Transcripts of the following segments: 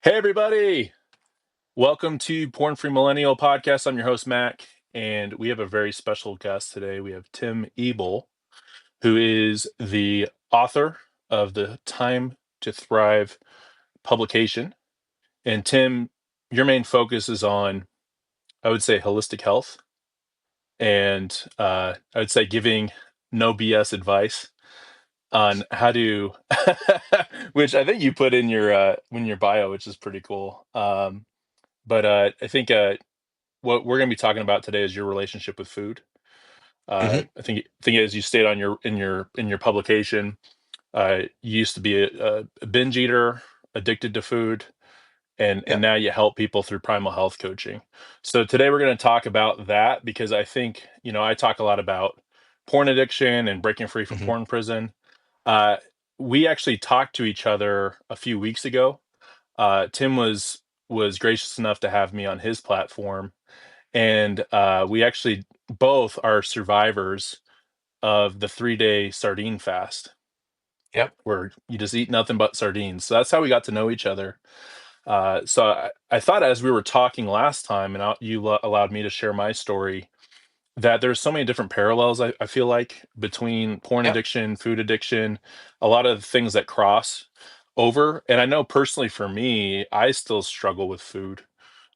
Hey everybody! Welcome to Porn Free Millennial Podcast. I'm your host Mac, and we have a very special guest today. We have Tim Ebel, who is the author of the Time to Thrive publication. And Tim, your main focus is on, I would say, holistic health, and I would say giving no BS advice on how to, which I think you put in your bio, which is pretty cool. But I think what we're going to be talking about today is your relationship with food. Mhm. I think as you state on your publication, you used to be a binge eater, addicted to food, and Yep. now you help people through Primal Health coaching. So today we're going to talk about that because I think I talk a lot about porn addiction and breaking free from Mhm. porn prison. Uh, we actually talked to each other a few weeks ago. Tim was gracious enough to have me on his platform, and we actually both are survivors of the 3-day sardine fast, Yep. where you just eat nothing but sardines. So that's how we got to know each other. So I thought as we were talking last time, and allowed me to share my story, that there's so many different parallels. I feel like between porn Yep. addiction, food addiction, a lot of things that cross over. And I know personally for me, I still struggle with food.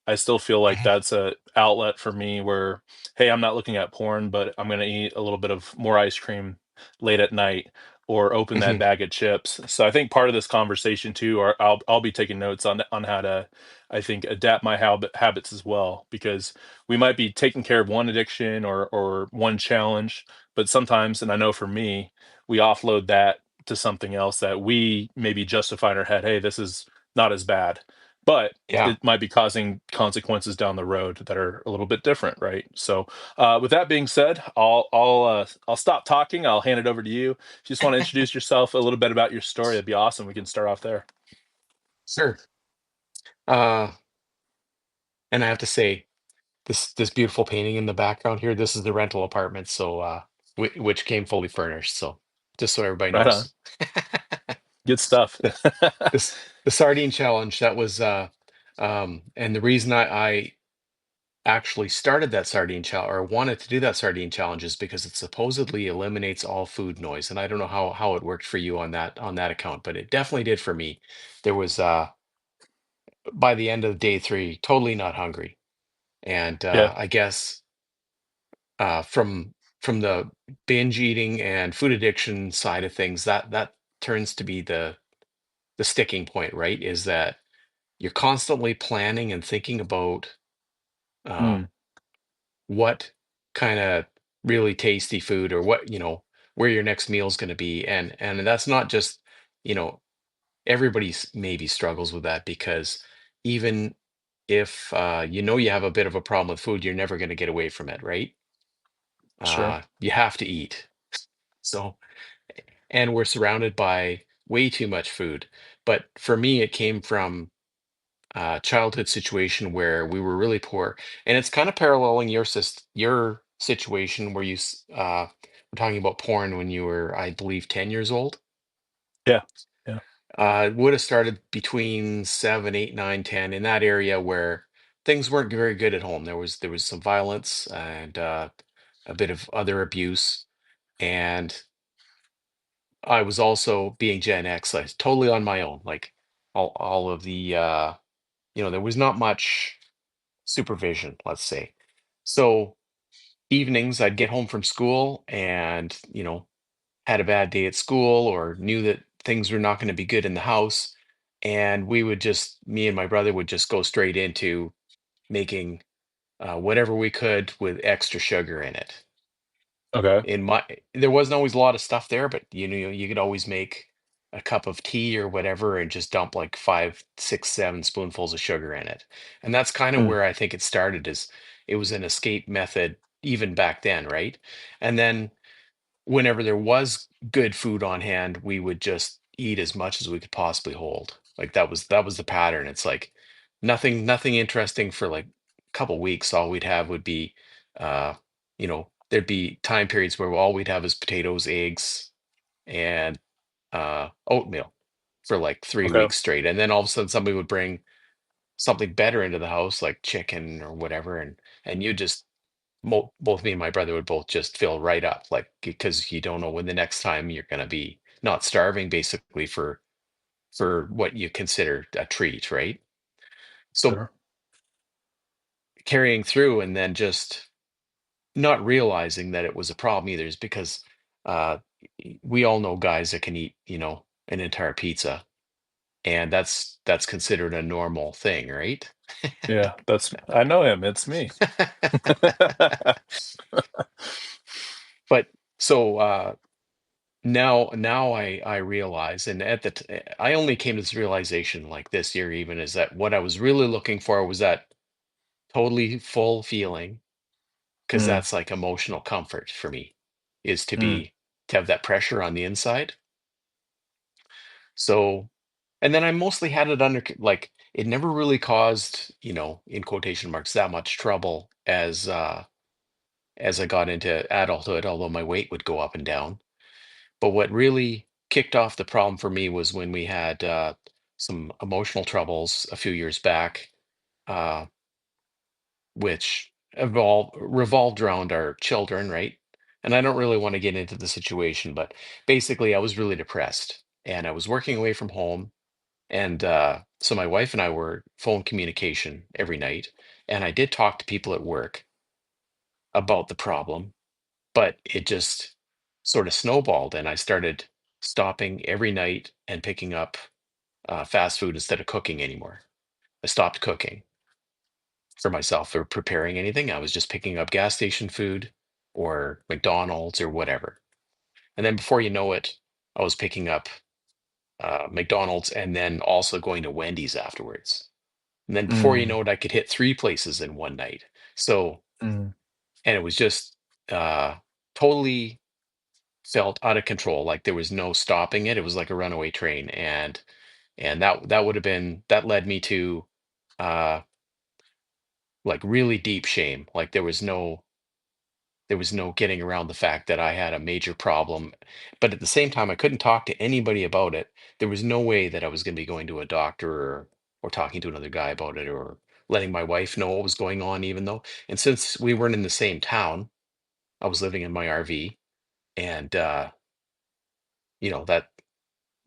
I still feel like Mhm. that's a outlet for me where, hey, I'm not looking at porn, but I'm gonna eat a little bit of more ice cream late at night or open that Mhm. bag of chips. So I think part of this conversation too, or I'll be taking notes on how to, I think, adapt my habits as well, because we might be taking care of one addiction or one challenge, but sometimes, and I know for me, we offload that to something else that we maybe justify in our head, hey, this is not as bad. But Yeah. it might be causing consequences down the road that are a little bit different, right? So, with that being said, I'll stop talking. I'll hand it over to you. If you just want to introduce yourself, a little bit about your story, that'd be awesome. We can start off there. Sure. Uh, and I have to say, this beautiful painting in the background here, this is the rental apartment, so which came fully furnished. So just so everybody Right on. knows. Good stuff. the the sardine challenge that was and the reason I actually started that sardine challenge or wanted to do that sardine challenge is because it supposedly eliminates all food noise, and I don't know how it worked for you on that account, but it definitely did for me. There was by the end of day three, totally not hungry. And Yeah, I guess from the binge eating and food addiction side of things, that turns to be the sticking point, right? Is that you're constantly planning and thinking about uh, mm, what kind of really tasty food or what where your next meal is going to be, and that's not just you know everybody's maybe struggles with that because even if you have a bit of a problem with food, you're never going to get away from it, right? sure. You have to eat. So, and we're surrounded by way too much food. But for me, it came from a childhood situation where we were really poor, and it's kind of paralleling your situation where were talking about porn when you were, I believe, 10 years old. Yeah, yeah. It would have started between 7, 8, 9, 10 in that area where things weren't very good at home. There was some violence and a bit of other abuse, and I was also being Gen X. I was totally on my own. Like all of the there was not much supervision, let's say. So evenings, I'd get home from school and had a bad day at school or knew that things were not going to be good in the house. And me and my brother would just go straight into making whatever we could with extra sugar in it. Okay. There wasn't always a lot of stuff there, but you could always make a cup of tea or whatever and just dump like 5, 6, 7 spoonfuls of sugar in it. And that's kind of Mm, where I think it started, is it was an escape method even back then, right? And then whenever there was good food on hand, we would just eat as much as we could possibly hold. Like that was the pattern. It's like nothing interesting for like a couple weeks. All we'd have would be there'd be time periods where all we'd have is potatoes, eggs, and oatmeal for like three okay. weeks straight. And then all of a sudden somebody would bring something better into the house, like chicken or whatever, and you just both me and my brother would both just fill right up, like because you don't know when the next time you're going to be not starving, basically for what you consider a treat, right? So Sure. carrying through and then just not realizing that it was a problem either is because uh, we all know guys that can eat, an entire pizza, and that's considered a normal thing, right? Yeah, that's I know him. It's me. But so now I realize, and I only came to this realization like this year even, is that what I was really looking for was that totally full feeling, because Mm, that's like emotional comfort for me, is mm, to have that pressure on the inside. So, and then I mostly had it like it never really caused, in quotation marks, that much trouble as I got into adulthood, although my weight would go up and down. But what really kicked off the problem for me was when we had some emotional troubles a few years back, uh, which revolved around our children, right? And I don't really want to get into the situation, but basically, I was really depressed and I was working away from home. And so my wife and I were phone communication every night. And I did talk to people at work about the problem, but it just sort of snowballed. And I started stopping every night and picking up fast food instead of cooking anymore. I stopped cooking for myself or preparing anything. I was just picking up gas station food or McDonald's or whatever. And then before you know it, I was picking up McDonald's and then also going to Wendy's afterwards. And then before you mm, know it, I could hit three places in one night. So, mm. and it was just uh, totally felt out of control. Like there was no stopping it. It was like a runaway train. And that would have been, that led me to uh, like really deep shame. Like there was no getting around the fact that I had a major problem. But at the same time, I couldn't talk to anybody about it. There was no way that I was going to be going to a doctor or talking to another guy about it or letting my wife know what was going on, even though. And since we weren't in the same town, I was living in my RV, and that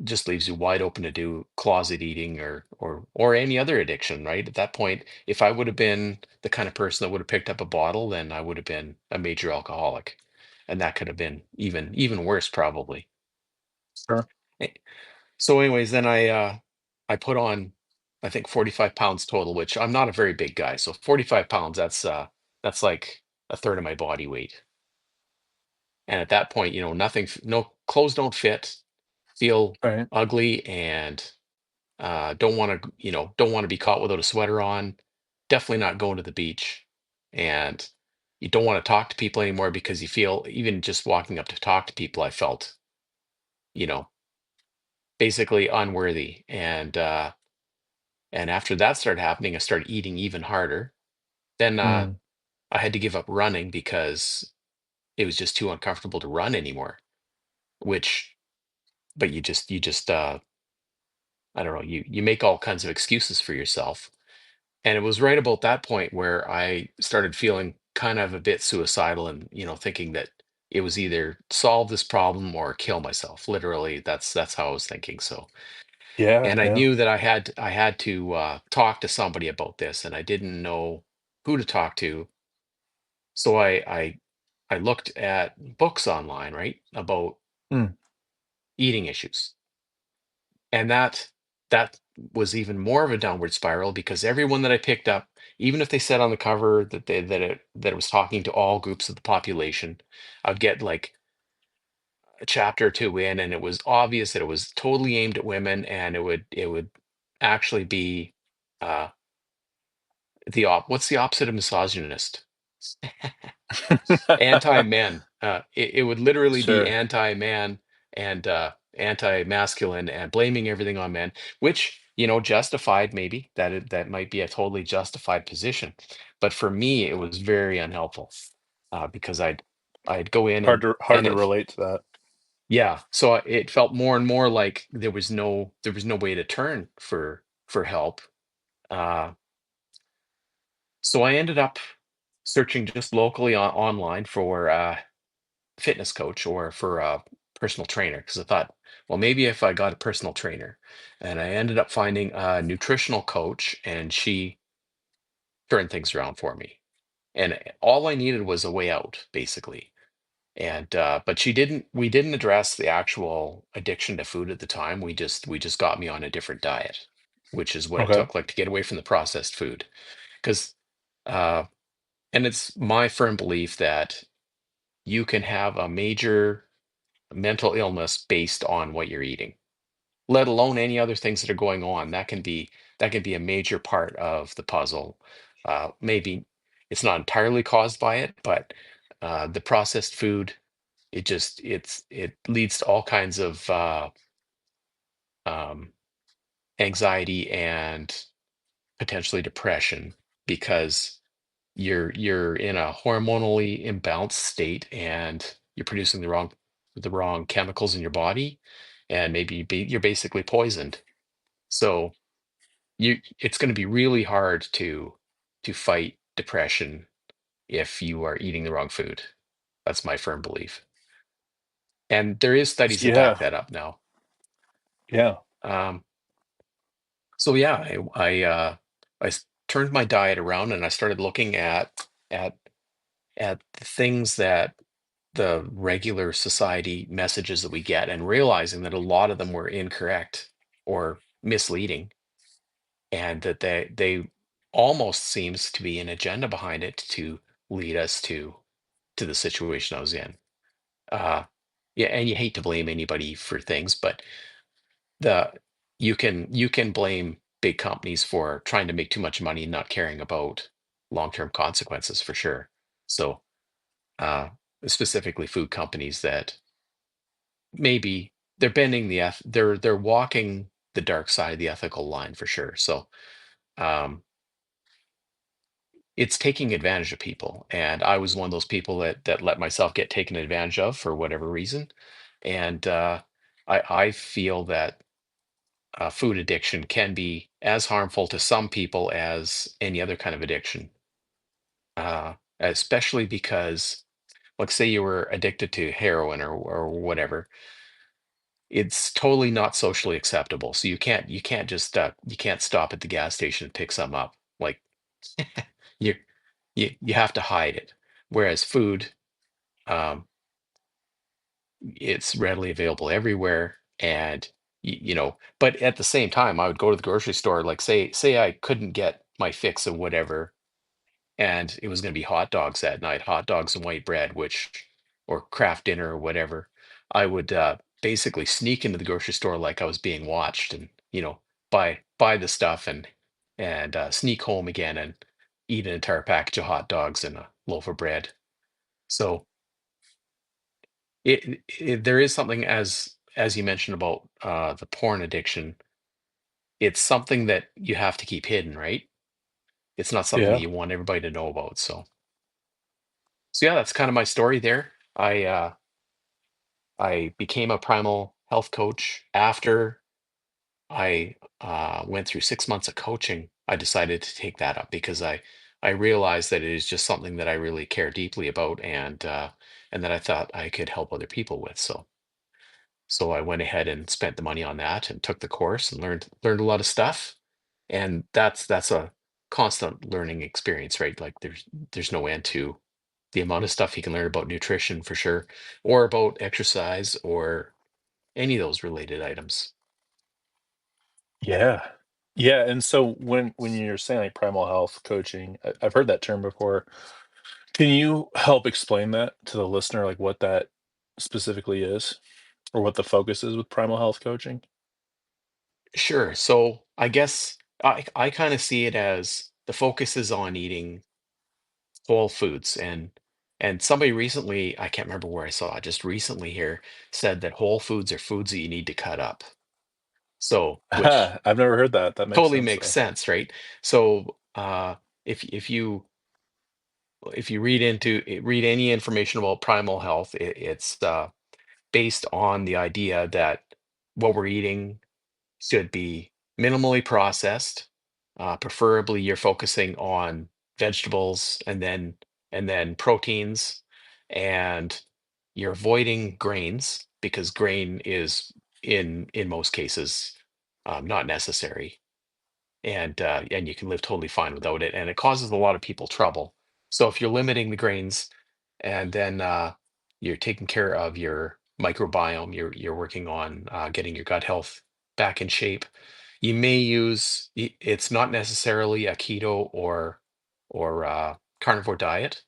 just leaves you wide open to do closet eating or any other addiction, right? At that point, if I would have been the kind of person that would have picked up a bottle, then I would have been a major alcoholic. And that could have been even worse probably. Sure. Eh, So anyways, then I put on I think 45 pounds total, which I'm not a very big guy. So 45 pounds, that's like a third of my body weight. And at that point, no clothes don't fit, feel Right. ugly, and don't want to be caught without a sweater on. Definitely not going to the beach, and you don't want to talk to people anymore because you feel, even just walking up to talk to people, I felt, you know, basically unworthy. And after that started happening, I started eating even harder. Then Mm. I had to give up running because it was just too uncomfortable to run anymore. Which, but you just I don't know, you make all kinds of excuses for yourself. And it was right about that point where I started feeling kind of a bit suicidal and, thinking that it was either solve this problem or kill myself. Literally, that's how I was thinking. So, Yeah, and I yeah. knew that I had to talk to somebody about this, and I didn't know who to talk to. So I looked at books online, right, about Mm. eating issues. And that was even more of a downward spiral because everyone that I picked up, even if they said on the cover that it was talking to all groups of the population, I'd get like a chapter or two in, and it was obvious that it was totally aimed at women, and it would actually be uh, what's the opposite of misogynist? Anti-men. It would literally be Sure. anti-man and anti-masculine and blaming everything on men, which, justified, maybe that might be a totally justified position. But for me, it was very unhelpful because I'd go in Hard and to it relate to that. yeah, so it felt more and more like there was no way to turn for help Uh, so I ended up searching just locally online for fitness coach or for a personal trainer because I thought, well, maybe if I got a personal trainer, and I ended up finding a nutritional coach, and she turned things around for me. And all I needed was a way out, basically. And but she didn't. We didn't address the actual addiction to food at the time. We just got me on a different diet, which is what it Okay. took, like to get away from the processed food. Because, uh, and it's my firm belief that you can have a major mental illness based on what you're eating, let alone any other things that are going on. That can be a major part of the puzzle. Maybe it's not entirely caused by it, but the processed food, it leads to all kinds of um, anxiety and potentially depression because you're in a hormonally imbalanced state and you're producing the wrong chemicals in your body, and maybe you're basically poisoned. So it's going to be really hard to fight depression if you are eating the wrong food. That's my firm belief, and there is studies that back Yeah. that up now. Yeah. um, so yeah, turned my diet around, and I started looking at at the things that the regular society messages that we get, and realizing that a lot of them were incorrect or misleading, and that they almost seems to be an agenda behind it to lead us to the situation I was in. Uh, yeah, and you hate to blame anybody for things, but the you can blame big companies for trying to make too much money and not caring about long-term consequences for sure. So uh, specifically food companies that maybe they're walking the dark side of the ethical line for sure. So um, it's taking advantage of people, and I was one of those people that let myself get taken advantage of for whatever reason. And I feel that food addiction can be as harmful to some people as any other kind of addiction, especially because, like, say you were addicted to heroin or whatever. It's totally not socially acceptable. So you can't just you can't stop at the gas station and pick some up. Like, you you have to hide it. Whereas food, um, it's readily available everywhere, and but at the same time, I would go to the grocery store, like, say I couldn't get my fix of whatever, and it was going to be hot dogs that night, hot dogs and white bread, which, or craft dinner or whatever. I would basically sneak into the grocery store like I was being watched, and buy the stuff, and sneak home again and eat an entire package of hot dogs and a loaf of bread. So there is something, as you mentioned, about the porn addiction. It's something that you have to keep hidden, right? It's not something that Yeah. you want everybody to know about. So yeah, that's kind of my story there. I became a primal health coach after I went through 6 months of coaching. I decided to take that up because I realized that it is just something that I really care deeply about, and that I thought I could help other people with. So I went ahead and spent the money on that and took the course and learned a lot of stuff. And that's a constant learning experience, right? Like, there's no end to the amount of stuff you can learn about nutrition for sure, or about exercise, or any of those related items. Yeah. Yeah. And so when you're saying like primal health coaching, I've heard that term before. Can you help explain that to the listener, like what that specifically is, or what the focus is with primal health coaching? Sure. So I guess I kind of see it as the focus is on eating whole foods, and somebody recently, I can't remember where I saw it, just recently here, said that whole foods are foods that you need to cut up. So, which I've never heard that. That makes totally sense makes though. sense, right? So, if you read any information about primal health, it's based on the idea that what we're eating should be minimally processed, Preferably, you're focusing on vegetables and then proteins, and you're avoiding grains because grain is in most cases not necessary, and you can live totally fine without it, and it causes a lot of people trouble. So if you're limiting the grains, and then you're taking care of your microbiome, you're working on getting your gut health back in shape. You may use it's not necessarily a keto or carnivore diet,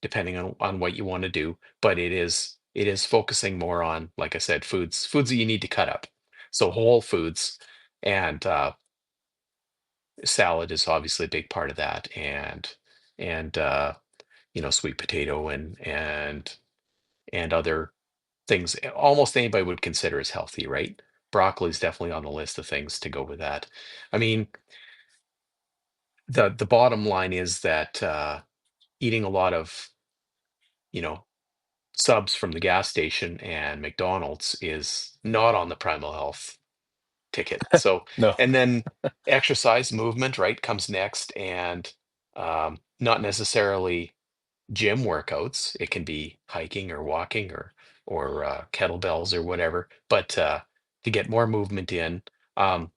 depending on what you want to do, but it is focusing more on, like I said, foods that you need to cut up. So whole foods, and salad is obviously a big part of that, and sweet potato and other things almost anybody would consider as healthy, right? Broccoli is definitely on the list of things to go with that. I mean, the bottom line is that eating a lot of you know subs from the gas station and McDonald's is not on the Primal Health ticket. So, No. and then exercise, movement, right, comes next, and not necessarily gym workouts. It can be hiking or walking or kettlebells or whatever. But to get more movement in, um,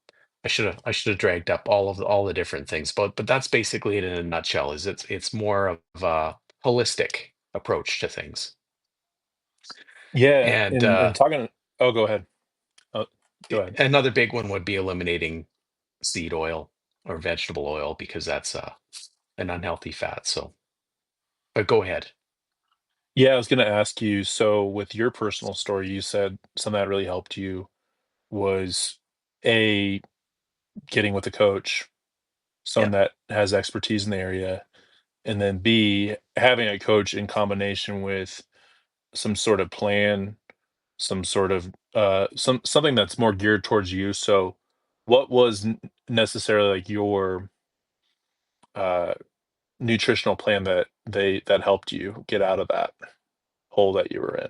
I should have dragged up all the different things. But that's basically it in a nutshell. Is it's more of a holistic approach to things. Yeah, And and talking. Oh, go ahead. Oh, go ahead. another big one would be eliminating seed oil or vegetable oil because that's an unhealthy fat. So, but go ahead. Yeah, I was going to ask you. So, with your personal story, you said something that really helped you was a getting with a coach, Yeah. someone that has expertise in the area, and then B, having a coach in combination with some sort of plan, some sort of something that's more geared towards you. So, what was necessarily like your uh, nutritional plan that helped you get out of that hole that you were in?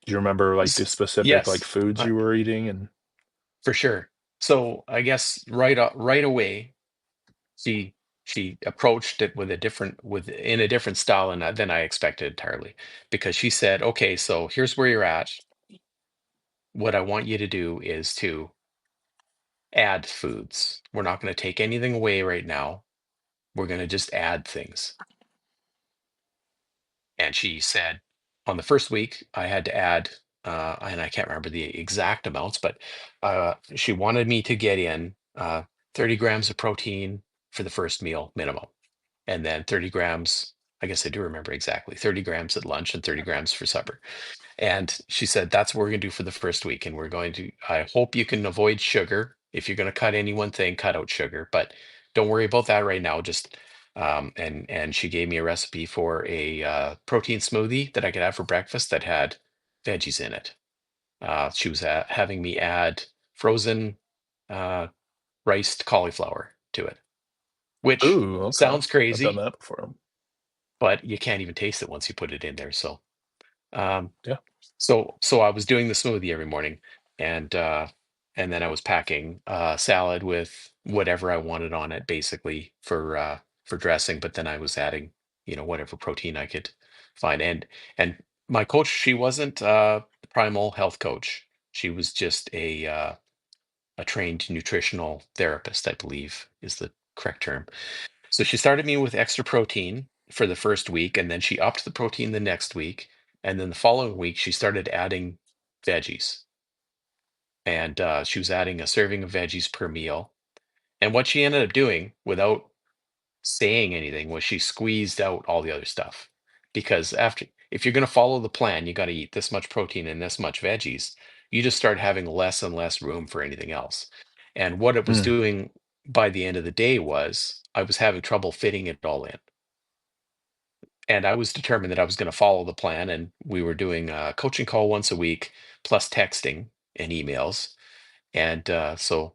Do you remember like the specific like Yes. foods you were eating and For sure. So I guess right away she she approached it with a different with in a different style than I expected entirely, because she said, "Okay, so here's where you're at. What I want you to do is to add foods. We're not going to take anything away right now. We're going to just add things." And she said on the first week I had to add, and I can't remember the exact amounts, but she wanted me to get in 30 grams of protein for the first meal minimum, and then 30 grams. I guess I do remember exactly 30 grams at lunch and 30 grams for supper. And she said, that's what we're going to do for the first week. And I hope you can avoid sugar. If you're going to cut any one thing, cut out sugar, but don't worry about that right now. And she gave me a recipe for a protein smoothie that I could have for breakfast that had veggies in it. She was having me add frozen uh, riced cauliflower to it, which ooh, okay. sounds I've done crazy, that before. but you can't even taste it once you put it in there. Um, Yeah. so I was doing the smoothie every morning, and and then I was packing salad with whatever I wanted on it, basically for dressing. But then I was adding, whatever protein I could find. And my coach, she wasn't the Primal Health coach. She was just a trained nutritional therapist, I believe is the correct term. So she started me with extra protein for the first week, and then she upped the protein the next week. And then the following week, she started adding veggies. And she was adding a serving of veggies per meal. And what she ended up doing without saying anything was she squeezed out all the other stuff. Because if you're going to follow the plan, you got to eat this much protein and this much veggies. You just start having less and less room for anything else. And what it was Mm. doing by the end of the day was I was having trouble fitting it all in. And I was determined that I was going to follow the plan. And we were doing a coaching call once a week, plus texting and emails. And so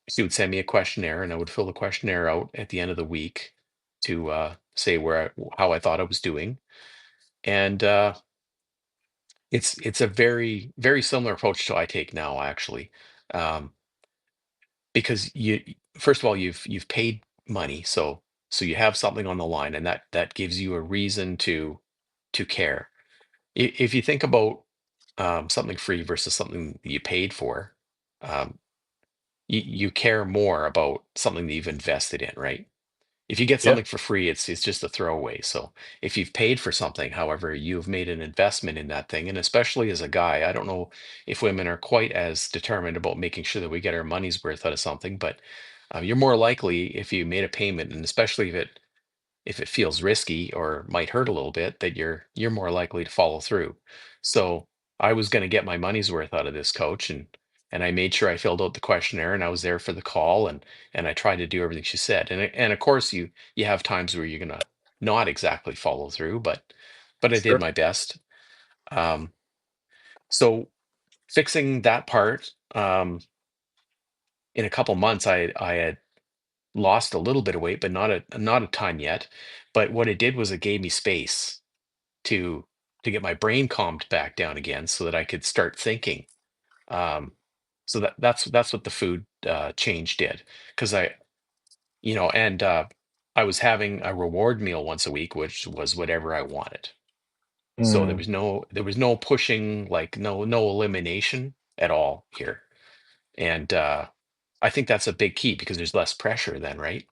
she would send me a questionnaire, and I would fill the questionnaire out at the end of the week to say how I thought I was doing. And it's a very very similar approach to I take now, actually, um, because you first of all you've paid money, so you have something on the line, and that gives you a reason to care. If you think about something free versus something that you paid for, um, you care more about something that you've invested in, right? If you get Yeah, something for free, it's just a throwaway. So if you've paid for something, however, you've made an investment in that thing. And especially as a guy, I don't know if women are quite as determined about making sure that we get our money's worth out of something, but you're more likely if you made a payment, and especially if it feels risky or might hurt a little bit, that you're more likely to follow through. So I was going to get my money's worth out of this coach, and I made sure I filled out the questionnaire, and I was there for the call, and I tried to do everything she said. And of course you have times where you're going to not exactly follow through, but I did sure. my best. Um, so fixing that part, in a couple months I had lost a little bit of weight, but not a ton yet. But what it did was it gave me space to to get my brain calmed back down again so that I could start thinking. Um, so that's what the food change did, because I was having a reward meal once a week, which was whatever I wanted. So Mm, there was no pushing, like no elimination at all here. And I think that's a big key because there's less pressure then, right?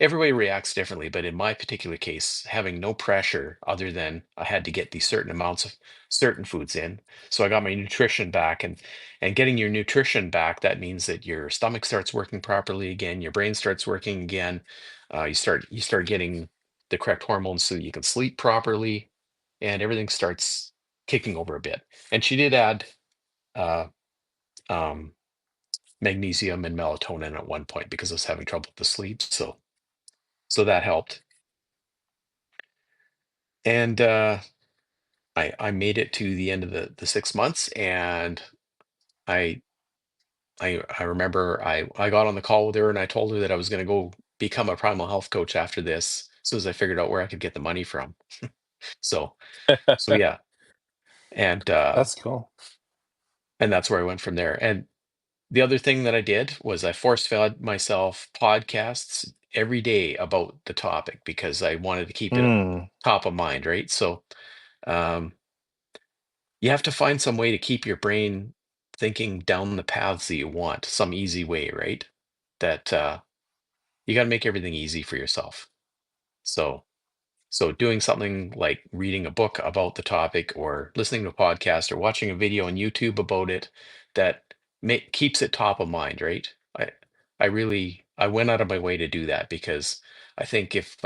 Everybody reacts differently, but in my particular case, having no pressure other than I had to get these certain amounts of certain foods in. So I got my nutrition back, and getting your nutrition back, that means that your stomach starts working properly again, your brain starts working again. You start getting the correct hormones so that you can sleep properly, and everything starts kicking over a bit. And she did add uh, um, magnesium and melatonin at one point because I was having trouble with the sleep. So that helped. And I made it to the end of the 6 months, and I I remember I got on the call with her, and I told her that I was going to go become a primal health coach after this, as soon as I figured out where I could get the money from. So yeah, and that's cool. that's where I went from there. And the other thing that I did was I force fed myself podcasts every day about the topic because I wanted to keep it Mm, top of mind, right? So um, you have to find some way to keep your brain thinking down the paths that you want, some easy way, right? That you got to make everything easy for yourself. So, so doing something like reading a book about the topic, or listening to a podcast, or watching a video on YouTube about it, that keeps it top of mind, right? I went out of my way to do that because I think if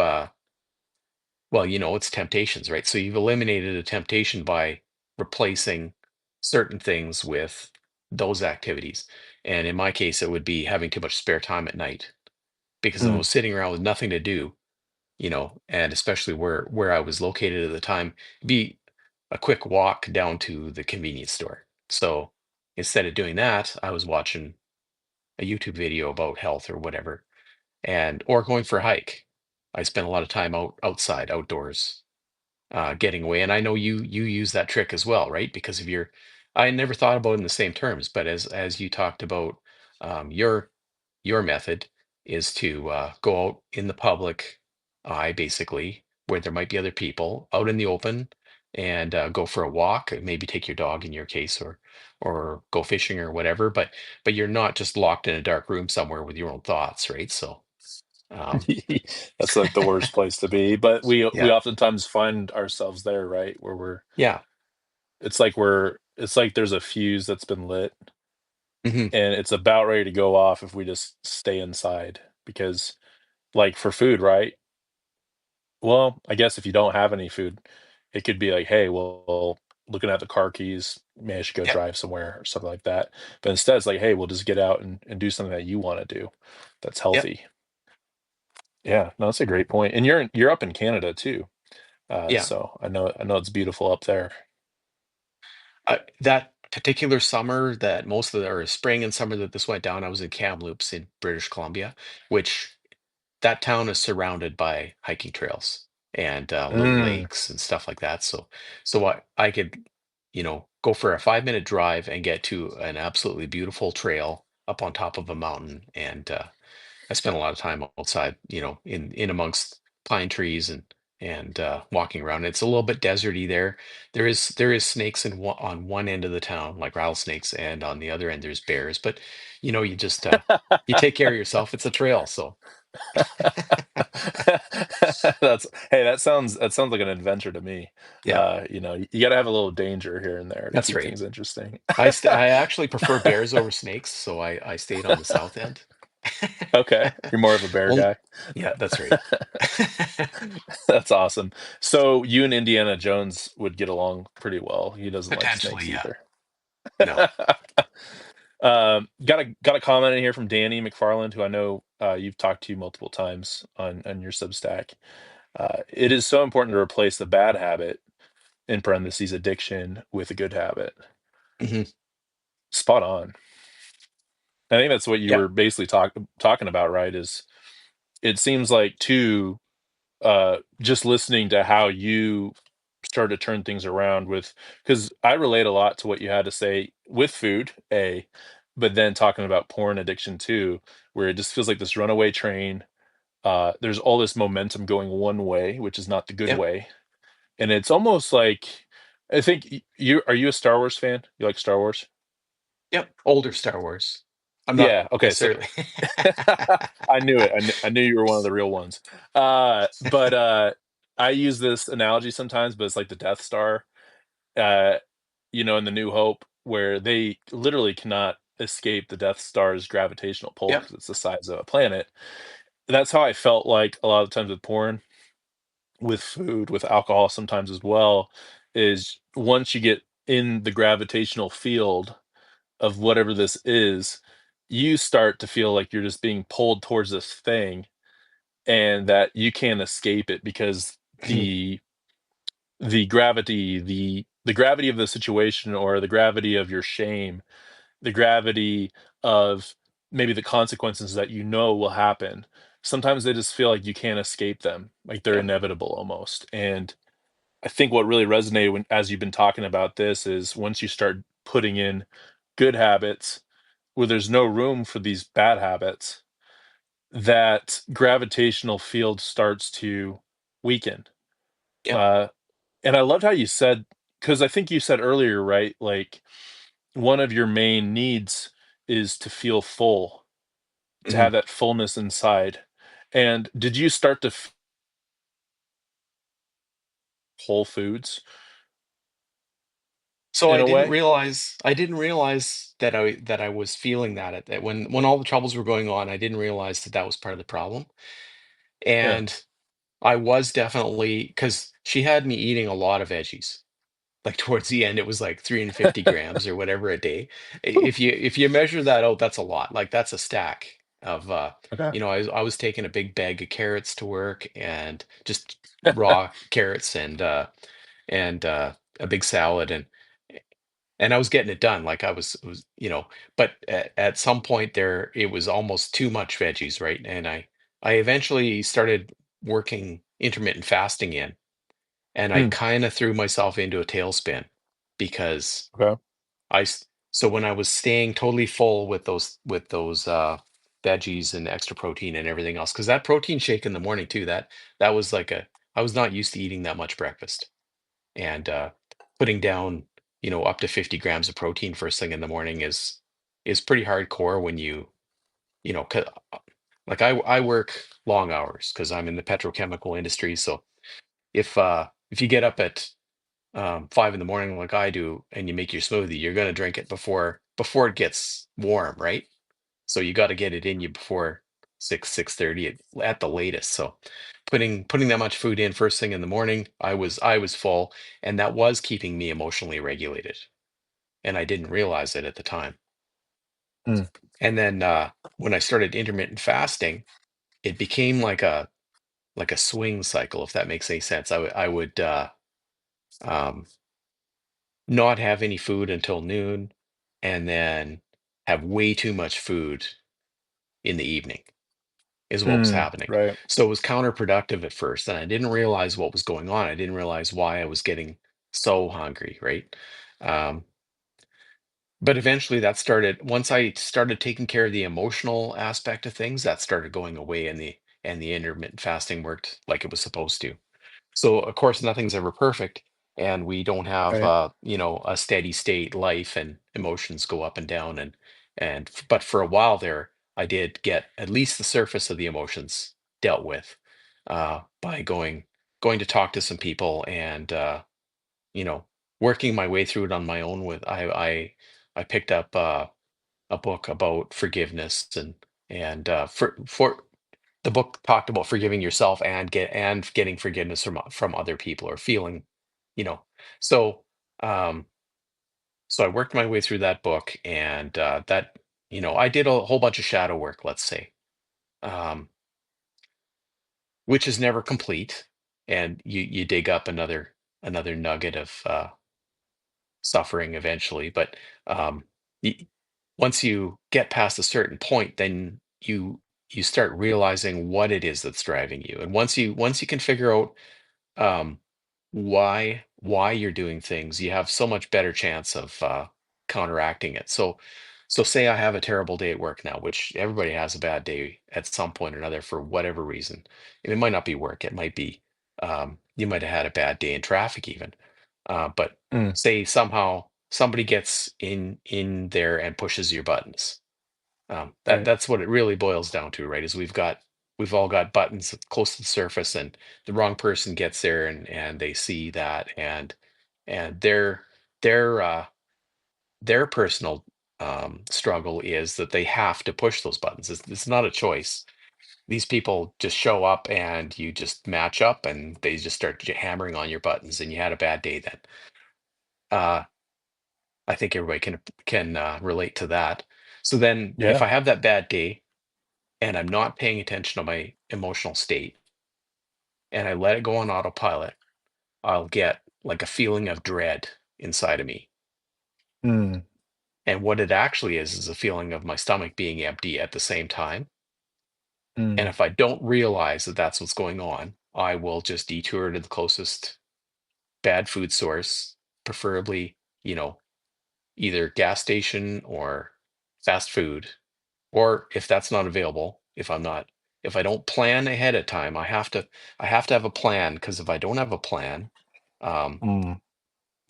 well, it's temptations, right? So you've eliminated a temptation by replacing certain things with those activities. And in my case, it would be having too much spare time at night, because if I mm. was sitting around with nothing to do, and especially where I was located at the time, be a quick walk down to the convenience store. So instead of doing that, I was watching a YouTube video about health or whatever, and or going for a hike. I spent a lot of time outside, outdoors, getting away. And I know you use that trick as well, right? Because of your, I never thought about it in the same terms, but as you talked about, your method is to go out in the public eye, basically, where there might be other people out in the open, and go for a walk, maybe take your dog in your case, or go fishing or whatever. But you're not just locked in a dark room somewhere with your own thoughts, right? So um, That's like the worst place to be, but we yeah, oftentimes find ourselves there, right? Where yeah, it's like there's a fuse that's been lit hmm, and it's about ready to go off if we just stay inside. Because like for food, right? Well, I guess if you don't have any food, it could be like, hey, well, looking at the car keys, maybe I should go yeah, drive somewhere or something like that. But instead, it's like, hey, we'll just get out and do something that you want to do that's yeah, healthy. Yeah, no, that's a great point. And you're up in Canada too. yeah. So I know it's beautiful up there. That particular summer, that most of the or spring and summer that this went down, I was in Kamloops in British Columbia, which that town is surrounded by hiking trails and little Mm, lakes and stuff like that. So I could, go for a 5-minute drive and get to an absolutely beautiful trail up on top of a mountain, and I spent a lot of time outside, in amongst pine trees and walking around. It's a little bit deserty there. There is snakes on one end of the town, like rattlesnakes, and on the other end there's bears. But you just you take care of yourself. It's a trail, so That's that sounds like an adventure to me. yeah, You got to have a little danger here and there to that's keep right. things interesting. I actually prefer bears over snakes, so I stayed on the south end. Okay, you're more of a bear Well, guy. yeah, that's right. That's awesome. So you and Indiana Jones would get along pretty well. He doesn't like Potentially, snakes yeah. either. No. Got a comment in here from Danny McFarland, who I know you've talked to multiple times on your Substack. It is so important to replace the bad habit in parentheses addiction with a good habit. Mhm. Spot on. I think that's what you Yeah. were basically talking about, right? Is it seems like too just listening to how you start to turn things around with because I relate a lot to what you had to say with food, but then talking about porn addiction too, where it just feels like this runaway train. There's all this momentum going one way, which is not the good Yep. way. And it's almost like I think you are you a Star Wars fan? You like Star Wars? Yep. Older Star Wars. I'm not Yeah, okay, so necessarily. I knew it. I knew you were one of the real ones. But I use this analogy sometimes, but it's like the Death Star, uh, in the New Hope, where they literally cannot escape the Death Star's gravitational pull Yep. because it's the size of a planet. That's how I felt like a lot of times with porn, with food, with alcohol sometimes as well, is once you get in the gravitational field of whatever this is, you start to feel like you're just being pulled towards this thing and that you can't escape it because the the gravity of the situation or the gravity of your shame, the gravity of maybe the consequences that will happen. Sometimes they just feel like you can't escape them, like they're Yep. inevitable almost. And I think what really resonated when as you've been talking about this is once you start putting in good habits where there's no room for these bad habits, that gravitational field starts to weaken. Yep. Uh, and I loved how you said, because I think you said earlier, right? Like one of your main needs is to feel full, to Mhm. have that fullness inside. And did you start to Whole Foods So in a way? I didn't realize that I was feeling that when all the troubles were going on, I didn't realize that that was part of the problem. Yeah. And I was definitely, because she had me eating a lot of veggies. Like towards the end, it was like 350 grams or whatever a day. Whew. If you measure that out, that's a lot. Like that's a stack of Okay. I was taking a big bag of carrots to work, and just raw carrots, and a big salad, and I was getting it done. Like I was, but at some point there, it was almost too much veggies, right? And I eventually started working intermittent fasting in, and I Mm, kind of threw myself into a tailspin because okay. so when I was staying totally full with those veggies and extra protein and everything else, because that protein shake in the morning too, that was like a I was not used to eating that much breakfast, and putting down up to 50 grams of protein first thing in the morning is pretty hardcore when you know 'cause, like I work long hours because I'm in the petrochemical industry. So if you get up at 5 in the morning like I do, and you make your smoothie, you're gonna drink it before it gets warm, right? So you got to get it in you before 6:30 at the latest. So putting that much food in first thing in the morning, I was full, and that was keeping me emotionally regulated, and I didn't realize it at the time. Mm, And then when I started intermittent fasting, it became like a swing cycle, if that makes any sense. I would um, not have any food until noon, and then have way too much food in the evening, is what was happening. right. So it was counterproductive at first, and I didn't realize what was going on. I didn't realize why I was getting so hungry, right? Um, but eventually that started, once I started taking care of the emotional aspect of things, that started going away, and the intermittent fasting worked like it was supposed to. So of course nothing's ever perfect, and we don't have Right. a steady state life, and emotions go up and down, but for a while there I did get at least the surface of the emotions dealt with by going to talk to some people, and you know working my way through it on my own. With I picked up a book about forgiveness, and for the book talked about forgiving yourself and getting forgiveness from other people, or feeling, you know. So um so I worked my way through that book, and that I did a whole bunch of shadow work, let's say, um which is never complete, and you dig up another nugget of suffering eventually. But um, y- once you get past a certain point, then you start realizing what it is that's driving you. And once you can figure out um, why you're doing things, you have so much better chance of counteracting it. So say I have a terrible day at work now, which everybody has a bad day at some point or another for whatever reason. And it might not be work; it might be you might have had a bad day in traffic even. But Mm, say somehow somebody gets in there and pushes your buttons. right. That's what it really boils down to, right? Is we've all got buttons close to the surface, and the wrong person gets there, and they see that, and their their personal struggle is that they have to push those buttons. It's not a choice. These people just show up, and you just match up, and they just start hammering on your buttons, and you had a bad day then. Uh, I think everybody can relate to that. So then, if Yeah. I have that bad day and I'm not paying attention to my emotional state, and I let it go on autopilot, I'll get like a feeling of dread inside of me. Mm, And what it actually is a feeling of my stomach being empty at the same time. And mm, if I don't realize that that's what's going on, I will just detour to the closest bad food source, preferably, you know, either gas station or fast food. Or if that's not available, if I don't plan ahead of time, I have to have a plan, because if I don't have a plan, um, mm,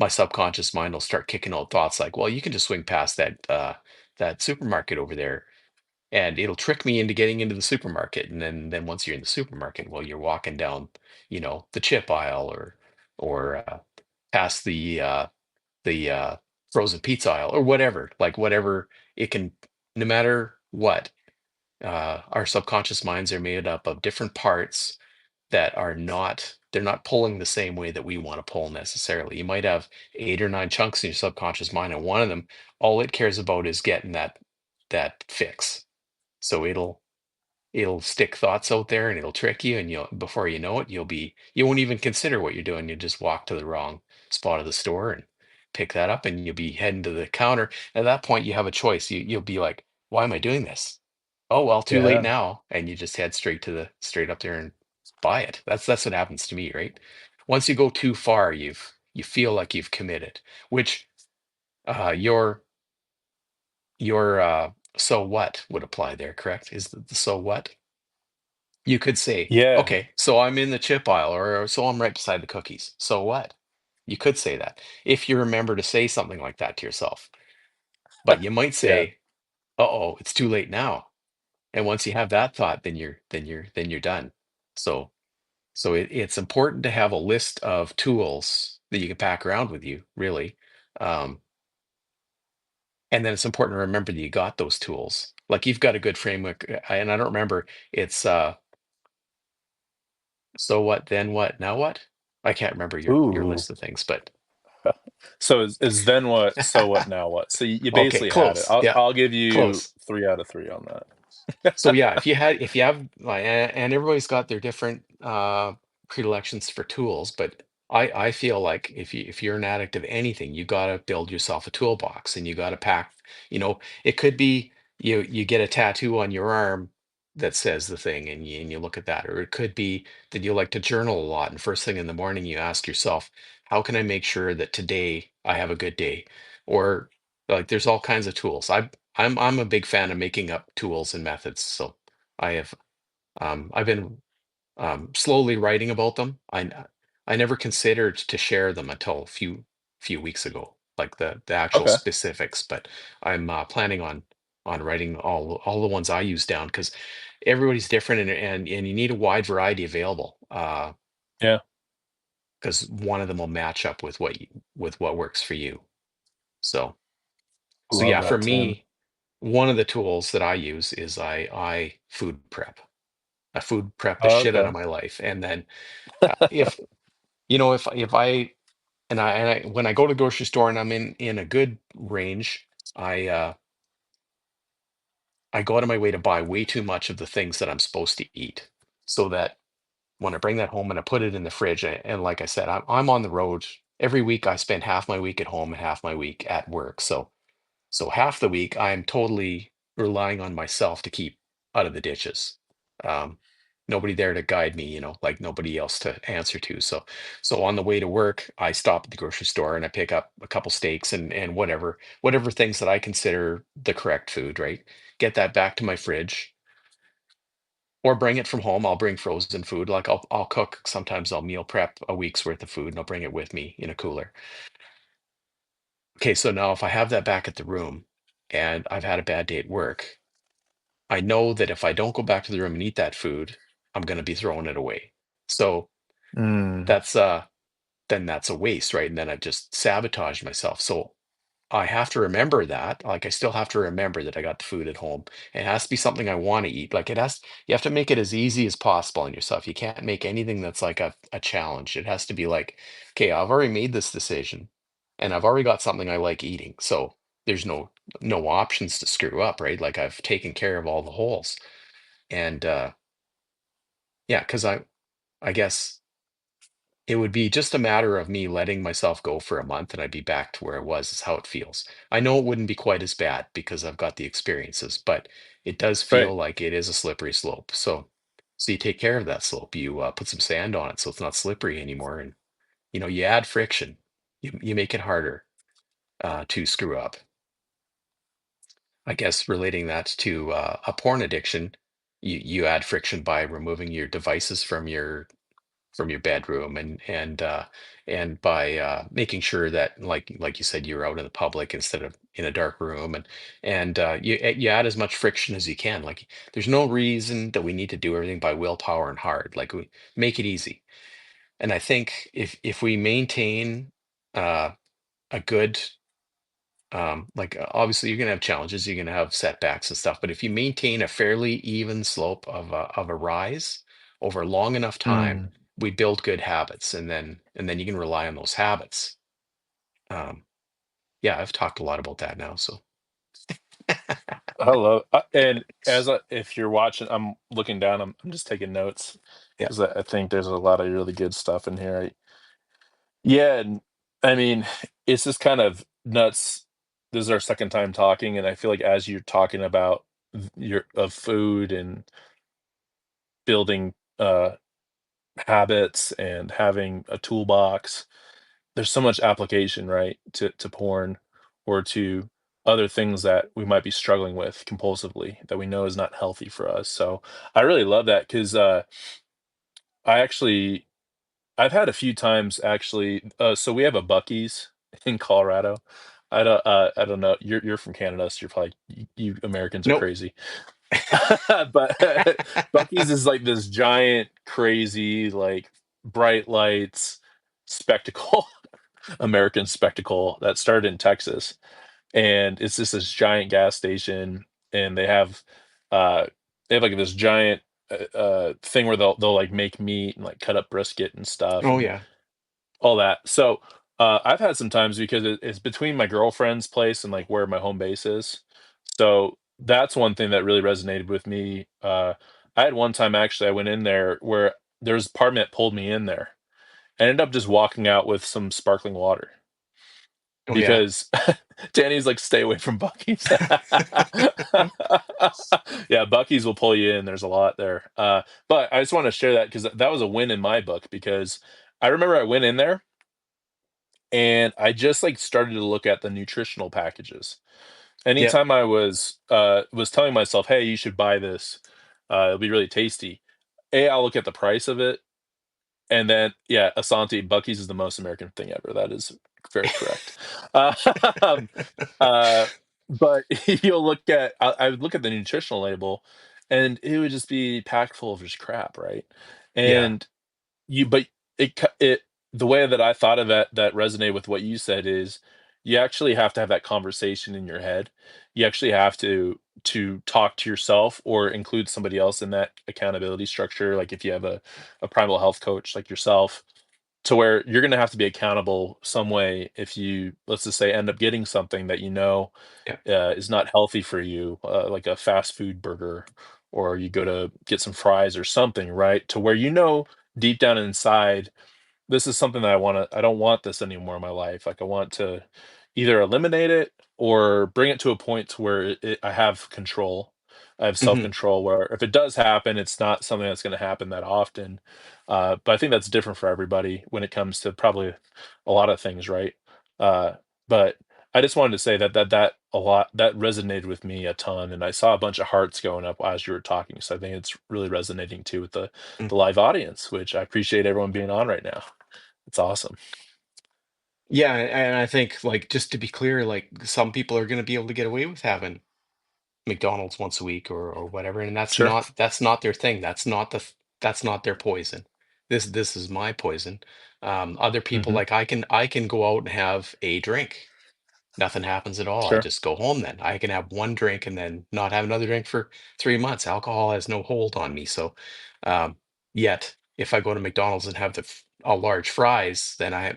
my subconscious mind will start kicking out thoughts like, well, you can just swing past that supermarket over there, and it'll trick me into getting into the supermarket. And then once you're in the supermarket, well, you're walking down, the chip aisle, or past the frozen pizza aisle, or whatever, like whatever it can, no matter what. Our subconscious minds are made up of different parts that they're not pulling the same way that we want to pull necessarily. You might have 8 or 9 chunks in your subconscious mind, and one of them, all it cares about is getting that fix. So it'll stick thoughts out there, and it'll trick you, and you'll before you know it, you won't even consider what you're doing. You just walk to the wrong spot of the store and pick that up, and you'll be heading to the counter. At that point you have a choice. You'll be like, why am I doing this? Oh well, too late yeah. now. And you just head straight up there and buy it. That's what happens to me, right? Once you go too far, you feel like you've committed, which your so what would apply there, correct? Is the so what? You could say, Yeah. okay, so I'm in the chip aisle, or so I'm right beside the cookies. So what? You could say that if you remember to say something like that to yourself. But you might Yeah. say, "Uh-oh, it's too late now." And once you have that thought, then you're done. So it's important to have a list of tools that you can pack around with you, really. Um, and then it's important to remember that you got those tools. Like, you've got a good framework, and I don't remember. It's so what, then what, now what? I can't remember your Ooh. list of things, but So is then what? So what? Now what? So you okay, basically had it. close. I'll Yeah, I'll give you close. 3 out of 3 on So that. yeah, if you have like, and everybody's got their different predilections for tools, but I feel like if you're an addict of anything, you got to build yourself a toolbox, and you got to pack. It could be you get a tattoo on your arm that says the thing, and you look at that, or it could be that you like to journal a lot, and first thing in the morning you ask yourself, how can I make sure that today I have a good day? Like there's all kinds of tools. I'm a big fan of making up tools and methods. So I have I've been slowly writing about them. I never considered to share them until a few weeks ago, like the actual Okay. specifics. But I'm planning on writing all the ones I use down because everybody's different and you need a wide variety available Yeah. because one of them will match up with with what works for you. So so Love yeah, for that, Tim. me, one of the tools that I use is I food prep. I food prep the Oh, shit out of okay. my life, and then if if I and I when I go to the grocery store and I'm in a good range, I uh I go out of my way to buy way too much of the things that I'm supposed to eat, so that when I bring that home and I put it in the fridge, and like I said, I'm on the road every week. I spend half my week at home and half my week at work. So half the week I'm totally relying on myself to keep out of the ditches. Um, Nobody there to guide me, like nobody else to answer to. So on the way to work, I stop at the grocery store and I pick up a couple steaks and whatever things that I consider the correct food, right? Get that back to my fridge or bring it from home. I'll bring frozen food. Like I'll cook. Sometimes I'll meal prep a week's worth of food and I'll bring it with me in a cooler. Okay, so now if I have that back at the room and I've had a bad day at work, I know that if I don't go back to the room and eat that food, I'm going to be throwing it away. So Mm, that's then that's a waste, right? And then I've just sabotaged myself. So I have to remember that. Like I still have to remember that I got the food at home. It has to be something I want to eat. Like you have to make it as easy as possible on yourself. You can't make anything that's like a challenge. It has to be like, okay, I've already made this decision and I've already got something I like eating. So there's no options to screw up, right? Like I've taken care of all the holes. And yeah, because I guess it would be just a matter of me letting myself go for a month and I'd be back to where I was, is how it feels. I know it wouldn't be quite as bad because I've got the experiences, but it does right. feel like it is a slippery slope. So you take care of that slope. You put some sand on it so it's not slippery anymore, and you add friction. You make it harder to screw up. I guess relating that to a porn addiction, you add friction by removing your devices from your bedroom and by making sure that like you said you're out in the public instead of in a dark room and you add as much friction as you can. Like there's no reason that we need to do everything by willpower and hard. Like we make it easy. And I think if we maintain uh, a good like obviously you're gonna have challenges, you're gonna have setbacks and stuff, but if you maintain a fairly even slope of a rise over long enough time, Mm, we build good habits, and then you can rely on those habits. Um, yeah, I've talked a lot about that now, so I love and if you're watching, I'm looking down. I'm just taking notes yeah. because I think there's a lot of really good stuff in here. Yeah, and I mean, it's just kind of nuts. This is our second time talking, and I feel like as you're talking about your of food and building habits and having a toolbox, there's so much application, right, to porn or to other things that we might be struggling with compulsively that we know is not healthy for us. So I really love that because I actually I've had a few times actually. So we have a Bucky's in Colorado. I don't know. You're from Canada, so you're probably you Americans are Nope. crazy. But Bucky's is like this giant, crazy, like bright lights spectacle, American spectacle that started in Texas, and it's just this giant gas station, and uh they have like this giant thing where they'll like make meat and like cut up brisket and stuff Oh and yeah. all that. So I've had some times because it's between my girlfriend's place and like where my home base is. So that's one thing that really resonated with me. I had one time actually I went in there where there's part of me that pulled me in there. I ended up just walking out with some sparkling water Oh yeah. because Danny's like, stay away from Bucky's. Yeah, Bucky's will pull you in. There's a lot there. But I just want to share that because that was a win in my book because I remember I went in there and I just like started to look at the nutritional packages. Yeah. Anytime I was telling myself, "Hey, you should buy this. It'll be really tasty." I'll look at the price of it, and then yeah, Asante Bucky's is the most American thing ever. That is very correct. Uh, um, uh, but you'll look at I would look at the nutritional label, and it would just be packed full of just crap, right? Yeah. And but it the way that I thought of it that resonated with what you said is you actually have to have that conversation in your head. You actually have to talk to yourself or include somebody else in that accountability structure. Like if you have a primal health coach like yourself, to where you're gonna have to be accountable some way if you, let's just say, end up getting something that you know Yeah. is not healthy for you, like a fast food burger, or you go to get some fries or something, right? To where you know deep down inside this is something that I don't want this anymore in my life. Like I want to either eliminate it or bring it to a point to where I have control. I have Hmm. self-control where if it does happen, it's not something that's going to happen that often. But I think that's different for everybody when it comes to probably a lot of things, right? But I just wanted to say that a lot that resonated with me a ton, and I saw a bunch of hearts going up as you were talking. So I think it's really resonating too with the live audience, which I appreciate everyone being on right now. It's awesome. Yeah, and I think, like, just to be clear, like, some people are going to be able to get away with having McDonald's once a week or whatever, and Sure. that's not their thing. That's not their poison. This is my poison. Other people, Mhm. like, I can go out and have a drink. Nothing happens at all. I Sure. just go home then. I can have one drink and then not have another drink for 3 months. Alcohol has no hold on me. So, um, yet if I go to McDonald's and have a large fries, then I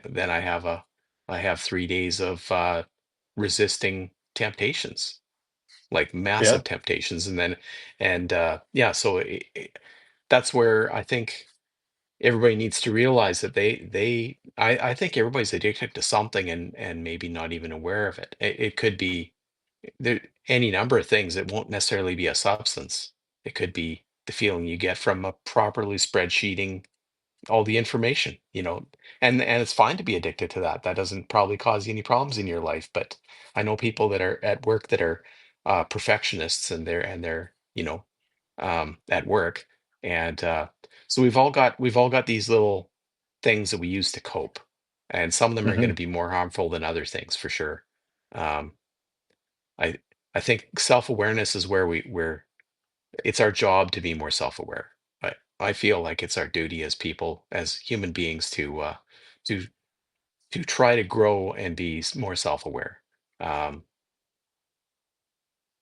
have 3 days of resisting temptations, like Yeah. massive temptations, and yeah. So that's where I think everybody needs to realize that I think everybody's addicted to something and maybe not even aware of it. It could be there any number of things. It won't necessarily be a substance. It could be the feeling you get from a properly spreadsheeting all the information, and it's fine to be addicted to that. That doesn't probably cause you any problems in your life. But I know people that are at work that are perfectionists, and they're at work, and so we've all got these little things that we use to cope, and some of them are going to Mhm. be more harmful than other things for sure. Um, I I think self-awareness is where it's our job to be more self-aware. I feel like it's our duty as people, as human beings, to to try to grow and be more self-aware. Um,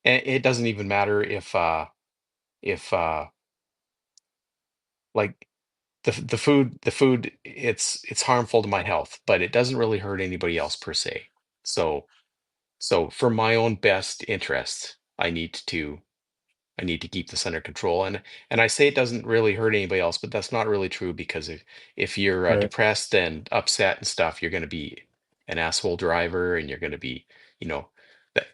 and it doesn't even matter if like the food it's harmful to my health, but it doesn't really hurt anybody else per se. So so for my own best interest, I need to keep this under control. And I say it doesn't really hurt anybody else, but that's not really true, because if you're Right. depressed and upset and stuff, you're going to be an asshole driver, and you're going to be, you know,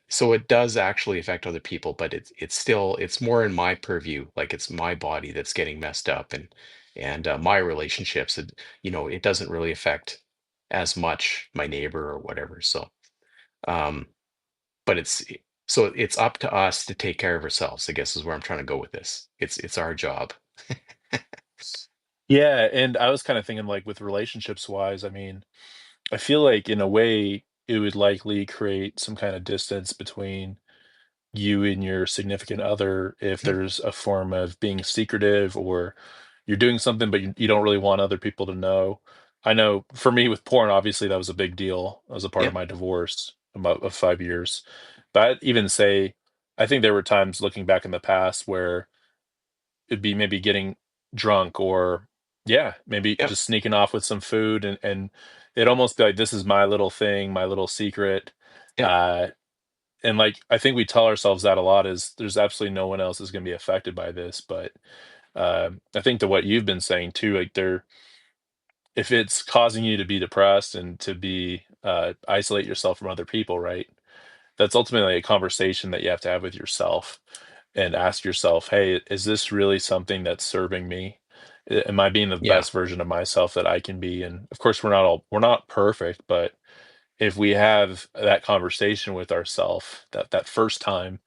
so it does actually affect other people, but it's more in my purview. Like, it's my body that's getting messed up, and my relationships. It doesn't really affect as much my neighbor or whatever. Um, but it's up to us to take care of ourselves, I guess, is where I'm trying to go with this. It's our job. Yeah, and I was kinda thinking, like, with relationships wise, I mean, I feel like in a way, it would likely create some kinda distance between you and your significant other if Mm. there's a form of being secretive or you're doing something, but you don't really want other people to know. I know for me with porn, obviously, that was a big deal. That was a part of Yep. my divorce about of 5 years. But I'd even say I think there were times looking back in the past where it'd be maybe getting drunk or yeah, maybe Yep. just sneaking off with some food and it'd almost be like, "This is my little thing, my little secret." Yep. Uh, and, like, I think we tell ourselves that a lot is there's absolutely no one else is gonna be affected by this, but, I think to what you've been saying too, like, if it's causing you to be depressed and to be, isolate yourself from other people, right? That's ultimately a conversation that you have to have with yourself and ask yourself, "Hey, is this really something that's serving me? Am I being the Yeah. best version of myself that I can be?" And of course, we're not perfect, but if we have that conversation with ourselves that first time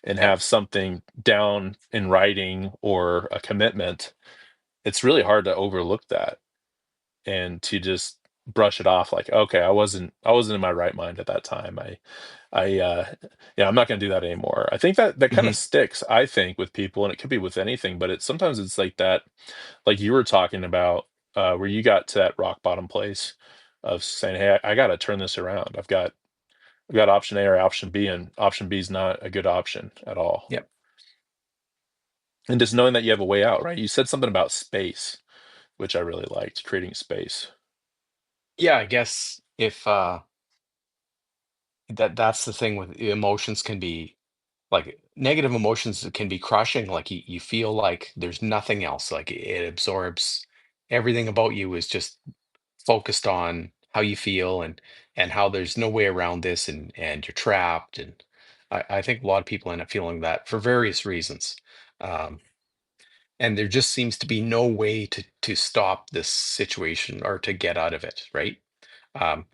and Yep. have something down in writing or a commitment, it's really hard to overlook that and to just brush it off like, okay, I wasn't in my right mind at that time. I yeah, I'm not going to do that anymore. I think that kind of Hmm. sticks, I think, with people, and it could be with anything, but sometimes it's like that, like you were talking about, where you got to that rock bottom place of saying, hey, I got to turn this around. I've got option A or option B, and option B is not a good option at all. Yep. And just knowing that you have a way out, right? You said something about space, which I really liked, creating space. Yeah, I guess if that's the thing with emotions can be like negative emotions can be crushing. Like you feel like there's nothing else. Like it absorbs everything about you is just focused on how you feel and how there's no way around this and you're trapped. And I think a lot of people end up feeling that for various reasons. Um, and there just seems to be no way to stop this situation or to get out of it, right? Um,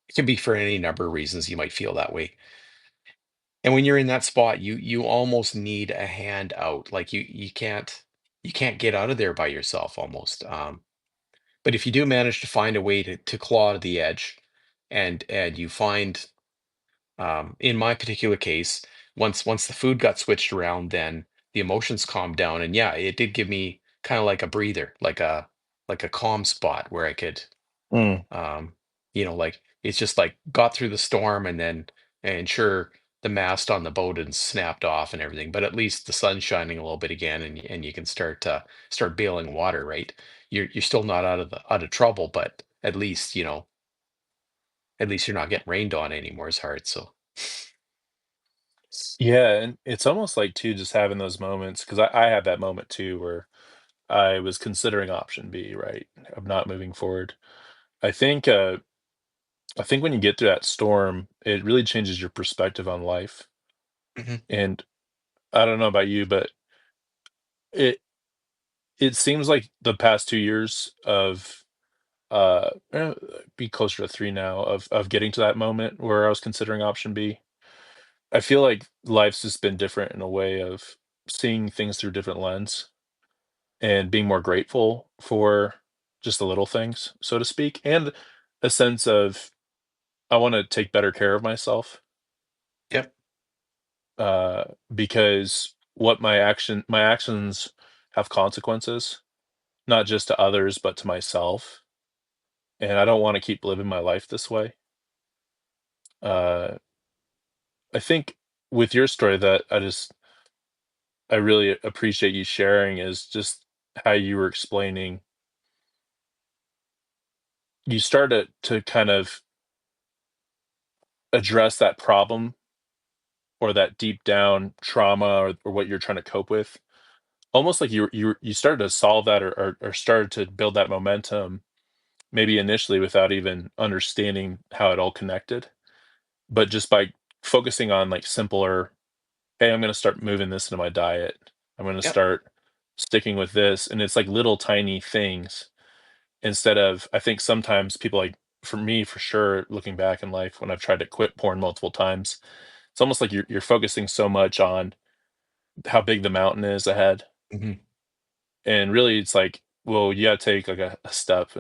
it can be for any number of reasons you might feel that way. And when you're in that spot, you almost need a hand out. Like you can't get out of there by yourself almost. But if you do manage to find a way to claw to the edge, and you find, in my particular case, once the food got switched around, then the emotions calmed down, and yeah, it did give me kind of like a breather, like a calm spot where I could, Mm. like it's just like got through the storm, and sure, the mast on the boat had snapped off and everything, but at least the sun's shining a little bit again, and you can start bailing water, right? You're still not out of trouble, but at least you're not getting rained on anymore as hard. So Yeah, and it's almost like too just having those moments because I had that moment too where I was considering option B, right, of not moving forward. I think I think when you get through that storm, it really changes your perspective on life. Mhm. And I don't know about you, but it it seems like the past 2 years of be closer to 3 now of getting to that moment where I was considering option B. I feel like life's just been different in a way of seeing things through different lens and being more grateful for just the little things, so to speak, and a sense of I wanna take better care of myself, Yep. uh, because what my actions have consequences, not just to others, but to myself, and I don't wanna keep living my life this way. Uh, I think with your story that I really appreciate you sharing is just how you were explaining you started to kind of address that problem or that deep down trauma or what you're trying to cope with, almost like you started to solve that or started to build that momentum maybe initially without even understanding how it all connected, but just by focusing on like simpler, hey, I'm going to start moving this into my diet. I'm going to Yep. start sticking with this, and it's like little tiny things instead of, I think sometimes people like, for me for sure, looking back in life when I've tried to quit porn multiple times, it's almost like you're focusing so much on how big the mountain is ahead. Mhm. And really it's like, well, you gotta take like a step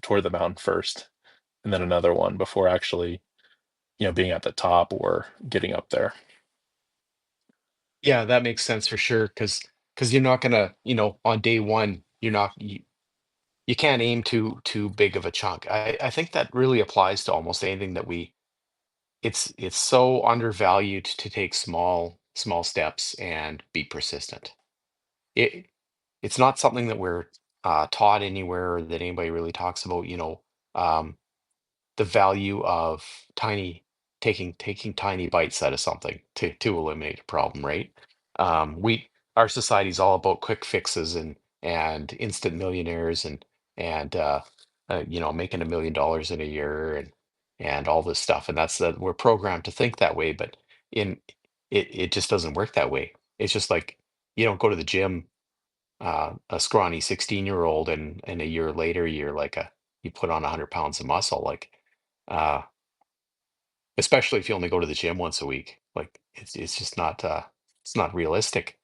toward the mountain first and then another one before actually, being at the top or getting up there. Yeah, that makes sense for sure. Because you're not gonna, on day one, you can't aim too big of a chunk. I think that really applies to almost anything that we. It's so undervalued to take small steps and be persistent. It it's not something that we're taught anywhere or that anybody really talks about. Um, the value of tiny taking tiny bites out of something to eliminate a problem, right? We Our society is all about quick fixes and instant millionaires and making $1 million in a year and all this stuff, and that's that we're programmed to think that way, but in it just doesn't work that way. It's just like you don't go to the gym, a scrawny 16-year-old, and a year later you put on 100 pounds of muscle. Like, especially if you only go to the gym once a week. Like it's just not it's not realistic.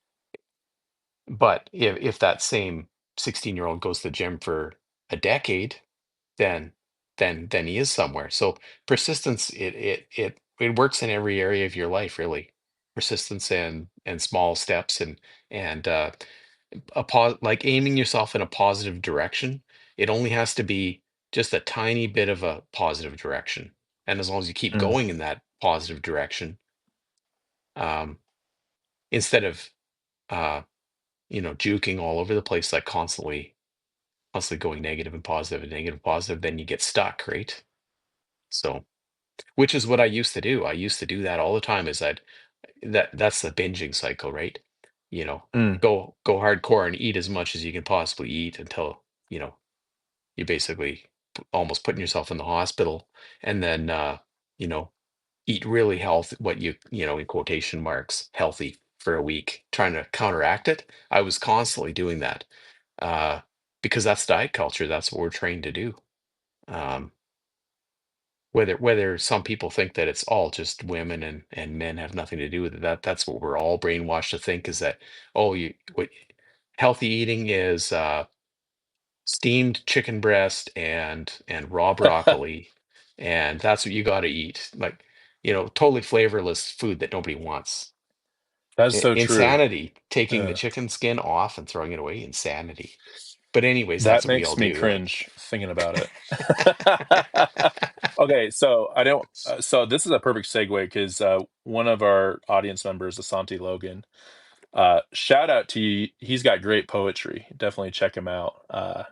But if that same 16-year-old goes to the gym for a decade, then then he is somewhere. So persistence, it works in every area of your life, really. Persistence and small steps and like aiming yourself in a positive direction. It only has to be just a tiny bit of a positive direction. And as long as you keep Mm, going in that positive direction, um, instead of uh, juking all over the place, like constantly going negative and negative and positive, then you get stuck, right? So, which is what I used to do. I used to do that all the time. Is that's the binging cycle, right? You know, mm. go hardcore and eat as much as you can possibly eat until you know you basically almost putting yourself in the hospital, and then you know eat really healthy, what in quotation marks healthy for a week, trying to counteract it. I was constantly doing that uh, because that's diet culture. That's what we're trained to do. Um, whether some people think that it's all just women and men have nothing to do with it, that's what we're all brainwashed to think, is that, oh, you what healthy eating is steamed chicken breast and raw broccoli, and that's what you got to eat, like, totally flavorless food that nobody wants. That's so true. Insanity, taking the Uh, chicken skin off and throwing it away, insanity. But anyways, that's that what we all makes me do, right? cringe thinking about it. Okay, so I don't. So this is a perfect segue because one of our audience members, Asante Logan, shout out to you. He's got great poetry. Definitely check him out.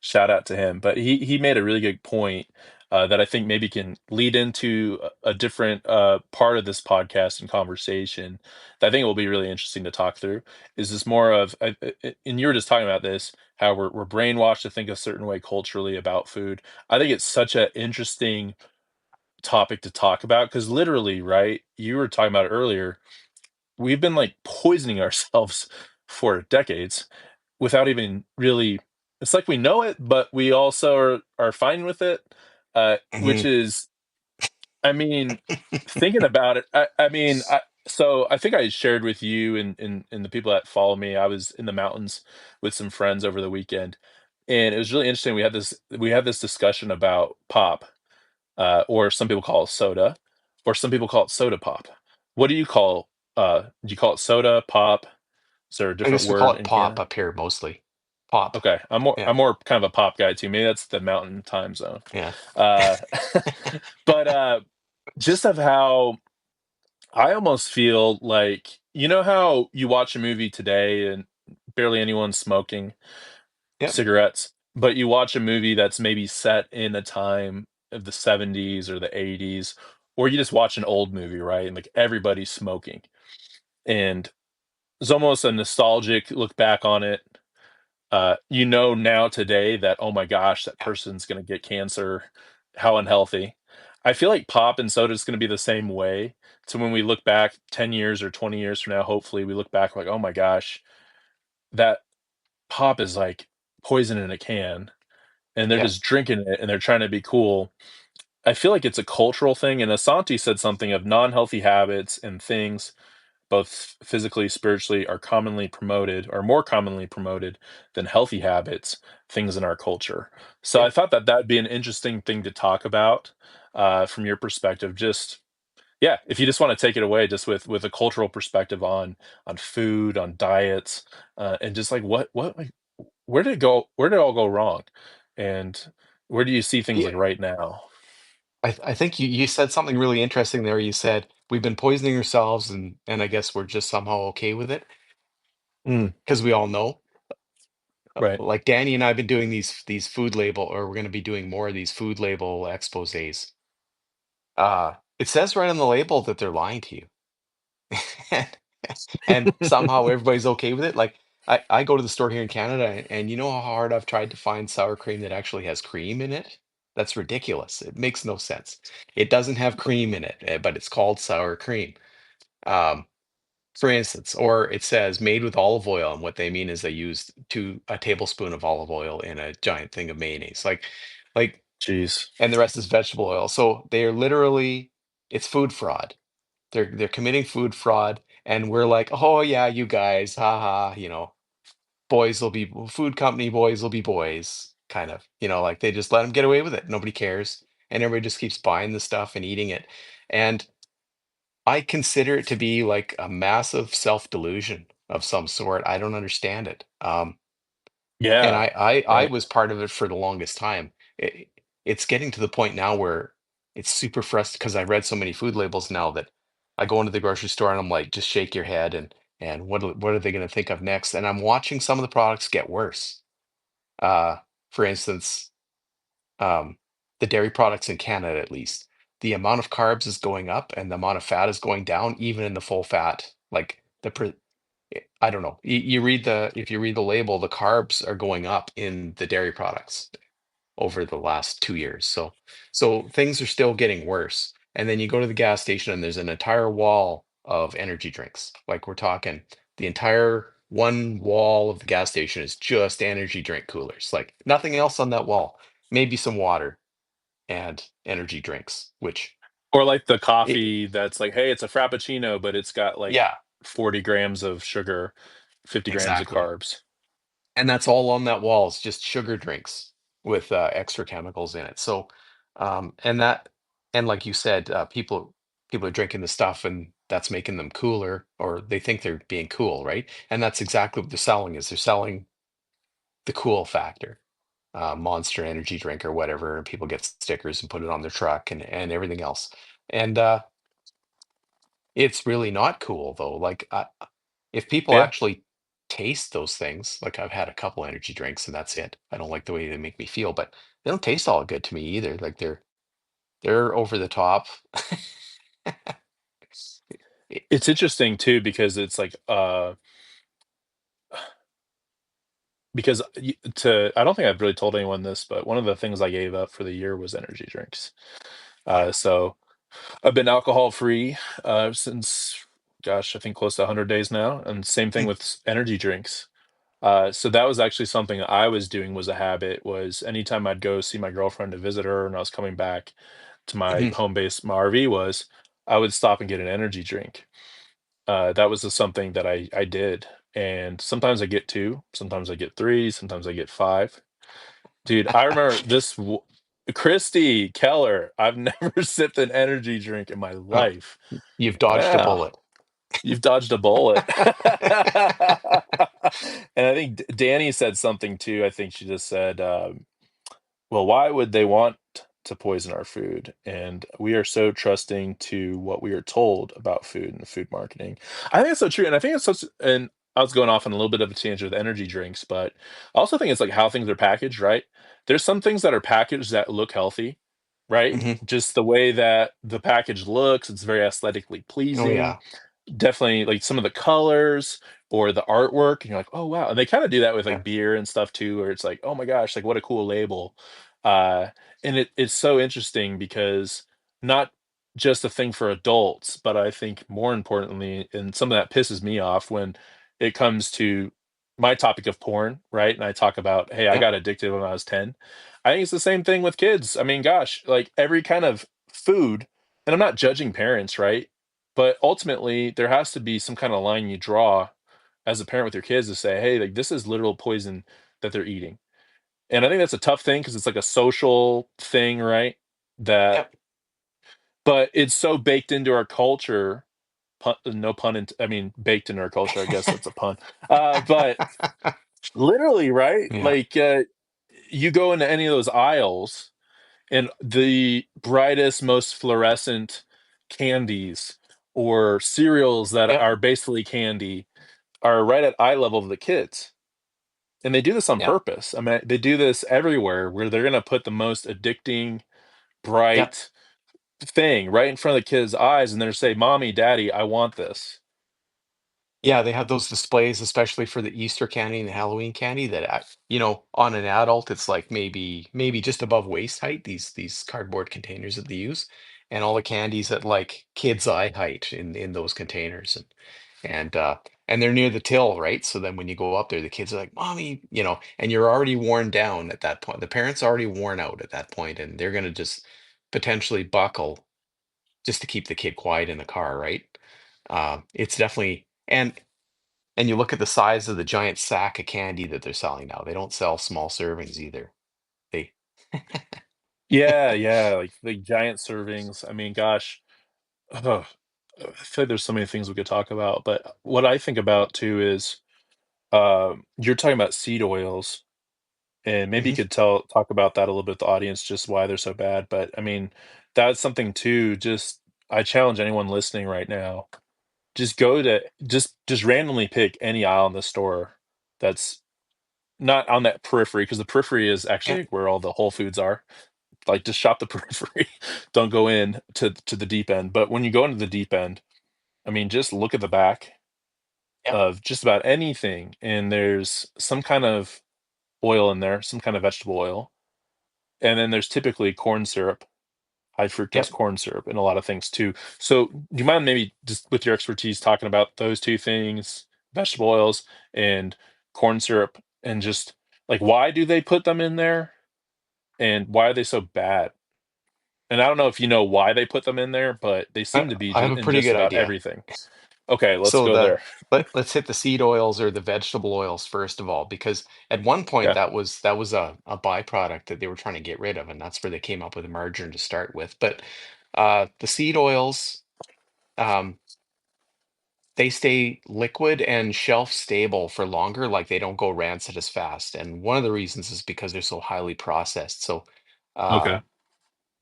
Shout out to him. But he made a really good point that I think maybe can lead into a different part of this podcast and conversation that I think will be really interesting to talk through. Is this more of, and you were just talking about this, how we're brainwashed to think a certain way culturally about food. I think it's such an interesting topic to talk about because literally, right? You were talking about it earlier. We've been like poisoning ourselves for decades without even really, it's like we know it, but we also are fine with it, which Hmm. is, I mean, thinking about it, I mean, so I think I shared with you and the people that follow me, I was in the mountains with some friends over the weekend, and it was really interesting. We had this discussion about pop, or some people call it soda, or some people call it soda pop. What do you call, do you call it soda, pop? Is there a I different guess we call word it in pop Canada? up here mostly. Pop. Okay, I'm more Yeah. I'm more kind of a pop guy too. Maybe that's the mountain time zone. Yeah. Uh, but just of how I almost feel like, you know how you watch a movie today and barely anyone's smoking Yep. cigarettes, but you watch a movie that's maybe set in a time of the 70s or the 80s, or you just watch an old movie, right? And like everybody's smoking. And there's almost a nostalgic look back on it. Now today that, oh my gosh, that Yeah. person's going to get cancer. How unhealthy. I feel like pop and soda is going to be the same way. So when we look back 10 years or 20 years from now, hopefully we look back like, oh my gosh, that pop is like poison in a can and they're Yeah. just drinking it and they're trying to be cool. I feel like it's a cultural thing. And Asante said something of non healthy habits and things both physically, spiritually, are more commonly promoted than healthy habits, things in our culture. So I Yeah. thought that that'd be an interesting thing to talk about from your perspective. Just yeah, if you just want to take it away, just with a cultural perspective on food, on diets, and just like what like, where did it go? Where did it all go wrong? And where do you see things like Yeah. right now? I think you said something really interesting there. You said we've been poisoning ourselves, and I guess we're just somehow okay with it Mm, because we all know. right. Like Danny and I have been doing these food label, or we're going to be doing more of these food label exposés. It says right on the label that they're lying to you. and, and somehow everybody's okay with it. Like I go to the store here in Canada, and you know how hard I've tried to find sour cream that actually has cream in it? That's ridiculous. It makes no sense. It doesn't have cream in it, but it's called sour cream. Um, for instance, or it says made with olive oil, and what they mean is they used a tablespoon of olive oil in a giant thing of mayonnaise. Like, Jeez. and the rest is vegetable oil. So they are literally. It's food fraud. They're committing food fraud, and we're like, oh yeah, you guys, haha, boys will be food company boys will be boys, kind of, like they just let them get away with it. Nobody cares, and everybody just keeps buying the stuff and eating it. And I consider it to be like a massive self-delusion of some sort. I don't understand it. And Yeah. I And was part of it for the longest time. It's getting to the point now where it's super frustrating because I read so many food labels now that I go into the grocery store and I'm like, just shake your head and what are they going to think of next? And I'm watching some of the products get worse. Uh, for instance, um, the dairy products in Canada, at least, the amount of carbs is going up and the amount of fat is going down, even in the full fat. Like I don't know. You read if you read the label, the carbs are going up in the dairy products over the last 2 years. So things are still getting worse. And then you go to the gas station and there's an entire wall of energy drinks. Like we're talking the entire one wall of the gas station is just energy drink coolers. Like nothing else on that wall. Maybe some water and energy drinks, which or like the it, coffee that's like, hey, it's a frappuccino, but it's got like yeah, 40 grams of sugar, 50 grams of exactly. carbs. And that's all on that wall is just sugar drinks with extra chemicals in it. So, and that, and like you said, people are drinking the stuff, and that's making them cooler, or they think they're being cool, right? And that's exactly what they're selling is they're selling the cool factor, Monster Energy drink or whatever, and people get stickers and put it on their truck and everything else. And it's really not cool though. Like if people Yeah. actually taste those things, like I've had a couple energy drinks and that's it. I don't like the way they make me feel, but they don't taste all good to me either. Like they're over the top. It- It's interesting too because it's like because to I don't think I've really told anyone this, but one of the things I gave up for the year was energy drinks. yeah. So I've been alcohol free since, gosh, I think close to 100 days now, and same thing Mm, with energy drinks. So that was actually something I was doing was a habit was anytime I'd go see my girlfriend to visit her and I was coming back to my mhm. home base, my RV was, I would stop and get an energy drink. That was just something that I did. And sometimes I get two, sometimes I get three, sometimes I get five. Dude, I remember Christy Keller. I've never sipped an energy drink in my Oh, life. you've dodged a Yeah, bullet. you've dodged a bullet. And I think Danny said something too. I think she just said, well, why would they want to poison our food? And we are so trusting to what we are told about food and food marketing. I think it's so true. And I think it's such, and I was going off on a little bit of a tangent with energy drinks, but I also think it's like how things are packaged, right? There's some things that are packaged that look healthy, right? Mhm. Just the way that the package looks, it's very aesthetically Oh pleasing. yeah, Definitely like some of the colors or the artwork, and you're like, oh wow. And they kind of do that with yeah, like beer and stuff too, where it's like, oh my gosh, like what a cool label. Uh, and it's so interesting because not just a thing for adults, but I think more importantly, and some of that pisses me off when it comes to my topic of porn, right? And I talk about, hey, I yeah, got addicted when I was 10. I think it's the same thing with kids. I mean, gosh, like every kind of food, and I'm not judging parents, right? But ultimately, there has to be some kind of line you draw as a parent with your kids to say, hey, like this is literal poison that they're eating. And I think that's a tough thing because it's like a social thing, right? yeah, That, but it's so baked into our culture. No pun. I mean, baked into our culture. I guess that's a pun. But literally, right? yeah, Like, you go into any of those aisles, and the brightest, most fluorescent candies or cereals that yeah, are basically candy are right at eye level of the kids. And they do this on yeah, purpose. I mean, they do this everywhere where they're going to put the most addicting, yeah. bright thing right in front of the kid's eyes and they're say, "Mommy, Daddy, I want this." Yeah, they have those displays, especially for the Easter candy and the Halloween candy that on an adult it's like maybe just above waist height, these cardboard containers that they use. And all the candies at like kids' eye height in those containers. And they're near the till, right? So then when you go up there, the kids are like, "Mommy," and you're already worn down at that point. The parents are already worn out at that point, and they're gonna just potentially buckle just to keep the kid quiet in the car, right? It's definitely and you look at the size of the giant sack of candy that they're selling now. They don't sell small servings either. They Yeah, yeah, like the giant servings. I mean, gosh, ugh, I feel like there's so many things we could talk about, but what I think about too is you're talking about seed oils, and maybe you Mhm. could talk about that a little bit with the audience, just why they're so bad. But I mean, that's something too. Just I challenge anyone listening right now. Just go to just randomly pick any aisle in the store that's not on that periphery, because the periphery is Yeah, actually where all the Whole Foods are. Like, just shop the periphery. Don't go in to the deep end. But when you go into the deep end, I mean, just look at the back yeah, of just about anything, and there's some kind of oil in there, some kind of vegetable oil, and then there's typically corn syrup, high fructose yep, corn syrup, and a lot of things too. So, do you mind maybe just with your expertise talking about those 2 things, vegetable oils and corn syrup, and just, like, why do they put them in there, and why are they so bad? And I don't know if you know why they put them in there, but they I, seem to be I have a in pretty just good about idea. everything. Okay, let's So go there. let's hit the seed oils or the vegetable oils first of all, because at one point Okay, that was a byproduct that they were trying to get rid of, and that's where they came up with margarine to start with. But the seed oils, um, they stay liquid and shelf stable for longer, like they don't go rancid as fast. And one of the reasons is because they're so highly processed. So, uh, okay,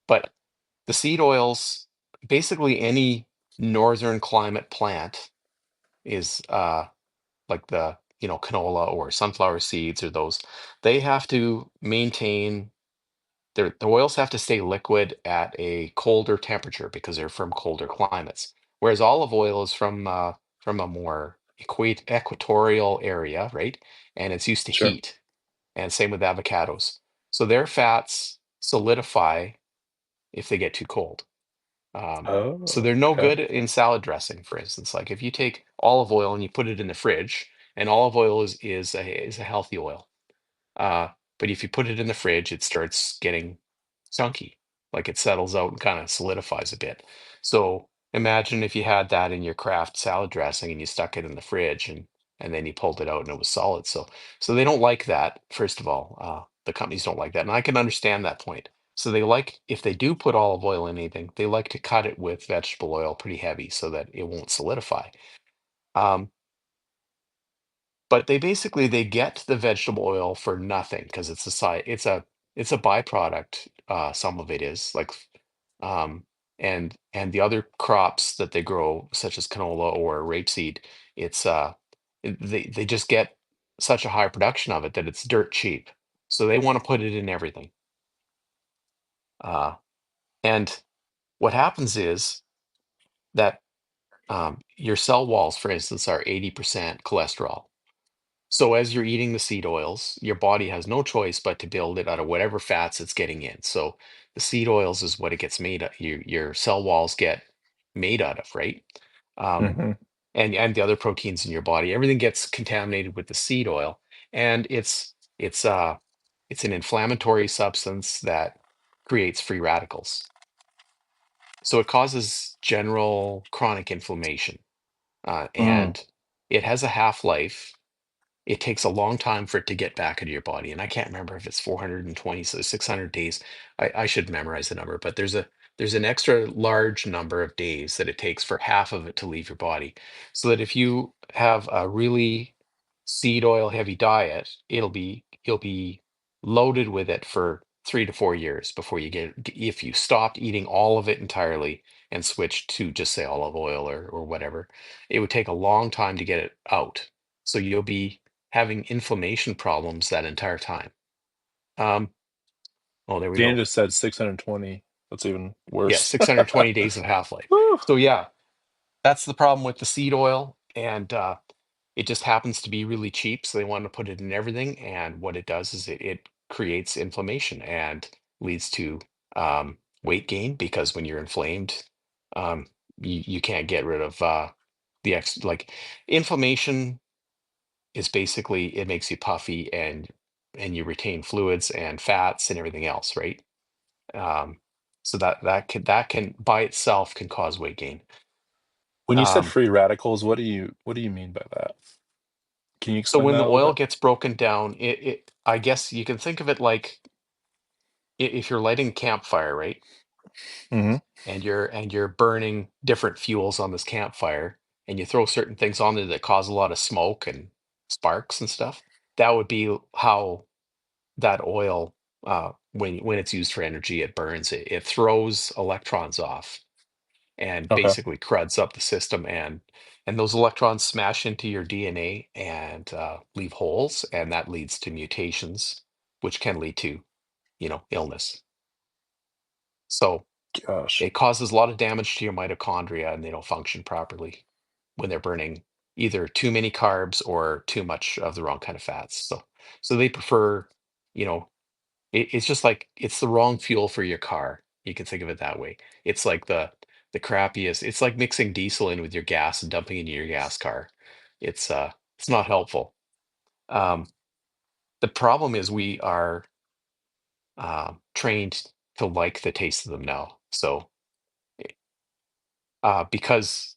but the seed oils, basically any northern climate plant is like the canola or sunflower seeds or those, they have to maintain the oils have to stay liquid at a colder temperature because they're from colder climates, whereas olive oil is from a more equatorial area, right? And it's used to sure. heat, and same with avocados. So their fats solidify if they get too cold. So Oh, they're no okay. good in salad dressing, for instance. Like if you take olive oil and you put it in the fridge, and olive oil is a healthy oil. Uh, but if you put it in the fridge, it starts getting chunky, like it settles out and kind of solidifies a bit. So imagine if you had that in your Kraft salad dressing and you stuck it in the fridge and then you pulled it out and it was solid. So they don't like that, first of all. The companies don't like that. And I can understand that point. So they like, if they do put olive oil in anything, they like to cut it with vegetable oil pretty heavy so that it won't solidify. Um, but they basically they get the vegetable oil for nothing because it's a byproduct. Some of it is like um, and the other crops that they grow, such as canola or rapeseed, it's they just get such a high production of it that it's dirt cheap. So they want to put it in everything. Uh, and what happens is that your cell walls, for instance, are 80% cholesterol. So as you're eating the seed oils, your body has no choice but to build it out of whatever fats it's getting in. So the seed oils is what it gets made of. Your cell walls get made out of, right? Um, Mhm. and the other proteins in your body, everything gets contaminated with the seed oil, and it's an inflammatory substance that creates free radicals. So it causes general chronic inflammation, Mm. and it has a half-life. It takes a long time for it to get back into your body, and I can't remember if it's 420, so 600 days. I should memorize the number, but there's an extra large number of days that it takes for half of it to leave your body. So that if you have a really seed oil heavy diet, you'll be loaded with it for 3 to 4 years before you get, if you stopped eating all of it entirely and switched to just say olive oil or whatever, it would take a long time to get it out. So you'll be having inflammation problems that entire time. Um, oh, there we Dan go. just said 620. That's even Yeah, worse. 620 days of half-life. Woo. So yeah, that's the problem with the seed oil, and it just happens to be really cheap, so they want to put it in everything. And what it does is it creates inflammation and leads to weight gain because when you're inflamed, um, you can't get rid of like inflammation is basically it makes you puffy and you retain fluids and fats and everything else, right? Um, So that can by itself can cause weight gain. When you said Um, free radicals, what do you mean by that? Can you so explain when that the a little oil bit? gets broken down, it I guess you can think of it like if you're lighting a campfire, right? Hmm. And you're burning different fuels on this campfire, and you throw certain things on there that cause a lot of smoke and sparks and stuff. That would be how that oil, when it's used for energy, it burns it. It throws electrons off and Okay. basically cruds up the system, and those electrons smash into your DNA and leave holes, and that leads to mutations, which can lead to illness. So Gosh. it causes a lot of damage to your mitochondria, and they don't function properly when they're burning either too many carbs or too much of the wrong kind of fats. So they prefer, you know, it's just like it's the wrong fuel for your car. You can think of it that way. It's like the crappiest. It's like mixing diesel in with your gas and dumping it in your gas car. It's not helpful. Um, the problem is we are trained to like the taste of them now. So because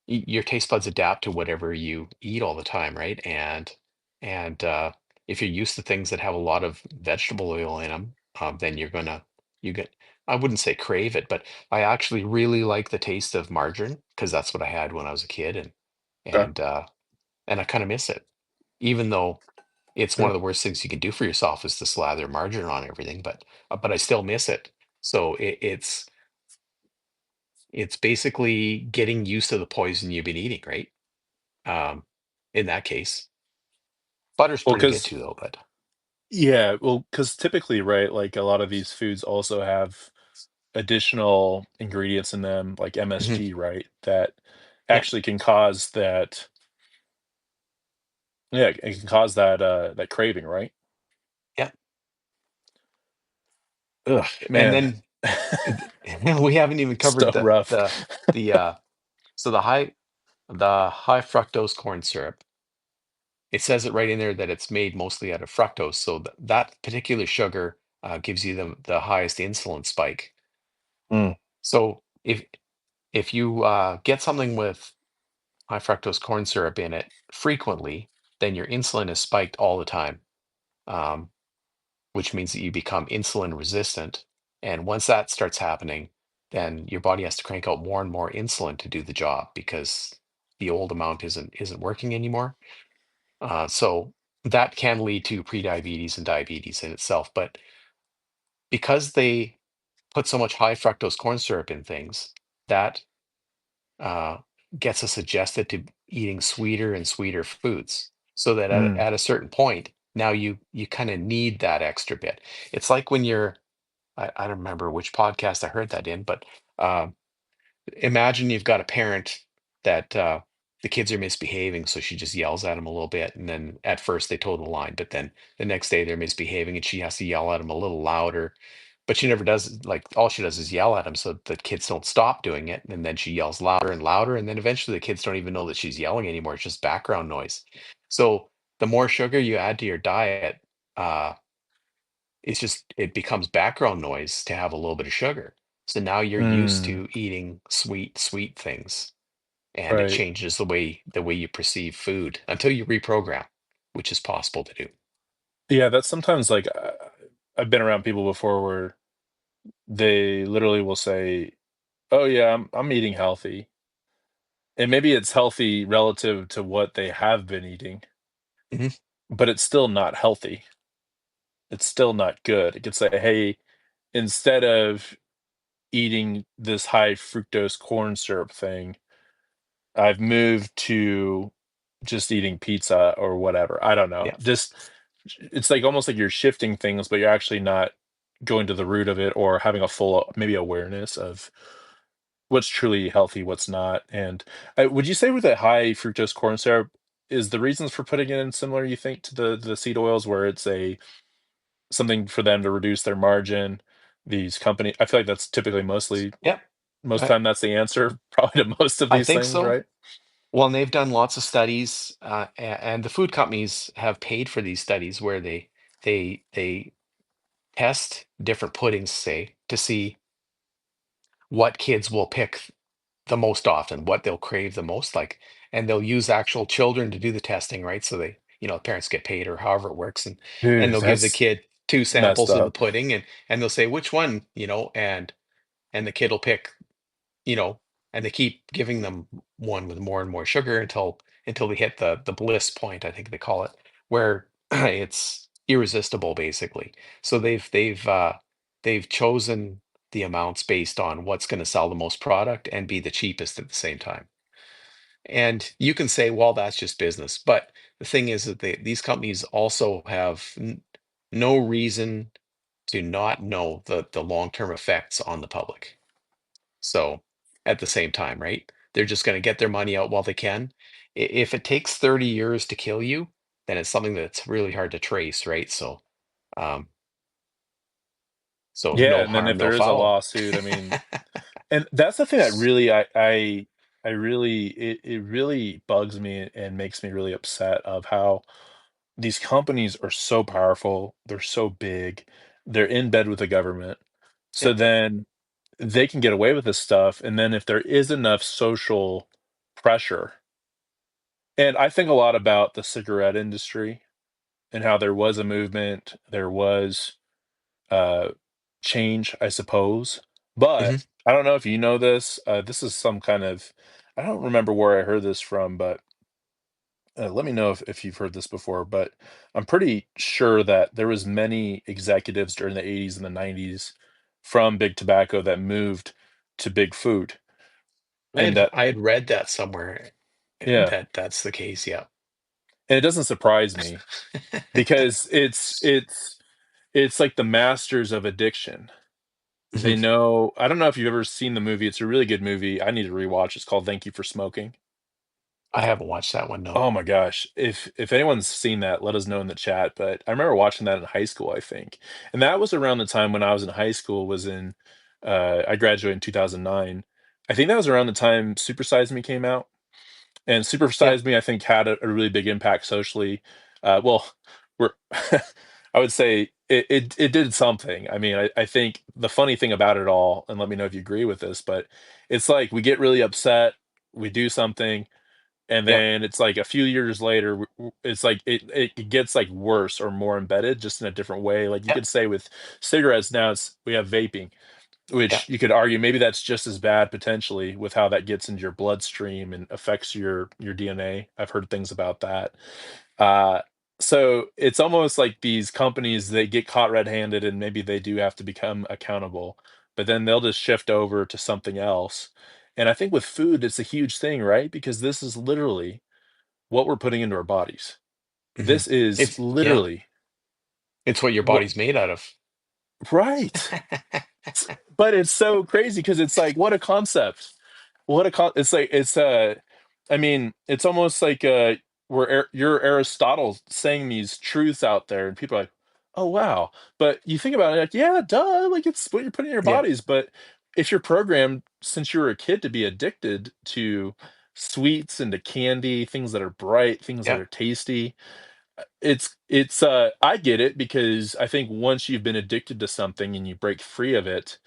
your taste buds adapt to whatever you eat all the time, right? And if you're used to things that have a lot of vegetable oil in them, then you get. I wouldn't say crave it, but I actually really like the taste of margarine because that's what I had when I was a kid, Okay. and uh, and I kind of miss it, even though it's one Yeah. of the worst things you can do for yourself is to slather margarine on everything, but I still miss it. So it's basically getting used to the poison you've been eating, right? Um, in that case, butter's Well, pretty good because too, though. But because typically, right, like a lot of these foods also have additional ingredients in them, like Mhm. MSG, right, that Yeah, actually can cause that. Yeah, it can cause that craving, right? yeah, Ugh, and man. then we haven't even covered So rough. the so the high fructose corn syrup. It says it right in there that it's made mostly out of fructose, so that particular sugar gives you the highest insulin spike. Mm, So if you get something with high fructose corn syrup in it frequently, then your insulin is spiked all the time. Um, which means that you become insulin resistant. And once that starts happening, then your body has to crank out more and more insulin to do the job because the old amount isn't working anymore. So that can lead to prediabetes and diabetes in itself. But because they put so much high fructose corn syrup in things, that uh, gets us adjusted to eating sweeter and sweeter foods. So that mm, at a certain point, now you kind of need that extra bit. It's like when I don't remember which podcast I heard that in, but um, imagine you've got a parent that the kids are misbehaving, so she just yells at them a little bit, and then at first they toe the line, but then the next day they're misbehaving, and she has to yell at them a little louder. But she never does, like, all she does is yell at them so the kids don't stop doing it, and then she yells louder and louder, and then eventually the kids don't even know that she's yelling anymore. It's just background noise. So the more sugar you add to your diet, uh, it becomes background noise to have a little bit of sugar. So now you're used mm, to eating sweet things, and it right. changes the way you perceive food until you reprogram, which is possible to do. Yeah, that's sometimes like I've been around people before where they literally will say, "Oh yeah, I'm eating healthy." And maybe it's healthy relative to what they have been eating, Mhm. but it's still not healthy. It's still not good. It could say, "Hey, instead of eating this high fructose corn syrup thing, I've moved to just eating pizza or whatever." I don't know. Yeah. Just it's like almost like you're shifting things, but you're actually not going to the root of it or having a full maybe awareness of what's truly healthy, what's not. And would you say with that high fructose corn syrup, is the reasons for putting it in similar, you think, to the seed oils, where it's a something for them to reduce their margin? These company, I feel like that's typically Yeah. most I, time that's the answer, probably to most of I these think things, so. right? Well, and they've done lots of studies, and the food companies have paid for these studies where they test different puddings, say, to see. what kids will pick the most often, what they'll crave the most, like, and they'll use actual children to do the testing, right? So they, parents get paid or however it works, and Dude, they'll give the that's kid two messed samples of the up. pudding, and they'll say which one, and the kid will pick, you know, and they keep giving them one with more and more sugar until they hit the bliss point, I think they call it, where it's irresistible, basically. So they've chosen the amounts based on what's going to sell the most product and be the cheapest at the same time. And you can say, well, that's just business. But the thing is that these companies also have no reason to not know the long-term effects on the public. So at the same time, right? They're just going to get their money out while they can. If it takes 30 years to kill you, then it's something that's really hard to trace, right? Um, so Yeah, no and then harm, if no there is a foul. lawsuit, I mean, and that's the thing that really I really it really bugs me and makes me really upset of how these companies are so powerful, they're so big, they're in bed with the government. So Yep. then they can get away with this stuff, and then if there is enough social pressure, and I think a lot about the cigarette industry and how there was a movement, there was uh, change, I suppose. But Hmm. I don't know if you know this. This is some kind of, I don't remember where I heard this from, but let me know if you've heard this before. But I'm pretty sure that there was many executives during the 80s and the 90s from big tobacco that moved to big food, I and had that I had read that somewhere, yeah, that that's the case. Yeah. and it doesn't surprise me because it's like the masters of addiction. They Mhm. know. I don't know if you've ever seen the movie. It's a really good movie. I need to rewatch. It's called Thank You for Smoking. I haven't watched that one, no. Oh my gosh. If anyone's seen that, let us know in the chat. But I remember watching that in high school, I think. And that was around the time when I was in high school, was in I graduated in 2009. I think that was around the time Super Size Me came out. And Super Yeah. Size Me, I think, had a really big impact socially. Well, we're I would say it did something. I mean, I think the funny thing about it all, and let me know if you agree with this, but it's like we get really upset, we do something, and Yeah. then it's like a few years later, it's like it gets like worse or more embedded, just in a different way. Like you Yeah. could say with cigarettes now, we have vaping, Yeah. which you could argue maybe that's just as bad potentially with how that gets into your bloodstream and affects your DNA. I've heard things about that. Uh, so it's almost like these companies, they get caught red-handed and maybe they do have to become accountable, but then they'll just shift over to something else. And I think with food, it's a huge thing, right? Because this is literally what we're putting into our bodies. Mhm. This is It's yeah, literally it's what your what, body's made out of. right. But it's so crazy because it's like, what a concept. It's like I mean, it's almost like where you're Aristotle saying these truths out there, and people are like, "Oh wow!" But you think about it, like, yeah, duh, like it's what you're putting in your Yeah. bodies. But if you're programmed since you were a kid to be addicted to sweets and to candy, things that are bright, things that Yeah. are tasty, I get it because I think once you've been addicted to something and you break free of it,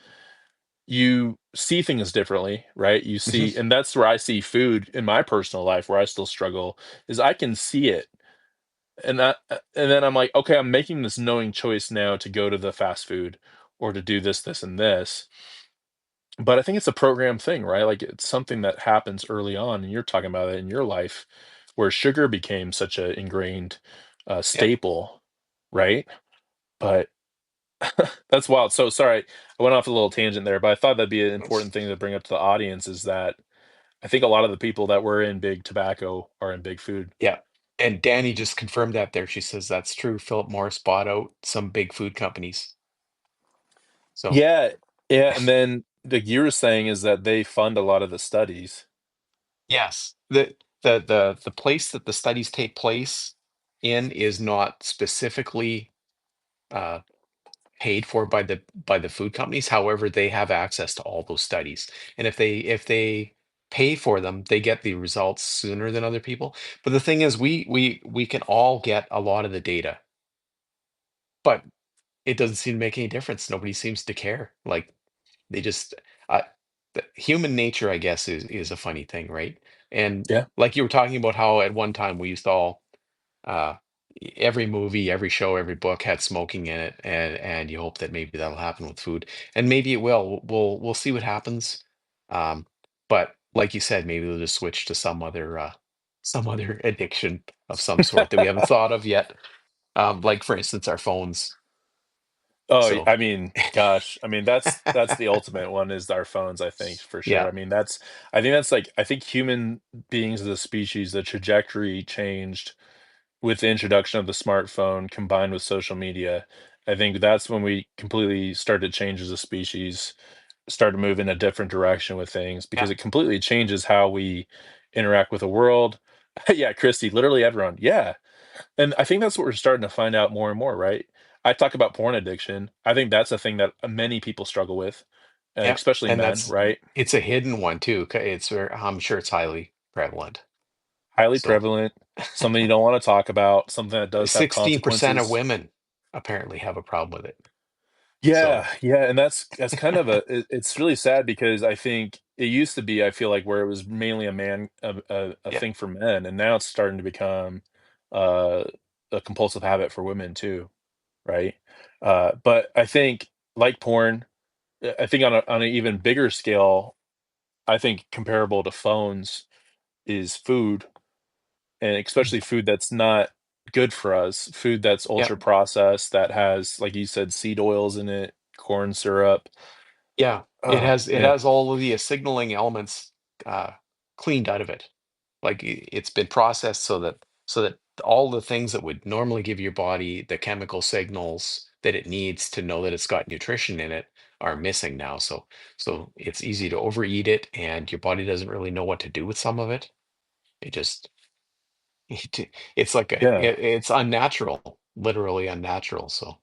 you see things differently, right? You see, Mhm. and that's where I see food in my personal life where I still struggle, is I can see it. And then I'm like, okay, I'm making this knowing choice now to go to the fast food or to do this, this, and this. But I think it's a program thing, right? Like it's something that happens early on, and you're talking about it in your life where sugar became such a ingrained Yep. staple, right? But that's wild. So sorry, I went off a little tangent there, but I thought that'd be an important thing to bring up to the audience is that I think a lot of the people that were in big tobacco are in big food. Yeah. And Danny just confirmed that there. She says that's true. Philip Morris bought out some big food companies. So, Yeah, yeah, and then like you were saying is that they fund a lot of the studies. yes, the place that the studies take place in is not specifically uh, paid for by the food companies. However, they have access to all those studies, and if they pay for them, they get the results sooner than other people. But the thing is, we can all get a lot of the data, but it doesn't seem to make any difference. Nobody seems to care. Like they just. human nature, I guess, is a funny thing, right? And Yeah. like you were talking about how at one time we used to all uh every movie, every show, every book had smoking in it, and you hope that maybe that'll happen with food. And maybe it will. We'll see what happens. Um, but like you said, maybe we'll just switch to some other addiction of some sort that we haven't thought of yet. Like for instance, our phones. Oh, So I mean, gosh, I mean that's the ultimate one is our phones, I think for sure. yeah, I mean, I think that's like I think human beings as a species, the trajectory changed with the introduction of the smartphone combined with social media. I think that's when we completely started to change as a species, start to move in a different direction with things because yeah, it completely changes how we interact with the world. Yeah, Christy, literally everyone. Yeah. And I think that's what we're starting to find out more and more, right? I talk about porn addiction. I think that's a thing that many people struggle with, yeah. especially And men, that's right? it's a hidden one too. I'm sure it's highly prevalent. Highly So prevalent, something you don't want to talk about, something that does have 16% of consequences. women apparently have a problem with it. So Yeah, yeah, and that's kind of it's really sad because I think it used to be I feel like where it was mainly a yeah, thing for men, and now it's starting to become uh, a compulsive habit for women too, right? But I think like porn, I think on an even bigger scale, I think comparable to phones is food, and especially food that's not good for us, food that's yeah, ultra processed, that has, like you said, seed oils in it, corn syrup. yeah. It Oh, has it man. has all of the signaling elements uh, cleaned out of it. Like it's been processed so that all the things that would normally give your body the chemical signals that it needs to know that it's got nutrition in it are missing now. So it's easy to overeat it, and your body doesn't really know what to do with some of it. It just it's like Yeah. it's unnatural, literally unnatural. So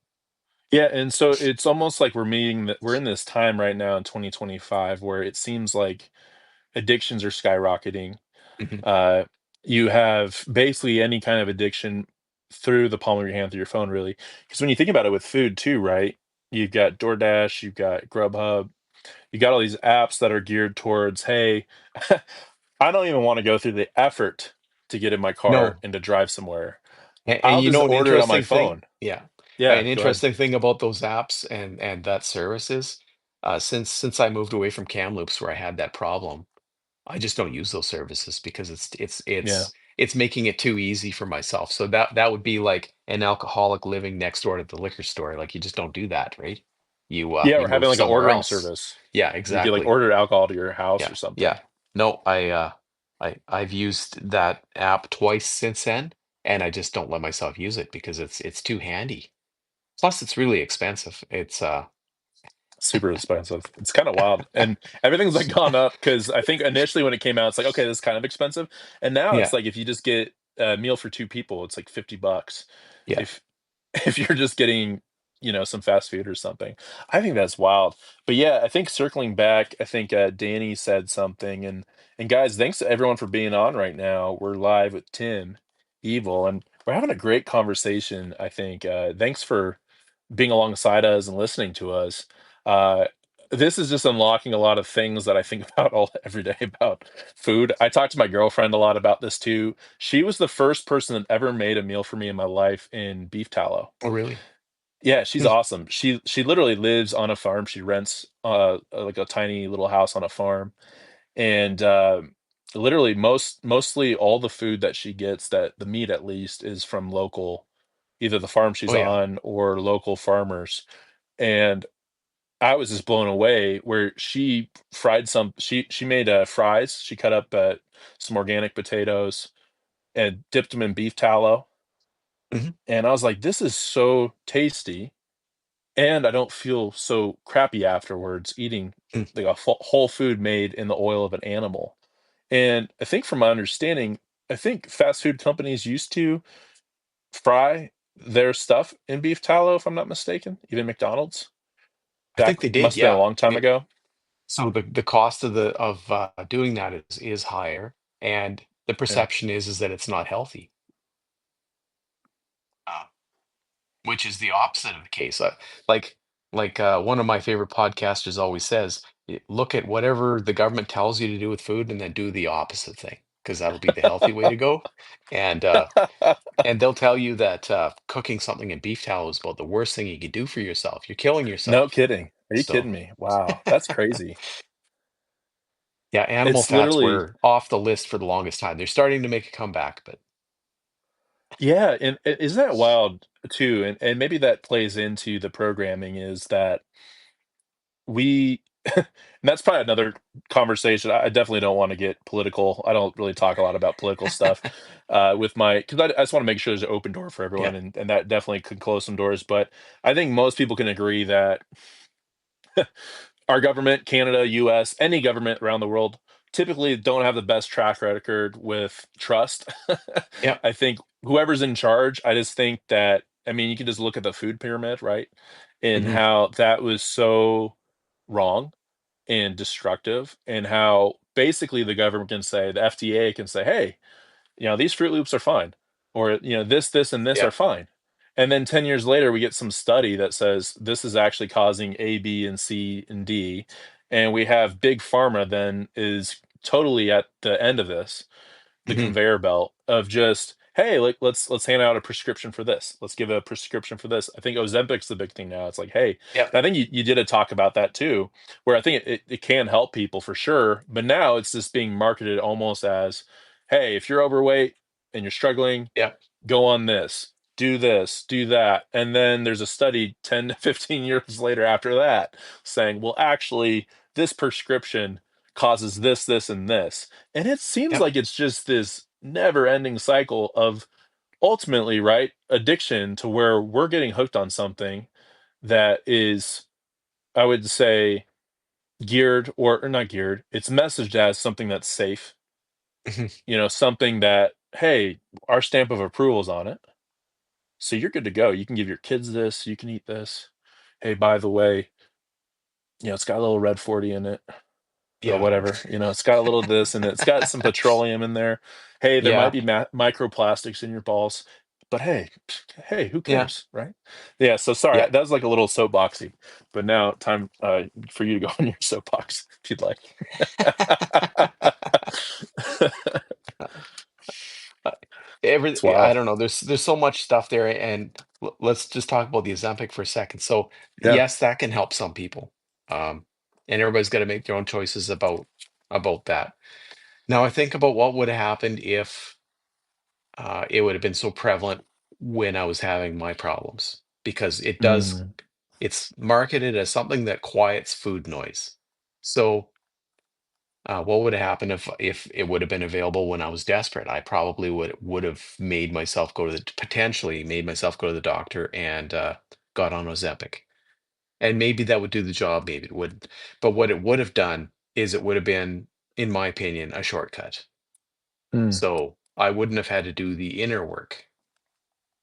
Yeah, and so it's almost like we're in this time right now in 2025 where it seems like addictions are skyrocketing. mhm. Uh, you have basically any kind of addiction through the palm of your hand, through your phone, really. Because when you think about it with food too, right? You've got DoorDash, you've got Grubhub, you got all these apps that are geared towards, hey, I don't even want to go through the effort to get in my car No, and to drive somewhere. and I'll you just know an order it on my interesting thing, phone. yeah, Yeah, an go ahead. interesting thing about those apps and that service is, since I moved away from Kamloops where I had that problem, I just don't use those services because Yeah. it's making it too easy for myself. So that would be like an alcoholic living next door to the liquor store. Like you just don't do that, right? Yeah, You or having move like an somewhere ordering else. service. Yeah, You could like exactly. order alcohol to your house Yeah, or yeah. something. No, I've used that app twice since then, and I just don't let myself use it because it's too handy. Plus, it's really expensive. It's Super expensive. It's kind of wild. And everything's like gone up because I think initially when it came out, it's like, okay, this is kind of expensive. And now it's yeah, like if you just get a meal for two people, it's like $50. yeah. If if you're just getting, some fast food or something. I think that's wild. But yeah, I think circling back, I think Danny said something and guys, thanks to everyone for being on right now. We're live with Tim Evil and we're having a great conversation, I think. Thanks for being alongside us and listening to us. Uh, this is just unlocking a lot of things that I think about all every day about food. I talk to my girlfriend a lot about this too. She was the first person that ever made a meal for me in my life in beef tallow. Oh, really? Yeah, she's Hmm. awesome. She literally lives on a farm. She rents like a tiny little house on a farm, and literally mostly all the food that she gets, that the meat at least, is from local, either the farm she's Oh, yeah. on or local farmers. And I was just blown away where she fried she made fries. She cut up some organic potatoes and dipped them in beef tallow. Mhm, And I was like, this is so tasty. And I don't feel so crappy afterwards eating mm. like a whole food made in the oil of an animal. And I think from my understanding, I think fast food companies used to fry their stuff in beef tallow, if I'm not mistaken, even McDonald's. I Back think they did. must have been a Yeah. long time ago. So the cost of the of doing that is higher, and the Yeah. perception is that it's not healthy, uh, which is the opposite of the case. Like one of my favorite podcasters always says. Look at whatever the government tells you to do with food and then do the opposite thing, because that'll be the healthy way to go. And and they'll tell you that cooking something in beef tallow is about the worst thing you could do for yourself. You're killing No yourself. kidding. Are you So kidding me? Wow, that's crazy. yeah, animal It's fats literally, were off the list for the longest time. They're starting to make a comeback, but yeah, and isn't that wild too? And maybe that plays into the programming is that we and that's probably another conversation. I definitely don't want to get political. I don't really talk a lot about political stuff with my because I just want to make sure there's an open door for yeah. everyone, and that definitely could close some doors. But I think most people can agree that our government, Canada, US, any government around the world, typically don't have the best track record with trust. Yeah. I think whoever's in charge, I just think that, I mean, you can just look at the food pyramid, right? And Hmm. how that was so wrong and destructive, and how basically the government can say, the FDA can say, hey, these Fruit Loops are fine, or this, and this Yeah. are fine. And then 10 years later, we get some study that says this is actually causing A, B, and C, and D. And we have big pharma then is totally at the end of this, the Hmm. conveyor belt of just, hey, like let's hand out a prescription for this. Let's give a prescription for this. I think Ozempic's the big thing now. It's like, hey, Yeah. and I think you did a talk about that too, where I think it can help people for sure. But now it's just being marketed almost as, hey, if you're overweight and you're struggling, Yeah. go on this, do that. And then there's a study 10 to 15 years later after that saying, well, actually, this prescription causes this, and this. And it seems Yeah. like it's just this never ending cycle of ultimately, right, addiction to where we're getting hooked on something that is, I would say, geared or not geared, it's messaged as something that's safe, Hmm. something that, hey, our stamp of approval is on it. So you're good to go. You can give your kids this, you can eat this. Hey, by the way, it's got a little red 40 in it or Yeah. whatever. It's got a little this and it's got some petroleum in there. Hey, there might Yeah. be microplastics in your balls, but hey, hey, who Yeah. cares, right? Yeah. So sorry, Yeah. that was like a little soapboxy, but now time for you to go on your soapbox if you'd like. Uh, It's I wild. don't know. There's so much stuff there, and let's just talk about the Ozempic for a second. So Yeah. yes, that can help some people, um, and everybody's got to make their own choices about that. Now I think about what would have happened if it would have been so prevalent when I was having my problems, because Mm, it's marketed as something that quiets food noise. So what would have happened if it would have been available when I was desperate? I probably would have made myself go to the potentially made myself go to the doctor and got on Ozempic, and maybe that would do the job, maybe it wouldn't. But what it would have done is it would have been, in my opinion, a shortcut. mm, So I wouldn't have had to do the inner work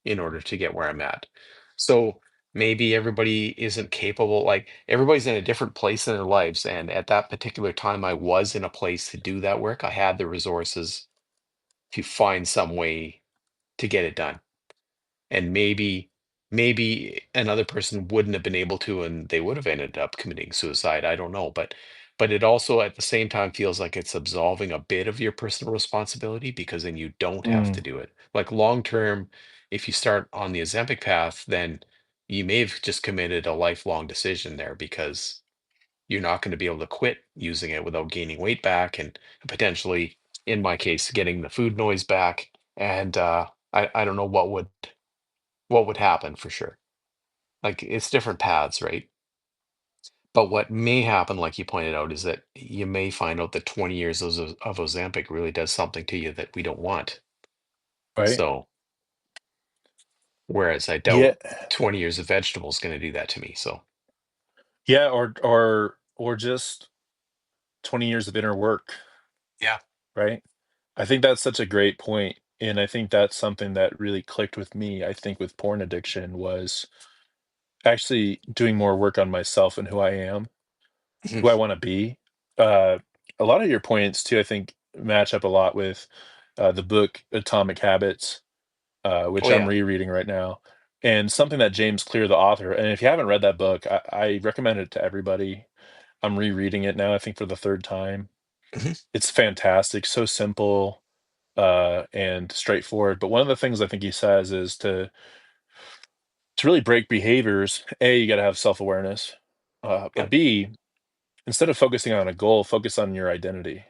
in order to get where I'm at. So maybe everybody isn't capable, like everybody's in a different place in their lives. And at that particular time, I was in a place to do that work. I had the resources to find some way to get it done. And maybe another person wouldn't have been able to, and they would have ended up committing suicide. I don't know. But it also at the same time feels like it's absolving a bit of your personal responsibility, because then you don't have to mm, do it. Like long term, if you start on the Ozempic path, then you may have just committed a lifelong decision there, because you're not going to be able to quit using it without gaining weight back, and potentially, in my case, getting the food noise back. And I don't know what would happen for sure. Like it's different paths, right? But what may happen, like you pointed out, is that you may find out that 20 years of Ozempic really does something to you that we don't want. right. So, whereas I Yeah. doubt 20 years of vegetables going to do that to me. So, Yeah. Or just 20 years of inner work, yeah. right? I think that's such a great point, and I think that's something that really clicked with me, I think, with porn addiction was actually doing more work on myself and who I am, Mhm. who I wanna be. Uh, a lot of your points too, I think, match up a lot with, the book Atomic Habits, Oh, which I'm yeah. rereading right now, and something that James Clear, the author, and if you haven't read that book, I recommend it to everybody. I'm rereading it now, I think for the third time. Mhm. It's fantastic, so simple and straightforward. But one of the things I think he says is to really break behaviors, A, you got to have self awareness. But Yep. B, instead of focusing on a goal, focus on your identity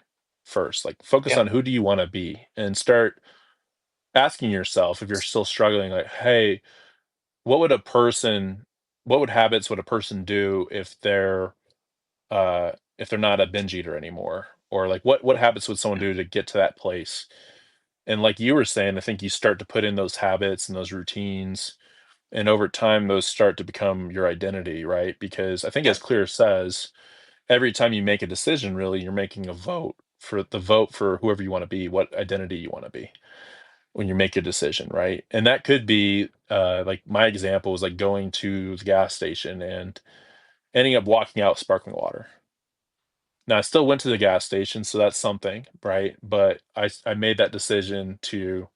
first. Like focus Yep. on who do you want to be and start asking yourself if you're still struggling, like, hey, what would a person, what would habits would a person do if they're not a binge eater anymore? Or like what habits would someone Yeah. do to get to that place? And like you were saying, I think you start to put in those habits and those routines, and over time, those start to become your identity, right? Because I think, as Yep. Clear says, every time you make a decision, really, you're making a vote for whoever you want to be, what identity you want to be when you make a decision, right? And that could be like my example was like going to the gas station and ending up walking out sparkling water. Now I still went to the gas station, so that's something, right? But I made that decision to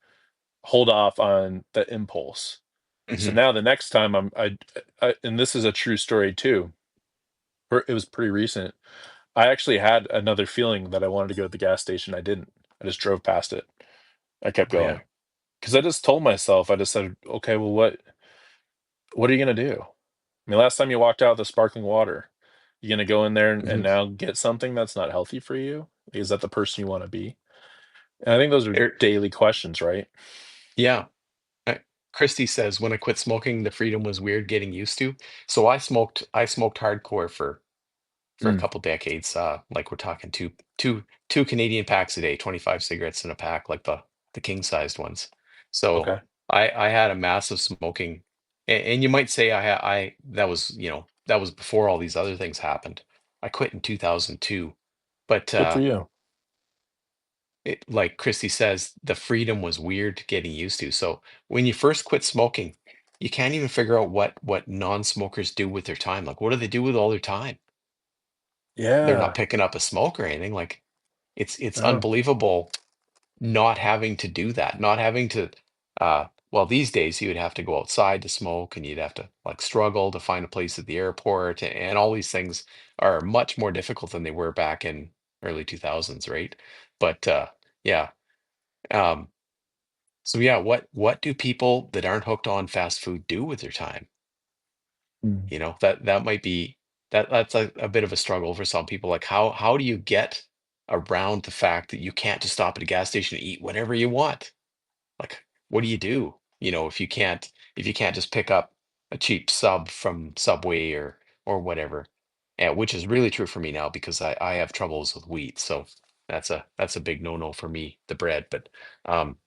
hold off on the impulse. So Hmm. now the next time I and this is a true story too. It was pretty recent. I actually had another feeling that I wanted to go to the gas station. I didn't. I just drove past it. I kept Oh, yeah. going because I just told myself. I just said, "Okay, well, what are you gonna do? I mean, last time you walked out with the sparkling water, you gonna go in there and Hmm. now get something that's not healthy for you? Is that the person you want to be?" And I think those are There, daily questions, right? yeah. Uh, Christy says, when I quit smoking, the freedom was weird getting used to. So I smoked hardcore for a Mm, couple decades. Like we're talking two Canadian packs a day, 25 cigarettes in a pack, like the king sized ones. So okay. I had a massive smoking, and you might say I that was, that was before all these other things happened. I quit in 2002, but Good for you. like Christy says, the freedom was weird getting used to. So when you first quit smoking, you can't even figure out what non-smokers do with their time. Like, what do they do with all their time? They're not Yeah. picking up a smoke or anything. Like, it's Oh. unbelievable not having to do that, not having to. Well, these days you would have to go outside to smoke, and you'd have to like struggle to find a place at the airport, and all these things are much more difficult than they were back in early 2000s, right? But yeah. Um, So yeah, what do people that aren't hooked on fast food do with their time? Mm. That might be that's a bit of a struggle for some people. Like how do you get around the fact that you can't just stop at a gas station and eat whatever you want? Like what do you do? If you can't just pick up a cheap sub from Subway or whatever. And which is really true for me now because I have troubles with wheat. So that's a big no-no for me, the bread. But um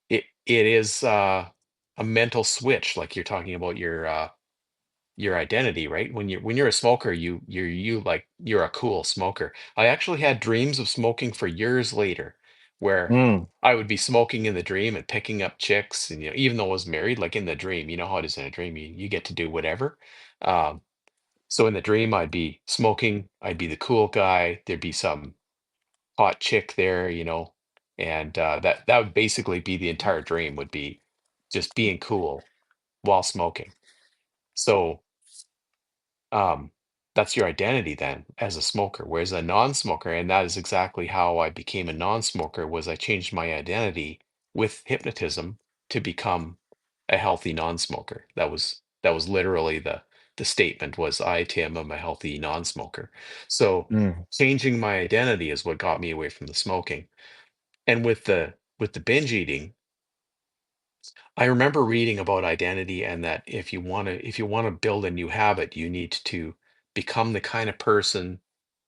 it is, a mental switch, like you're talking about your identity, right? When you're a smoker, you're a cool smoker. I actually had dreams of smoking for years later, where Mm. I would be smoking in the dream and picking up chicks, and, even though I was married, like, in the dream, you know how it is in a dream, you get to do whatever. Um, so in the dream, I'd be smoking, I'd be the cool guy, there'd be some hot chick there, and that would basically be the entire dream would be just being cool while smoking. So um, that's your identity then as a smoker. Whereas a non-smoker, and that is exactly how I became a non-smoker, was I changed my identity with hypnotism to become a healthy non-smoker. That was literally the statement was I, Tim, am a healthy non-smoker. So Mm. changing my identity is what got me away from the smoking. And with the binge eating, I remember reading about identity and that if you want to build a new habit, you need to become the kind of person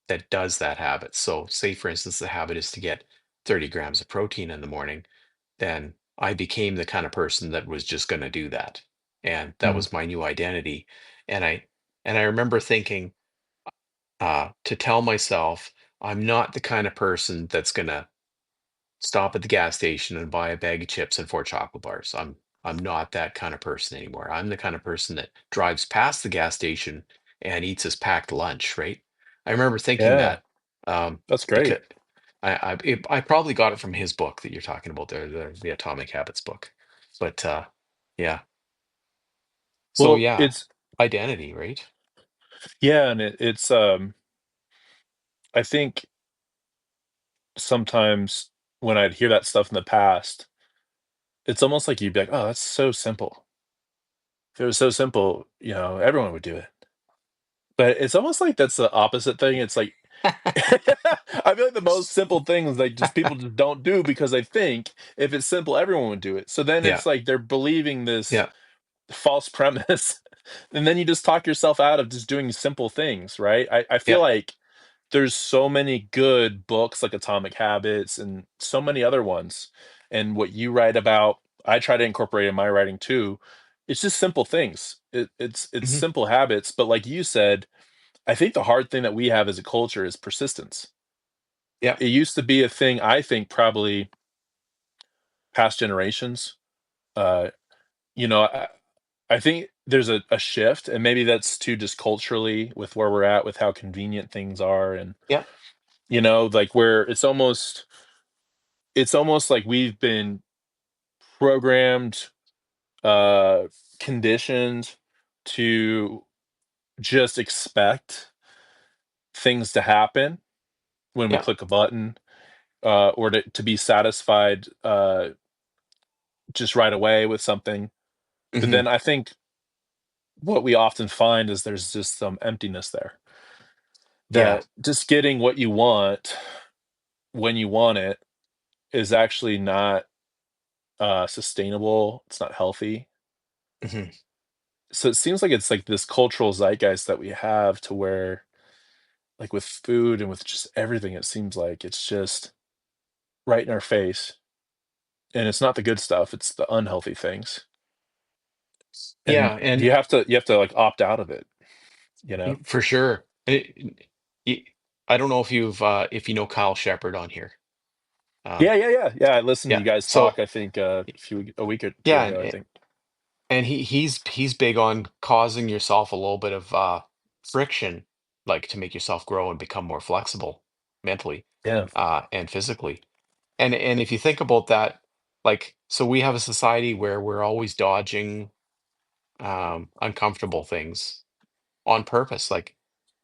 that does that habit. So say for instance the habit is to get 30 grams of protein in the morning, then I became the kind of person that was just going to do that. And that Mm. was my new identity. And I remember thinking, to tell myself I'm not the kind of person that's going to stop at the gas station and buy a bag of chips and 4 chocolate bars. I'm not that kind of person anymore. I'm the kind of person that drives past the gas station and eats his packed lunch, right? I remember thinking Yeah. that, That's because great. I probably got it from his book that you're talking about there, the Atomic Habits book. But yeah. So Well, yeah, identity, right? Yeah, and it's I think sometimes when I'd hear that stuff in the past, it's almost like you'd be like, "Oh, that's so simple. If it was so simple, everyone would do it." But it's almost like that's the opposite thing. It's like I feel like the most simple things like just people just don't do because they think if it's simple, everyone would do it. So then Yeah, it's like they're believing this yeah. false premise, and then you just talk yourself out of just doing simple things, right? I feel Yeah. like there's so many good books like Atomic Habits and so many other ones. And what you write about, I try to incorporate in my writing too. It's just simple things. It's Hmm. simple habits, but like you said, I think the hard thing that we have as a culture is persistence. Yeah. It used to be a thing, I think probably past generations. Uh, I think there's a shift, and maybe that's too just culturally with where we're at with how convenient things are, and Yeah. like where it's almost like we've been programmed, uh, conditioned to just expect things to happen when we Yeah. click a button, or to be satisfied just right away with something. But Hmm. then I think what we often find is there's just some emptiness there. Yeah. That just getting what you want when you want it is actually not sustainable. It's not healthy. Hmm. So it seems like it's like this cultural zeitgeist that we have to where, like with food and with just everything, it seems like it's just right in our face. And it's not the good stuff, it's the unhealthy things. And Yeah. you have to like opt out of it? For sure. Y- I don't know if you know Kyle Shepard on here. Um, Yeah, yeah, yeah. Yeah, I listened to yeah. you guys talk, So I think, a week or 2 yeah, ago, I think. and he's big on causing yourself a little bit of friction, like to make yourself grow and become more flexible mentally, Yeah. and physically. And if you think about that, like, so we have a society where we're always dodging uncomfortable things on purpose. Like,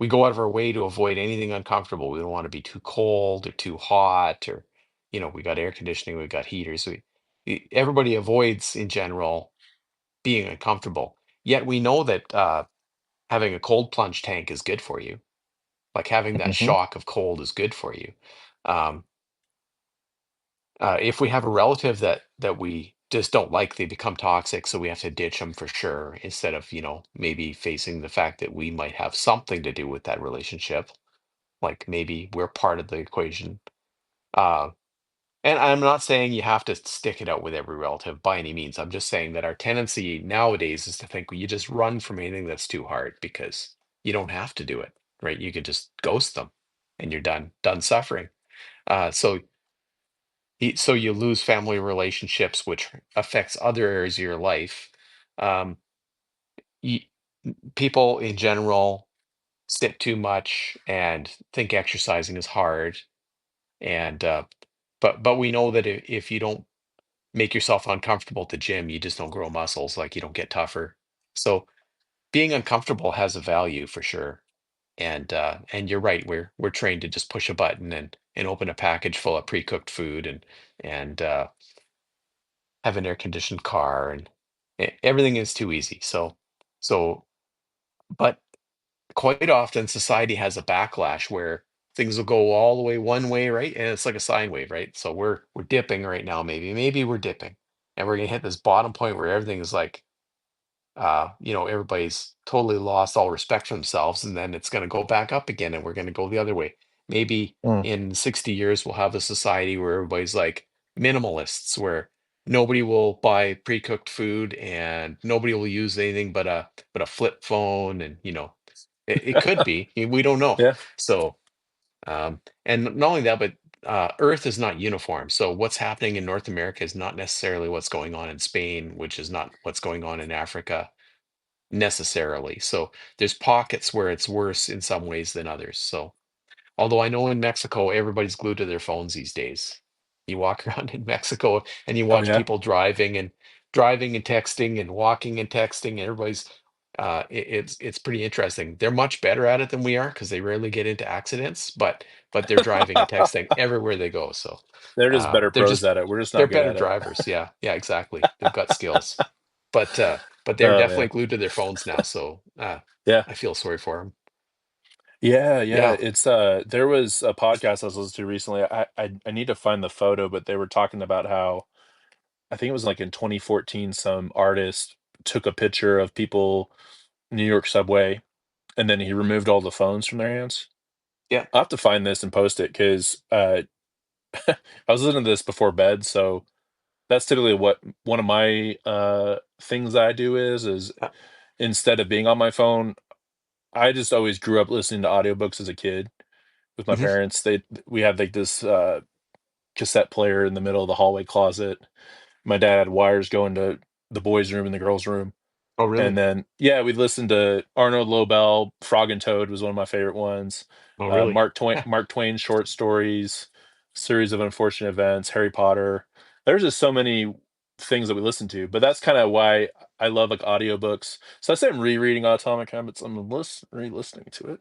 we go out of our way to avoid anything uncomfortable. We don't want to be too cold or too hot, or we got air conditioning, we got heaters. Everybody avoids in general being uncomfortable. Yet we know that having a cold plunge tank is good for you. Like, having that Mhm. shock of cold is good for you. Um, if we have a relative that we just don't like, they become toxic, so we have to ditch them for sure. Instead of maybe facing the fact that we might have something to do with that relationship, like maybe we're part of the equation. Uh, and I'm not saying you have to stick it out with every relative by any means. I'm just saying that our tendency nowadays is to think, well, you just run from anything that's too hard because you don't have to do it, right? You could just ghost them and you're done suffering. So so you lose family relationships, which affects other areas of your life. Um, y- People in general sit too much and think exercising is hard. And but we know that if you don't make yourself uncomfortable at the gym, you just don't grow muscles, like you don't get tougher. So being uncomfortable has a value for sure. And you're right, we're trained to just push a button and open a package full of pre-cooked food and have an air-conditioned car, and everything is too easy. So but quite often society has a backlash where things will go all the way one way, right? And it's like a sine wave, right? So we're dipping right now, maybe we're dipping, and we're gonna hit this bottom point where everything is like, everybody's totally lost all respect for themselves, and then it's going to go back up again, and we're going to go the other way. Maybe Mm. in 60 years, we'll have a society where everybody's like minimalists, where nobody will buy pre-cooked food and nobody will use anything but a flip phone, and it could be. We don't know. Yeah. So, and not only that, but Earth is not uniform. So what's happening in North America is not necessarily what's going on in Spain, which is not what's going on in Africa necessarily. So there's pockets where it's worse in some ways than others. So although I know in Mexico everybody's glued to their phones these days. You walk around in Mexico and you Oh, watch yeah. people driving and texting and walking and texting. And everybody's it's pretty interesting. They're much better at it than we are because they rarely get into accidents, but they're driving and texting everywhere they go. So They're just better they're pros just at it. We're just they're not good better at it. drivers. Yeah, yeah, exactly. They've got skills, but they're Oh definitely man. glued to their phones now. So Yeah. I feel sorry for them. Yeah, yeah. Yeah, It's there was a podcast I was listening to recently. I need to find the photo, but they were talking about how I think it was like in 2014 some artist took a picture of people in New York subway and then he removed all the phones from their hands. yeah. I'll have to find this and post it because I was listening to this before bed, so that's typically what one of my things that I do is Yeah. instead of being on my phone, I just always grew up listening to audiobooks as a kid with my Hmm. parents. We had like this cassette player in the middle of the hallway closet. My dad had wires going to the boys' room and the girls' room. Oh, And really? then, yeah, we'd listen to Arnold Lobel. Frog and Toad was one of my favorite ones. Oh, really? Mark Twain short stories, series of unfortunate events, Harry Potter. There's just so many things that we listen to, but that's kind of why I love like audiobooks. So I say I'm rereading Atomic Habits. I'm re-listening to it.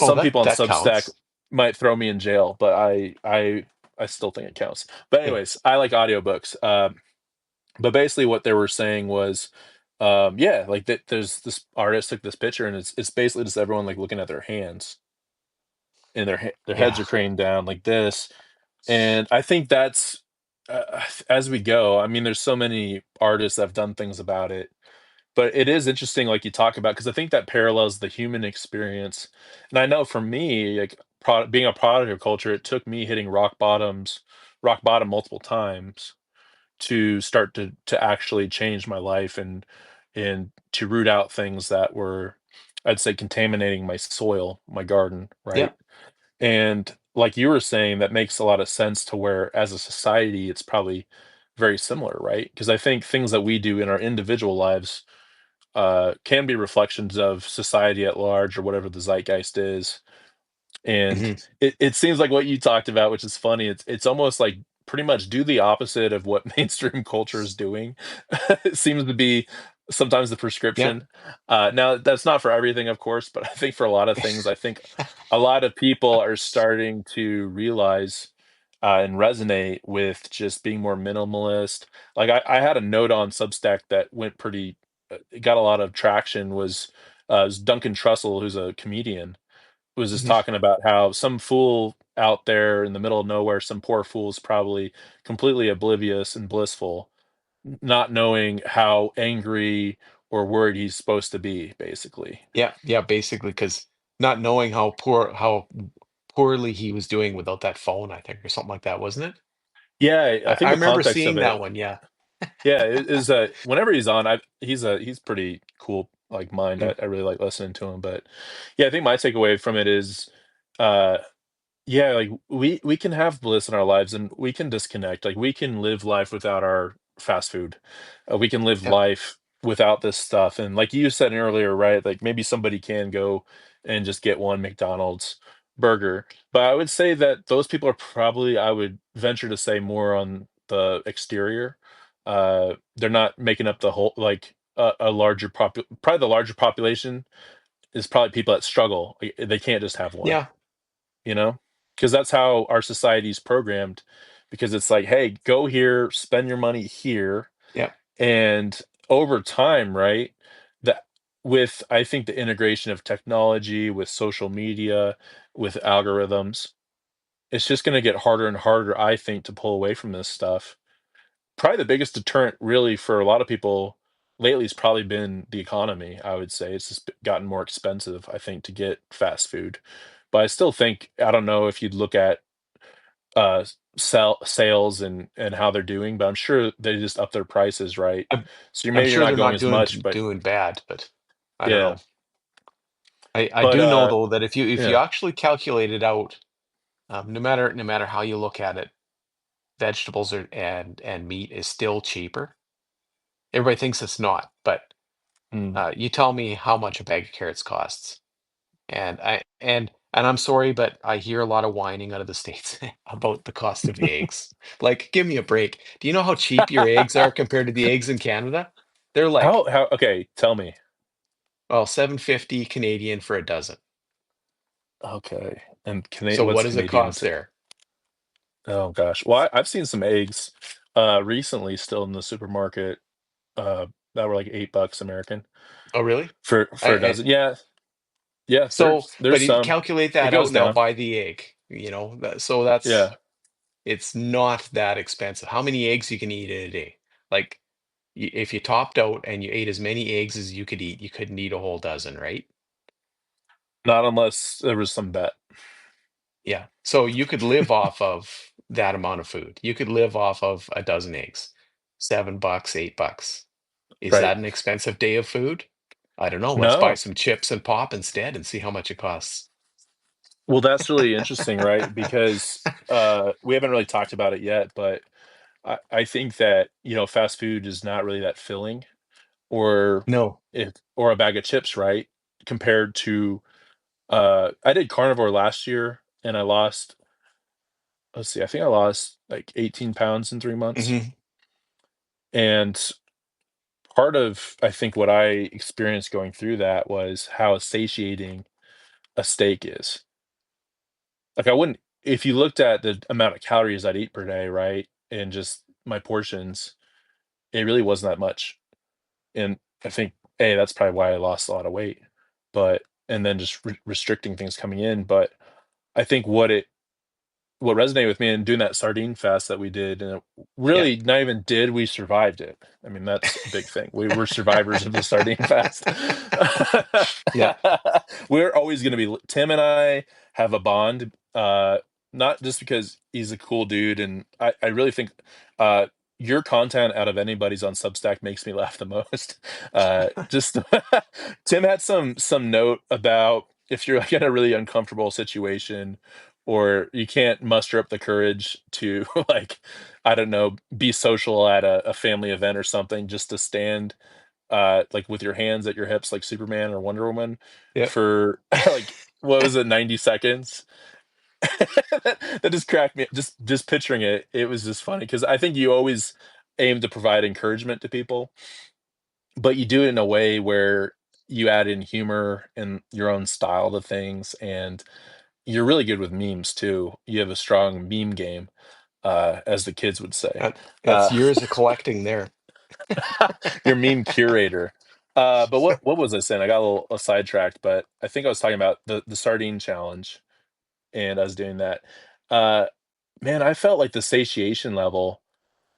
Oh, Some that people on that Substack counts. might throw me in jail, but I still think it counts. But Yeah. anyways, I like audiobooks. But basically what they were saying was, yeah, like there's this artist took this picture and it's basically just everyone like looking at their hands and their heads Yeah. are craned down like this. And I think that's as we go. I mean, there's so many artists that have done things about it, but it is interesting, like you talk about, because I think that parallels the human experience. And I know for me, like being a product of culture, it took me hitting rock bottom multiple times to start to actually change my life and to root out things that were, I'd say, contaminating my soil, my garden, Yeah. right? And like you were saying, that makes a lot of sense to where as a society it's probably very similar, right? Because I think things that we do in our individual lives can be reflections of society at large or whatever the zeitgeist is. And Hmm. it seems like what you talked about, which is funny, it's almost like pretty much do the opposite of what mainstream culture is doing. It seems to be sometimes the Yeah. prescription. Now that's not for everything, of course, but I think for a lot of things, I think a lot of people are starting to realize and resonate with just being more minimalist. Like I had a note on Substack that went pretty, it got a lot of traction. Was Duncan Trussell, who's a comedian, was just Hmm. talking about how some fool out there in the middle of nowhere, some poor fool's probably completely oblivious and blissful, not knowing how angry or worried he's supposed to be, basically. Yeah. Yeah. Basically, because not knowing how poorly he was doing without that phone, I think, or something like that, wasn't it? Yeah, I I think the remember context of seeing it, that one. Yeah. yeah, is that whenever he's on, he's pretty cool, like mind. Mm. I really like listening to him, but yeah, I think my takeaway from it is, uh, yeah, like we can have bliss in our lives and we can disconnect. Like we can live life without our fast food. We can live Yeah. life without this stuff. And like you said earlier, right? Like maybe somebody can go and just get one McDonald's burger. But I would say that those people are probably, I would venture to say, more on the exterior. They're not making up the whole, like a larger probably the larger population is probably people that struggle. Like, they can't just have one, Yeah. you know? Because that's how our society's programmed. Because it's like, hey, go here, spend your money here, Yeah. and over time, right? That with I think the integration of technology, with social media, with algorithms, it's just going to get harder and harder, I think, to pull away from this stuff. Probably the biggest deterrent, really, for a lot of people lately has probably been the economy. I would say it's just gotten more expensive, I think, to get fast food. But I still think I don't know if you'd look at sales and how they're doing, but I'm sure they just up their prices, right? I'm, So I'm maybe you're sure not they're going not as much, but doing bad, but I don't yeah. know. I But do know though that if you yeah. actually calculate it out, no matter how you look at it, vegetables and meat is still cheaper. Everybody thinks it's not, but Mm. you tell me how much a bag of carrots costs, and I'm sorry, but I hear a lot of whining out of the states about the cost of eggs. Like, give me a break. Do you know how cheap your eggs are compared to the eggs in Canada? They're like How okay, tell me. Well, 750 Canadian for a dozen. Okay. And So what what's does it Canadian cost to? there? Oh gosh. Well, I've seen some eggs recently still in the supermarket that were like $8 American Oh, really? for a I dozen. Yeah. Yeah, So, there's but you some. calculate It that goes out now down. by the egg, so that's Yeah. it's not that expensive. How many eggs you can eat in a day? Like, if you topped out and you ate as many eggs as you could eat, you couldn't eat a whole dozen, right? Not unless there was some bet. Yeah. So you could live off of that amount of food. You could live off of a dozen eggs. $7, $8. Is Right. that an expensive day of food? I don't know. Let's buy No. some chips and pop instead and see how much it costs. Well, that's really interesting, right? Because we haven't really talked about it yet, but I think that, fast food is not really that filling or No. if or a bag of chips, right? Compared to I did carnivore last year and I lost, let's see, I think I lost like 18 pounds in 3 months. Hmm. And part of I think what I experienced going through that was how satiating a steak is. Like I wouldn't if you looked at the amount of calories I'd eat per day, right? And just my portions, it really wasn't that much. And I think that's probably why I lost a lot of weight. But and then just restricting things coming in. But I think what resonated with me in doing that sardine fast that we did, and it Yeah. really not even did, we survived it. I mean, that's a big thing. We were survivors of the sardine fast. Yeah. We're always going to be, Tim and I have a bond, not just because he's a cool dude. And I really think uh, your content out of anybody's on Substack makes me laugh the most. Just Tim had some note about if you're like in a really uncomfortable situation or you can't muster up the courage to like I don't know be social at a family event or something just to stand like with your hands at your hips like Superman or Wonder Woman Yeah. for like what was it 90 seconds. That just cracked me just picturing it. It was just funny because I think you always aim to provide encouragement to people, but you do it in a way where you add in humor and your own style to things, and you're really good with memes too. You have a strong meme game, as the kids would say. That's Uh, years of collecting there. you're meme curator. But what was I saying? I got sidetracked, but I think I was talking about the sardine challenge, and I was doing that. Uh, Man, I felt like the satiation level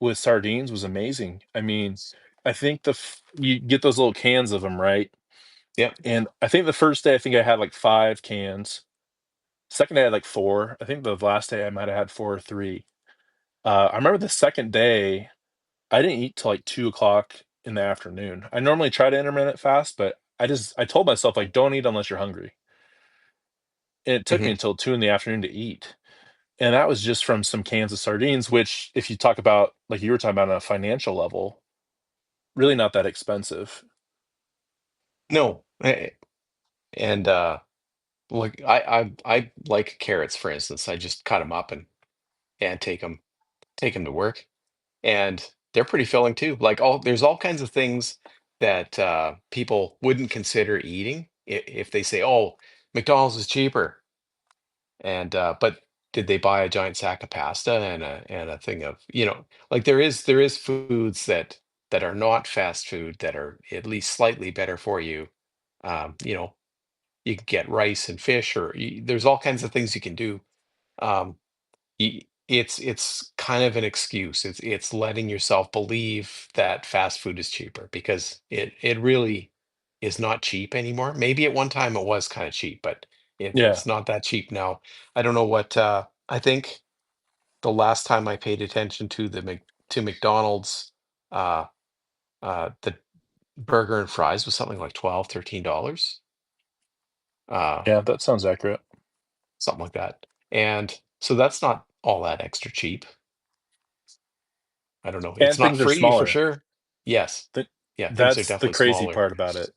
with sardines was amazing. I mean, I think you get those little cans of them, right? Yeah. And I think the first day, I think I had like 5 cans. Second day, I had like four. I think the last day I might have had four or three. I remember the second day, I didn't eat till like 2 o'clock in the afternoon. I normally try to intermittent fast, but I told myself like don't eat unless you're hungry. And it took me Hmm. until 2 in the afternoon to eat. And that was just from some cans of sardines, which if you talk about like you were talking about on a financial level, really not that expensive. No. And like I like carrots, for instance. I just cut them up and take them to work, and they're pretty filling too. Like there's all kinds of things that people wouldn't consider eating if they say, "Oh, McDonald's is cheaper." And but did they buy a giant sack of pasta and a thing of, like there is foods that are not fast food that are at least slightly better for you. Um, you know, you can get rice and fish, or there's all kinds of things you can do. Um, it's kind of an excuse. It's letting yourself believe that fast food is cheaper because it really is not cheap anymore. Maybe at one time it was kind of cheap, but Yeah, it's not that cheap now. I don't know what I think the last time I paid attention to to McDonald's, uh the burger and fries was something like 12, $13, uh yeah, that sounds accurate. something like that. And so that's not all that extra cheap. I don't know. It's And not things are free for smaller. sure. Yes. Th- Yeah, things are that's the definitely crazy smaller. part about it.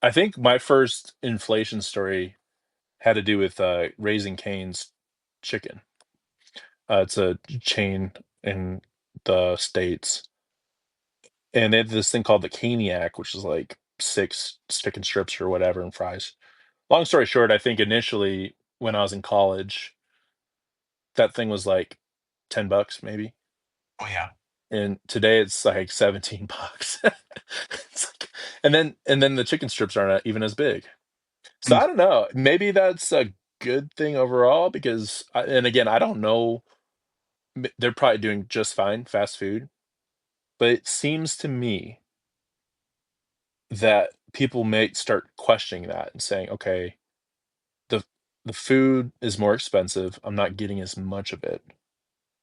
I think my first inflation story had to do with Raising Cane's chicken. It's a chain in the States, and they have this thing called the Caniac, which is like six chicken strips or whatever and fries. Long story short, I think initially when I was in college, that thing was like $10 maybe. Oh yeah. And today it's like $17. It's like, and then the chicken strips aren't even as big. So Mm, I don't know. Maybe that's a good thing overall because, and again, I don't know. They're probably doing just fine, fast food, but it seems to me that people may start questioning that and saying, okay, the the food is more expensive. I'm not getting as much of it.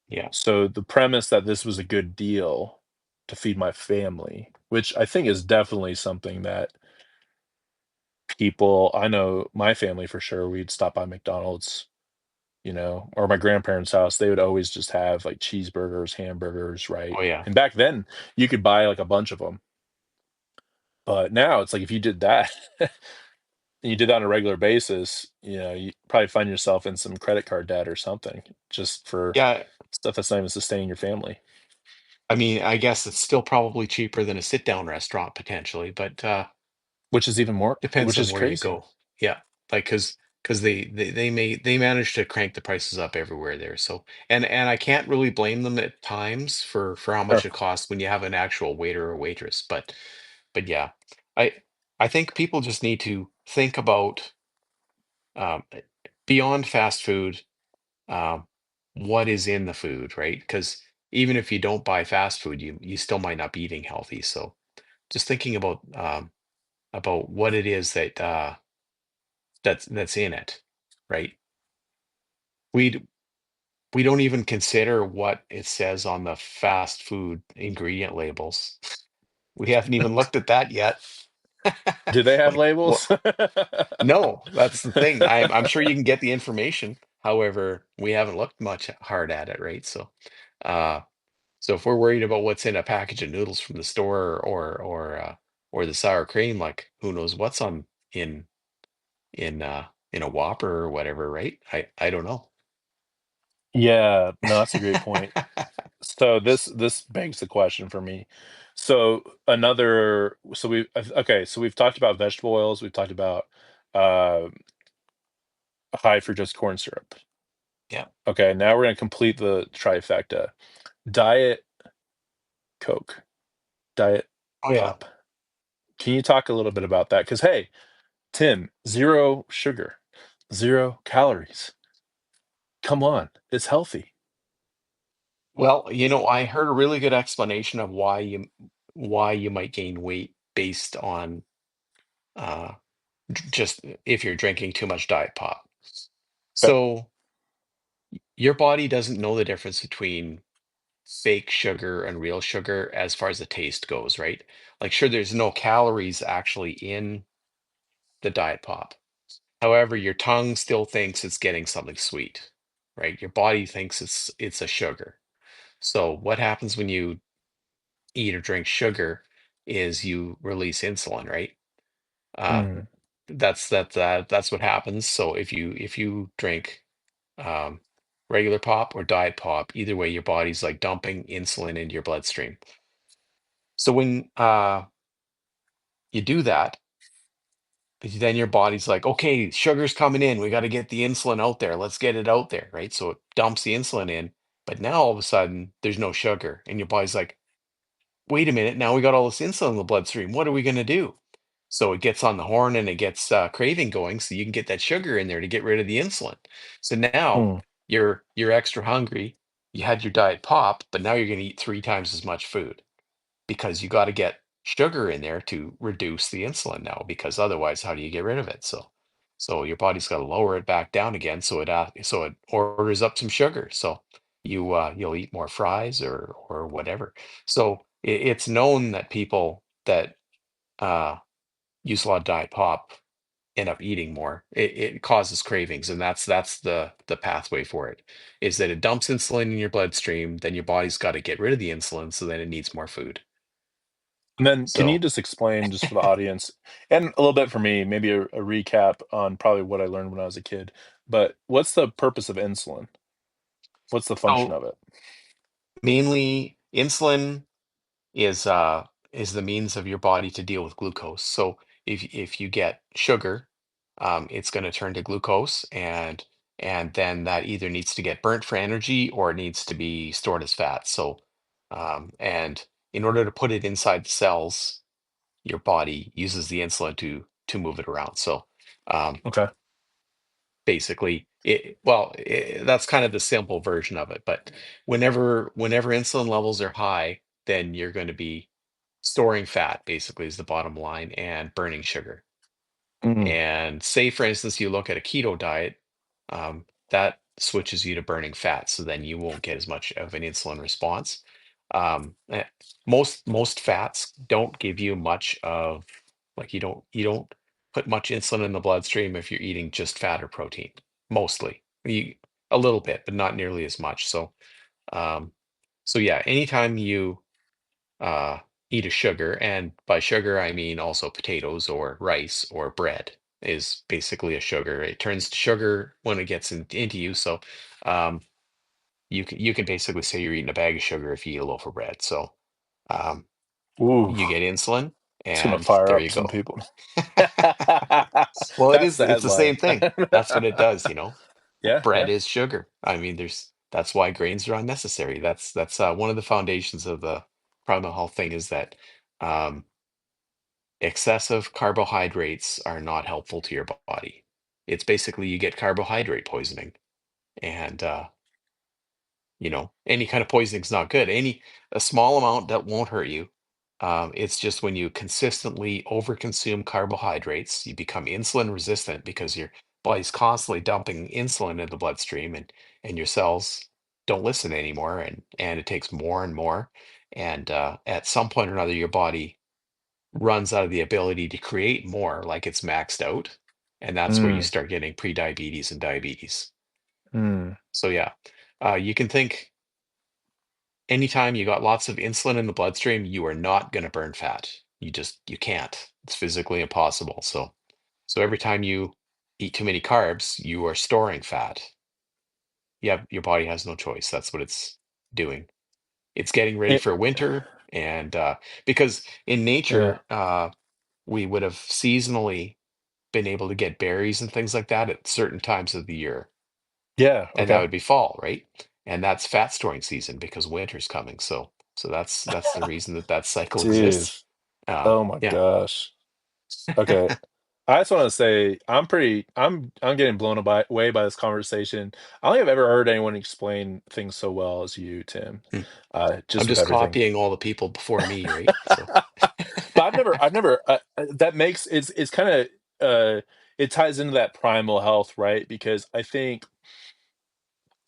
yeah. So the premise that this was a good deal to feed my family, which I think is definitely something that people I know my family for sure, we'd stop by McDonald's, or my grandparents' house, they would always just have like cheeseburgers, hamburgers, right? Oh yeah. And back then you could buy like a bunch of them. But now it's like if you did that and you did that on a regular basis, you probably find yourself in some credit card debt or something just for Yeah. stuff that's not even sustaining your family, I mean, I guess it's still probably cheaper than a sit down restaurant potentially, but which is even more, depends which on is where you crazy. go. Yeah. Like because they manage to crank the prices up everywhere there. So and I can't really blame them at times for how much Sure. it costs when you have an actual waiter or waitress. But yeah, I I think people just need to think about um, beyond fast food, um, what is in the food, right? Because even if you don't buy fast food, you still might not be eating healthy. So just thinking about what it is that's in it, right? We we don't even consider what it says on the fast food ingredient labels. We haven't even looked at that yet. Do they have Like, labels? well, no, that's the thing. I'm sure you can get the information. However, we haven't looked much hard at it, right? Uh, so if we're worried about what's in a package of noodles from the store or the sour cream, like who knows what's on in in a Whopper or whatever, right? I don't know. Yeah, no, that's a great point. So this begs the question for me. So we've talked about vegetable oils, we've talked about uh, high fructose corn syrup. Yeah. Okay, now we're gonna complete the trifecta. Diet Coke, Diet Oh yeah. Pop. Can you talk a little bit about that? Because hey, Tim, zero sugar, 0 calories. Come on, it's healthy. Well, I heard a really good explanation of why you might gain weight based on uh just if you're drinking too much diet pop. Okay. So your body doesn't know the difference between fake sugar and real sugar as far as the taste goes, right? Like sure there's no calories actually in the diet pop. However, your tongue still thinks it's getting something sweet, right? Your body thinks it's a sugar. So what happens when you eat or drink sugar is you release insulin, right? Uh, Mm. that's what happens. So if you drink um, regular pop or diet pop, either way, your body's like dumping insulin into your bloodstream. So when you do that, then your body's like, okay, sugar's coming in. We got to get the insulin out there. Let's get it out there, right? So it dumps the insulin in, but now all of a sudden there's no sugar, and your body's like, wait a minute, now we got all this insulin in the bloodstream. What are we going to do? So it gets on the horn and it gets craving going, so you can get that sugar in there to get rid of the insulin. So now Mm. you're extra hungry. You had your diet pop, but now you're going to eat 3 times as much food because you got to get sugar in there to reduce the insulin now. Because otherwise, how do you get rid of it? So your body's got to lower it back down again. So it orders up some sugar. So you'll eat more fries or whatever. So it's known that people that uh, use a lot of diet pop end up eating more. It causes cravings, and that's the pathway for it. Is that it dumps insulin in your bloodstream, then your body's got to get rid of the insulin, so then it needs more food. And then can you So, just explain just for the audience and a little bit for me, maybe a recap on probably what I learned when I was a kid, but what's the purpose of insulin? What's the function so of it? mainly insulin is is the means of your body to deal with glucose. So if you get sugar, it's going to turn to glucose, and then that either needs to get burnt for energy or it needs to be stored as fat. So and in order to put it inside the cells, your body uses the insulin to move it around. So um, Okay. basically that's kind of the simple version of it. But whenever insulin levels are high, then you're going to be storing fat, basically, is the bottom line, and burning sugar. Mm, And say, for instance, you look at a keto diet, that switches you to burning fat, so then you won't get as much of an insulin response. Um, eh, most fats don't give you much of, like, you don't put much insulin in the bloodstream if you're eating just fat or protein. Mostly, a little bit, but not nearly as much. Um, so yeah, anytime you uh, eat a sugar, and by sugar I mean also potatoes or rice or bread is basically a sugar. It turns to sugar when it gets into you. So um, you can basically say you're eating a bag of sugar if you eat a loaf of bread. So um, ooh, you get insulin, it's gonna and fire there you up some go. people. Well, That's the it's the same headline. thing. That's what it does, you know. Yeah, Bread yeah. is sugar. I mean, that's why grains are unnecessary. That's one of the foundations of the primal health thing, is that um, excessive carbohydrates are not helpful to your body. It's basically you get carbohydrate poisoning, and any kind of poisoning is not good. A small amount that won't hurt you. It's just when you consistently overconsume carbohydrates, you become insulin resistant because your body's constantly dumping insulin in the bloodstream, and your cells don't listen anymore, and it takes more and more. And at some point or another, your body runs out of the ability to create more, like it's maxed out. And that's where you Mm, start getting prediabetes and diabetes. mm, So yeah, you can think anytime you got lots of insulin in the bloodstream, you are not going to burn fat. You can't. It's physically impossible. So every time you eat too many carbs, you are storing fat. Yeah, your body has no choice. That's what it's doing. It's getting ready it- for winter, and because in yeah, nature, we would have seasonally been able to get berries and things like that at certain times of the year, yeah. and that Okay. would be fall, right? And that's fat storing season because winter's coming. So that's the reason that cycle exists. Jeez. Oh my Yeah. gosh. Okay. I just want to say I'm getting blown away by this conversation. I don't think I've ever heard anyone explain things so well as you, Tim. Hmm. I'm Just with just everything. copying all the people before me, right? So But I've never that makes it's kind of it ties into that primal health, right? Because I think,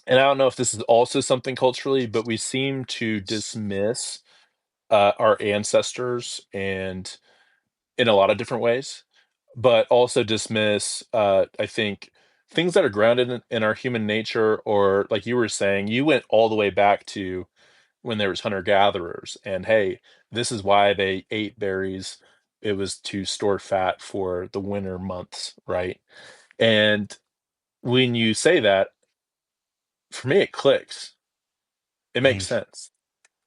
and I don't know if this is also something culturally, but we seem to dismiss our ancestors and in a lot of different ways, but also dismiss, I think, things that are grounded in our human nature, or like you were saying, you went all the way back to when there was hunter gatherers, and hey, this is why they ate berries. It was to store fat for the winter months, right? And when you say that, for me, it clicks. It makes mm, sense.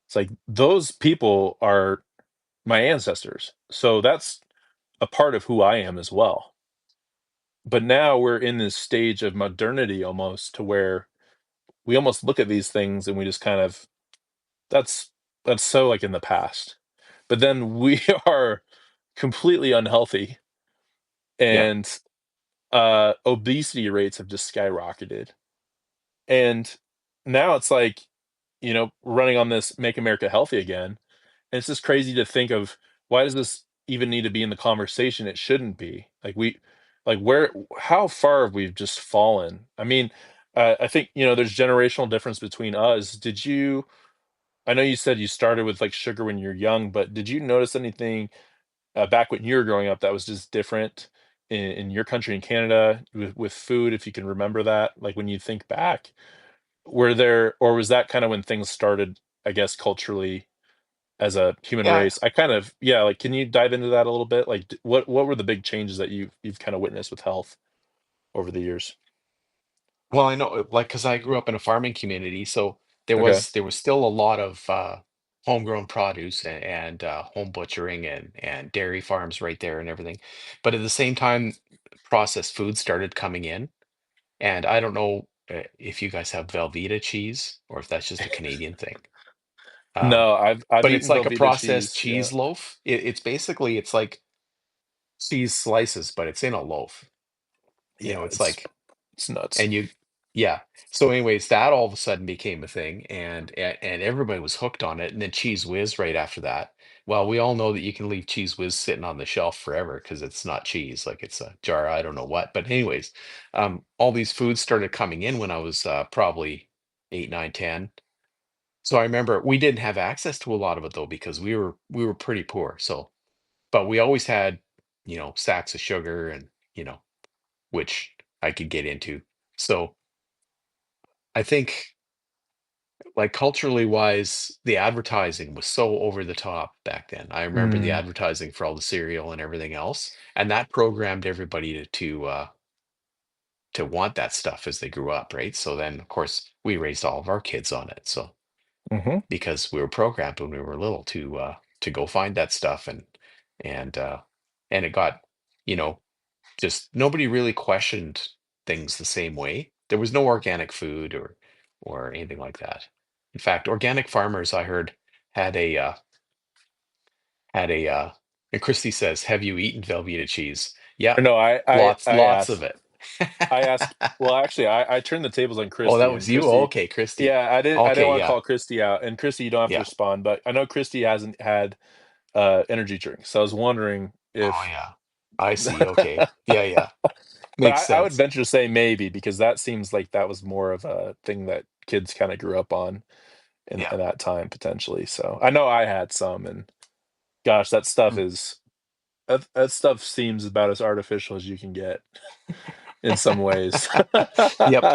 It's like those people are my ancestors. So that's a part of who I am as well. But now we're in this stage of modernity almost to where we almost look at these things and we just kind of that's that's so like in the past. But then we are completely unhealthy, yeah, and obesity rates have just skyrocketed. And now it's like, running on this make America healthy again. And it's just crazy to think of, why does this even need to be in the conversation? It shouldn't be. Like where, how far have we just fallen? I mean, I think, there's generational difference between us. I know you said you started with like sugar when you're young, but did you notice anything back when you were growing up that was just different in your country in Canada with food, if you can remember that? Like when you think back, were there, or was that kind of when things started, I guess, culturally as a human yeah. race? I kind of, yeah, like, can you dive into that a little bit? Like, what were the big changes that you've kind of witnessed with health over the years? Well, I know, like, because I grew up in a farming community, so there Okay. was there was still a lot of homegrown produce and home butchering and dairy farms right there and everything. But at the same time, processed food started coming in, and I don't know if you guys have Velveeta cheese or if that's just a Canadian thing. Um, No, I've but it's eaten like a Velveeta processed cheese. Yeah, cheese loaf. It's basically it's like cheese slices, but it's in a loaf. You yeah, know, it's like it's nuts. and you yeah. So anyways, that all of a sudden became a thing and everybody was hooked on it. And then Cheese Whiz right after that. Well, we all know that you can leave Cheese Whiz sitting on the shelf forever because it's not cheese, like it's a jar, I don't know what. But anyways, all these foods started coming in when I was probably 8, 9, 10. So I remember we didn't have access to a lot of it though because we were pretty poor. So but we always had, sacks of sugar and, which I could get into. So I think like culturally wise, the advertising was so over the top back then. I remember the Mm, advertising for all the cereal and everything else, and that programmed everybody to want that stuff as they grew up, right? So then, of course, we raised all of our kids on it. So hmm. because we were programmed when we were little to go find that stuff and and it got, you know, just nobody really questioned things the same way. There was no organic food or anything like that. In fact, organic farmers I heard had a and Christy says, "Have you eaten Velveeta cheese?" Yeah, No, I lots of asked. it. I asked. Well, actually, I turned the tables on Oh, that Christy, was and you? Oh, Christy. okay, Christy. Yeah, I didn't Okay, want to yeah, call Christy out, and Christy, you don't have to yeah. respond, but I know Christy hasn't had energy drinks, so I was wondering Oh, if. yeah. I see. Okay. Yeah, yeah. But Makes I would sense. venture to say maybe because that seems like that was more of a thing that kids kind of grew up on Yeah. in that time potentially. So I know I had some, and gosh, that stuff Mm. is that stuff seems about as artificial as you can get in some ways. Yep,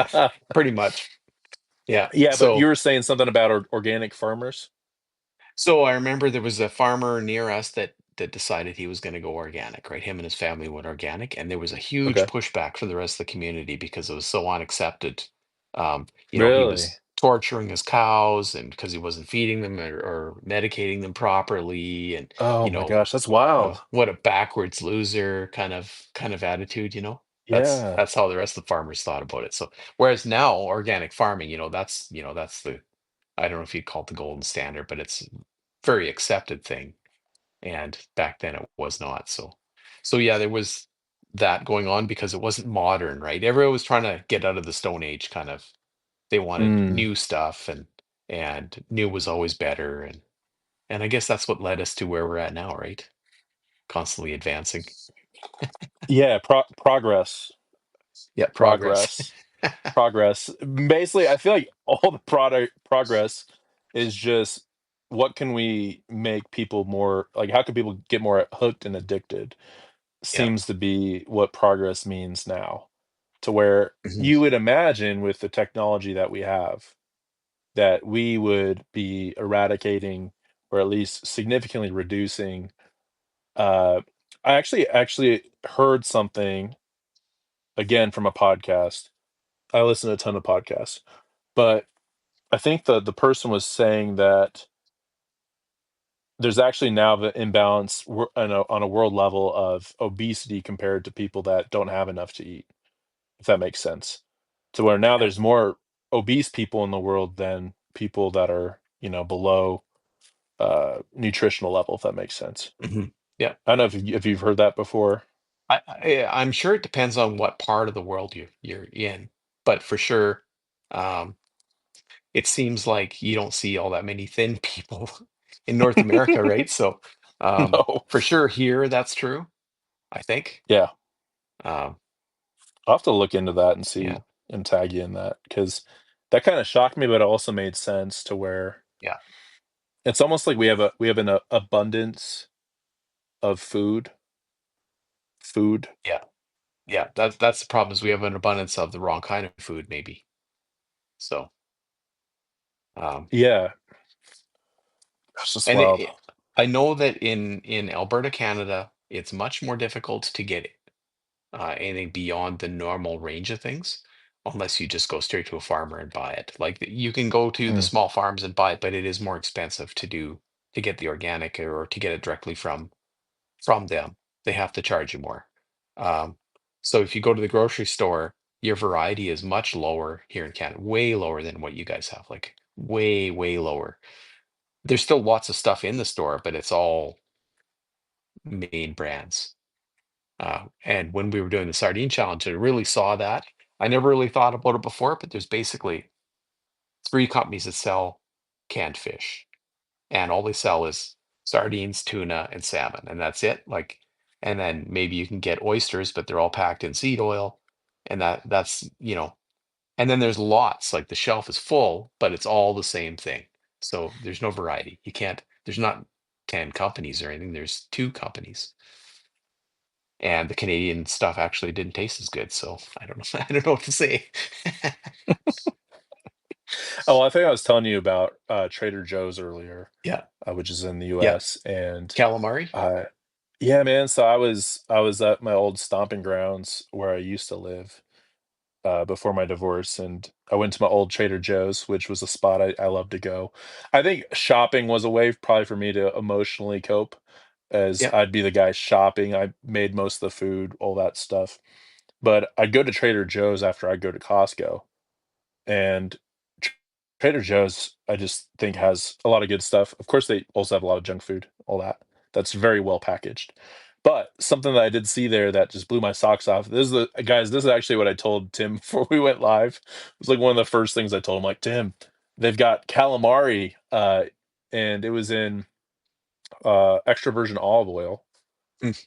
pretty much. Yeah. Yeah, but you So were saying something about organic farmers. So I remember there was a farmer near us that decided he was going to go organic, right? Him and his family went organic, and there was a huge Okay, pushback from the rest of the community because it was so unaccepted. He really? was torturing his cows, and because he wasn't feeding them or medicating them properly, and Oh you my know, gosh, that's wild. what a backwards loser kind of attitude. That's Yeah. that's how the rest of the farmers thought about it. So whereas now organic farming, that's the I don't know if you'd call it the golden standard, but it's very accepted thing. And back then it was not. So yeah, there was that going on because it wasn't modern, right? Everyone was trying to get out of the Stone Age kind of. They wanted Mm. new stuff and new was always better. And I guess that's what led us to where we're at now, right? Constantly advancing. Yeah, progress, Yeah, progress. progress, progress. Basically, I feel like all the product progress is just what can we make people more like how can people get more hooked and addicted Yeah. seems to be what progress means now. To where Mhm. you would imagine with the technology that we have that we would be eradicating or at least significantly reducing. I actually heard something again from a podcast. I listen to a ton of podcasts, but I think the person was saying that there's actually now the imbalance on a world level of obesity compared to people that don't have enough to eat, if that makes sense. To where now Yeah. there's more obese people in the world than people that are, below nutritional level, if that makes sense. Mhm. Yeah. I don't know if you've heard that before. I'm sure it depends on what part of the world you're in, but for sure, um, it seems like you don't see all that many thin people in North America, right? So, No. for sure here that's true, I think. Yeah. Um, I'll have to look into that and yeah, see and tag you in that because that kind of shocked me, but it also made sense to where yeah, it's almost like we have an abundance of food. yeah, yeah. That's the problem is we have an abundance of the wrong kind of food, maybe. So, um, Yeah, that's just and wild. I know that in Alberta, Canada, it's much more difficult to get anything beyond the normal range of things. unless you just go straight to a farmer and buy it. Like you can go to the Mm. small farms and buy it, but it is more expensive to get the organic or to get it directly from them. They have to charge you more. Um, so if you go to the grocery store, your variety is much lower here in Canada, way lower than what you guys have, like way, way lower. There's still lots of stuff in the store, but it's all main brands. And when we were doing the sardine challenge, I really saw that. I never really thought about it before, but there's basically three companies that sell canned fish, and all they sell is sardines, tuna, and salmon, and that's it. Like, and then maybe you can get oysters, but they're all packed in seed oil, and that's and then there's lots. Like the shelf is full, but it's all the same thing. So there's no variety. You can't. There's not 10 companies or anything. There's two companies, and the Canadian stuff actually didn't taste as good. So I don't know. I don't know what to say. Oh, I think I was telling you about Trader Joe's earlier, Yeah, which is in the yeah. U.S. And Calamari. uh, yeah, man. So I was at my old stomping grounds where I used to live before my divorce, and I went to my old Trader Joe's, which was a spot I love to go. I think shopping was a way probably for me to emotionally cope, as Yeah, I'd be the guy shopping. I made most of the food, all that stuff. But I'd go to Trader Joe's after I'd go to Costco, and Tr Trader Joe's, I just think, has a lot of good stuff. Of course, they also have a lot of junk food, all that. That's very well packaged. But something that I did see there that just blew my socks off. This is the guys, this is actually what I told Tim before we went live. It was like one of the first things I told him, like, "Tim, they've got calamari," and it was in, extra virgin olive oil. mm,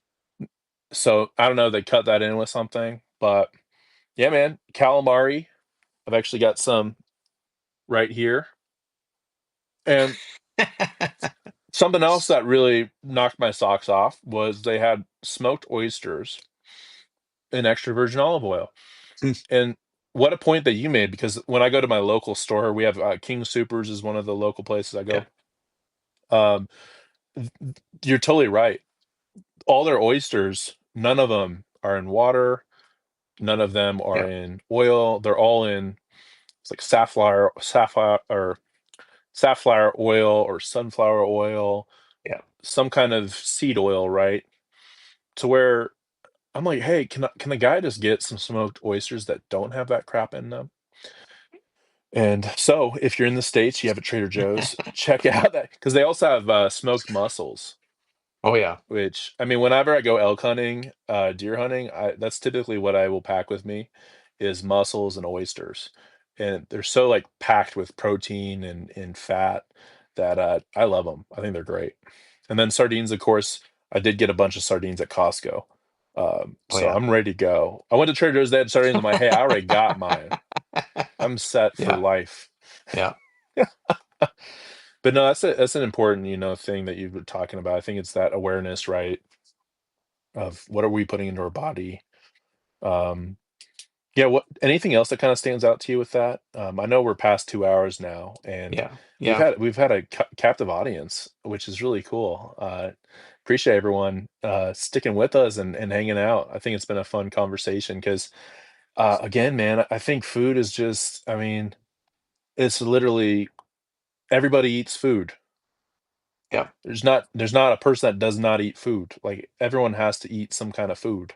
So, I don't know, they cut that in with something, but yeah, man, calamari. I've actually got some right here. And something else that really knocked my socks off was they had smoked oysters in extra virgin olive oil. mm, And what a point that you made, because when I go to my local store, we have King Supers is one of the local places I yeah, go. Um, you're totally right. All their oysters, none of them are in water. None of them are yeah, in oil. They're all in it's like safflower oil or sunflower oil, yeah. some kind of seed oil, right? To where I'm like, "Hey, can a guy just get some smoked oysters that don't have that crap in them?" And so, if you're in the States, you have a Trader Joe's, check out that because they also have, smoked mussels, Oh yeah, which I mean, whenever I go elk hunting, deer hunting, that's typically what I will pack with me is mussels and oysters, and they're so, like, packed with protein and fat that, I love them. I think they're great. And then sardines, of course, I did get a bunch of sardines at Costco, oh so yeah, I'm ready to go. I went to Trader Joe's, they had sardines, I'm like, "Hey, I already got mine. I'm set for yeah, life." yeah, But no, that's an important, thing that you were talking about. I think it's that awareness, right, of what are we putting into our body. Um, yeah, what anything else that kinda stands out to you with that? I know we're past 2 hours now, and yeah, we've yeah, had we've had a captive audience, which is really cool. Appreciate everyone, sticking with us and hanging out. I think it's been a fun conversation 'cause, again, man, I think food is just I mean, it's literally everybody eats food. yeah, There's not a person that does not eat food. Like, everyone has to eat some kind of food,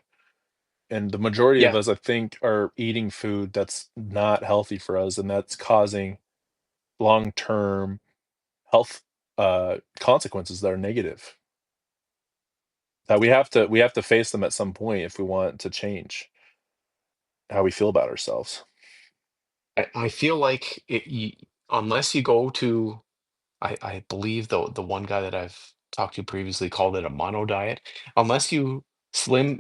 and the majority of yeah. us, I think, are eating food that's not healthy for us, and that's causing long-term health, consequences that are negative, that we have to face them at some point if we want to change how we feel about ourselves. I feel like unless you go to I believe the one guy that I've talked to previously called it a mono diet. Unless you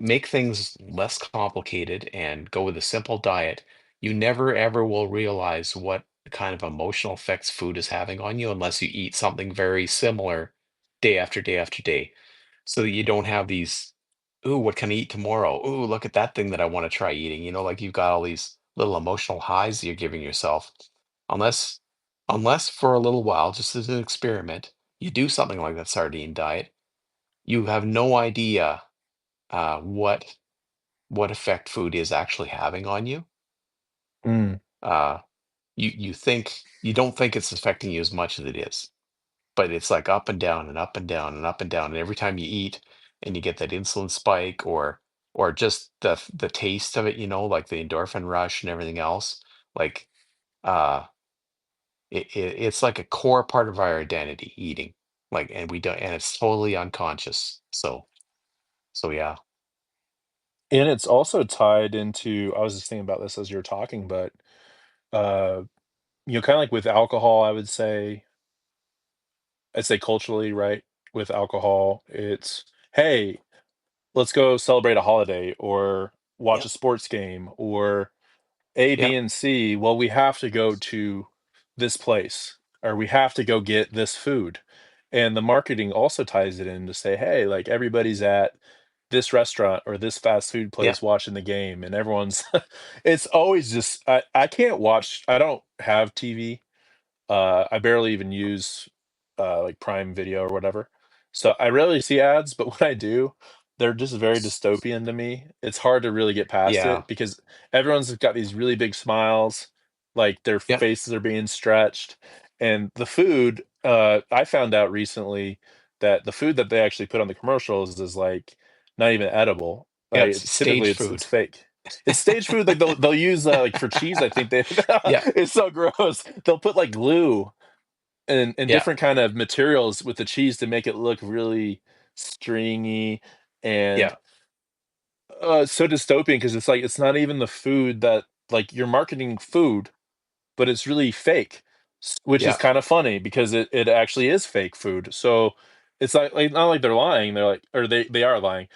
make things less complicated and go with a simple diet, you never ever will realize what kind of emotional effects food is having on you unless you eat something very similar day after day after day. So that you don't have these, ooh, what can I eat tomorrow? Ooh, look at that thing that I want to try eating. Like you've got all these little emotional highs you're giving yourself. Unless unless for a little while, just as an experiment, you do something like that sardine diet, you have no idea what effect food is actually having on you. Mm. Uh, you don't think it's affecting you as much as it is, but it's like up and down and up and down and up and down. And every time you eat and you get that insulin spike or just the taste of it, like the endorphin rush and everything else, like uh it's like a core part of our identity, eating. Like, and we don't, and it's totally unconscious. So yeah. And it's also tied into, I was just thinking about this as you were talking, but uh, kind of like with alcohol, I'd say culturally, right? With alcohol, it's, hey, let's go celebrate a holiday or watch Yeah. a sports game or A, Yeah. B, and C. Well, we have to go to this place or we have to go get this food. And the marketing also ties it in to say, hey, like everybody's at this restaurant or this fast food Yeah. place watching the game and everyone's it's always just I can't watch, I don't have TV. I barely even use like Prime Video or whatever. So I rarely see ads, but when I do, they're just very dystopian to me. It's hard to really get past Yeah. it because everyone's got these really big smiles, like their Yeah. faces are being stretched. And the food, I found out recently that the food that they actually put on the commercials is like not even edible. Yeah. Like It's typically stage it's food. fake. It's stage food. Like they'll use like for cheese. I think they Yeah. it's so gross. They'll put like glue and Yeah. different kind of materials with the cheese to make it look really stringy and Yeah. so dystopian because it's like it's not even the food that like you're marketing food, but it's really fake, which is Yeah. kind of funny because it actually is fake food. So it's like not like they're lying. They're like or they are lying.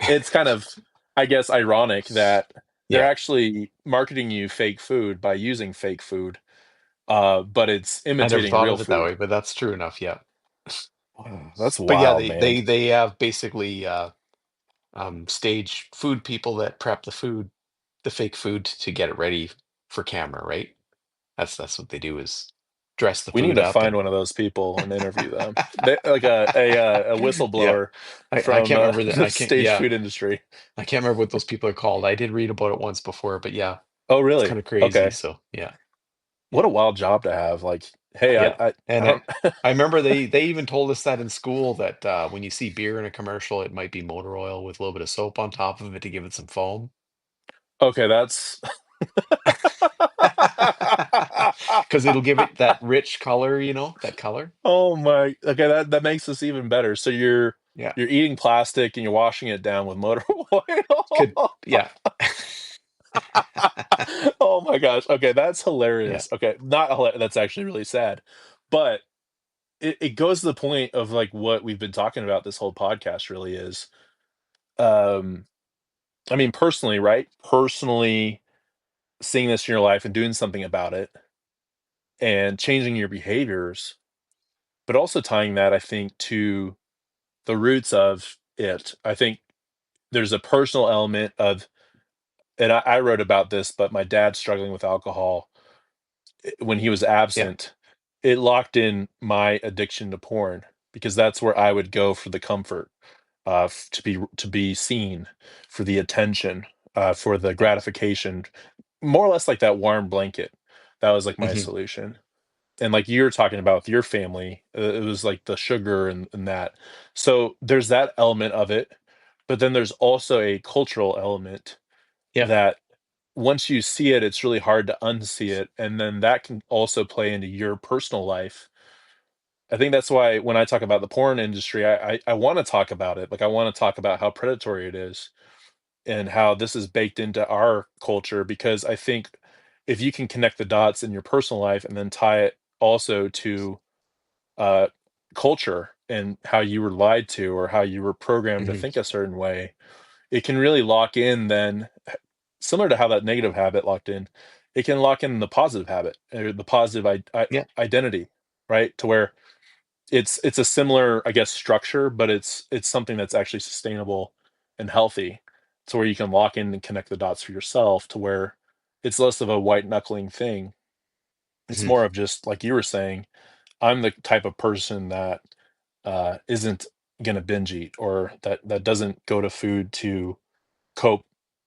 It's kind of, I guess, ironic that they're Yeah. actually marketing you fake food by using fake food, but it's I never imitating thought real of it that food. way, but that's true enough. Yeah. Wow, that's But yeah, wild, they man. they they have basically stage food people that prep the fake food to get it ready for camera, right? That's what they do, is dress the We need food to up find and one of those people and interview them. They, like a yeah. whistleblower I from can't remember the I can't, stage yeah. food industry. I can't remember what those people are called. I did read about it once before, but yeah, Oh, it's really? kind of crazy. Okay. So yeah. What Yeah. a wild job to have. Like, hey, Yeah. I And don't. I remember they even told us that in school, that when you see beer in a commercial, it might be motor oil with a little bit of soap on top of it to give it some foam. Okay, that's. Because it'll give it that rich color, that color. Oh my. Okay, that makes this even better. So Yeah. you're eating plastic and you're washing it down with motor Could, oil. yeah. Oh my gosh. Okay, that's Yeah. hilarious. Okay, not that's actually really sad. But it goes to the point of like what we've been talking about this whole podcast really is um I mean personally, right? Personally seeing this in your life and doing something about it and changing your behaviors, but also tying that I think to the roots of it. I think there's a personal element of, and I wrote about this, but my dad struggling with alcohol when he was Yeah. absent, it locked in my addiction to porn because that's where I would go for the comfort, to be seen, for the attention, for the Yeah. gratification, more or less like that warm blanket. That was like my Hmm. solution. And like you were talking about with your family, it was like the sugar and that. So there's that element of it, but then there's also a cultural element Yeah. that once you see it, it's really hard to unsee it, and then that can also play into your personal life. I think that's why when I talk about the porn industry, I wanna talk about it, like, I wanna talk about how predatory it is and how this is baked into our culture because I think if you can connect the dots in your personal life and then tie it also to, uh, culture and how you were lied to or how you were programmed to Hmm. think a certain way, it can really lock in then similar to how that negative habit locked in, it can lock in the positive habit or the positive Yeah. identity, right? To where it's a similar, I guess, structure, but it's something that's actually sustainable and healthy, to where you can lock in and connect the dots for yourself, to where it's less of a white knuckling thing. It's Hmm. more of just like you were saying, I'm the type of person that isn't gonna binge eat or that doesn't go to food to cope,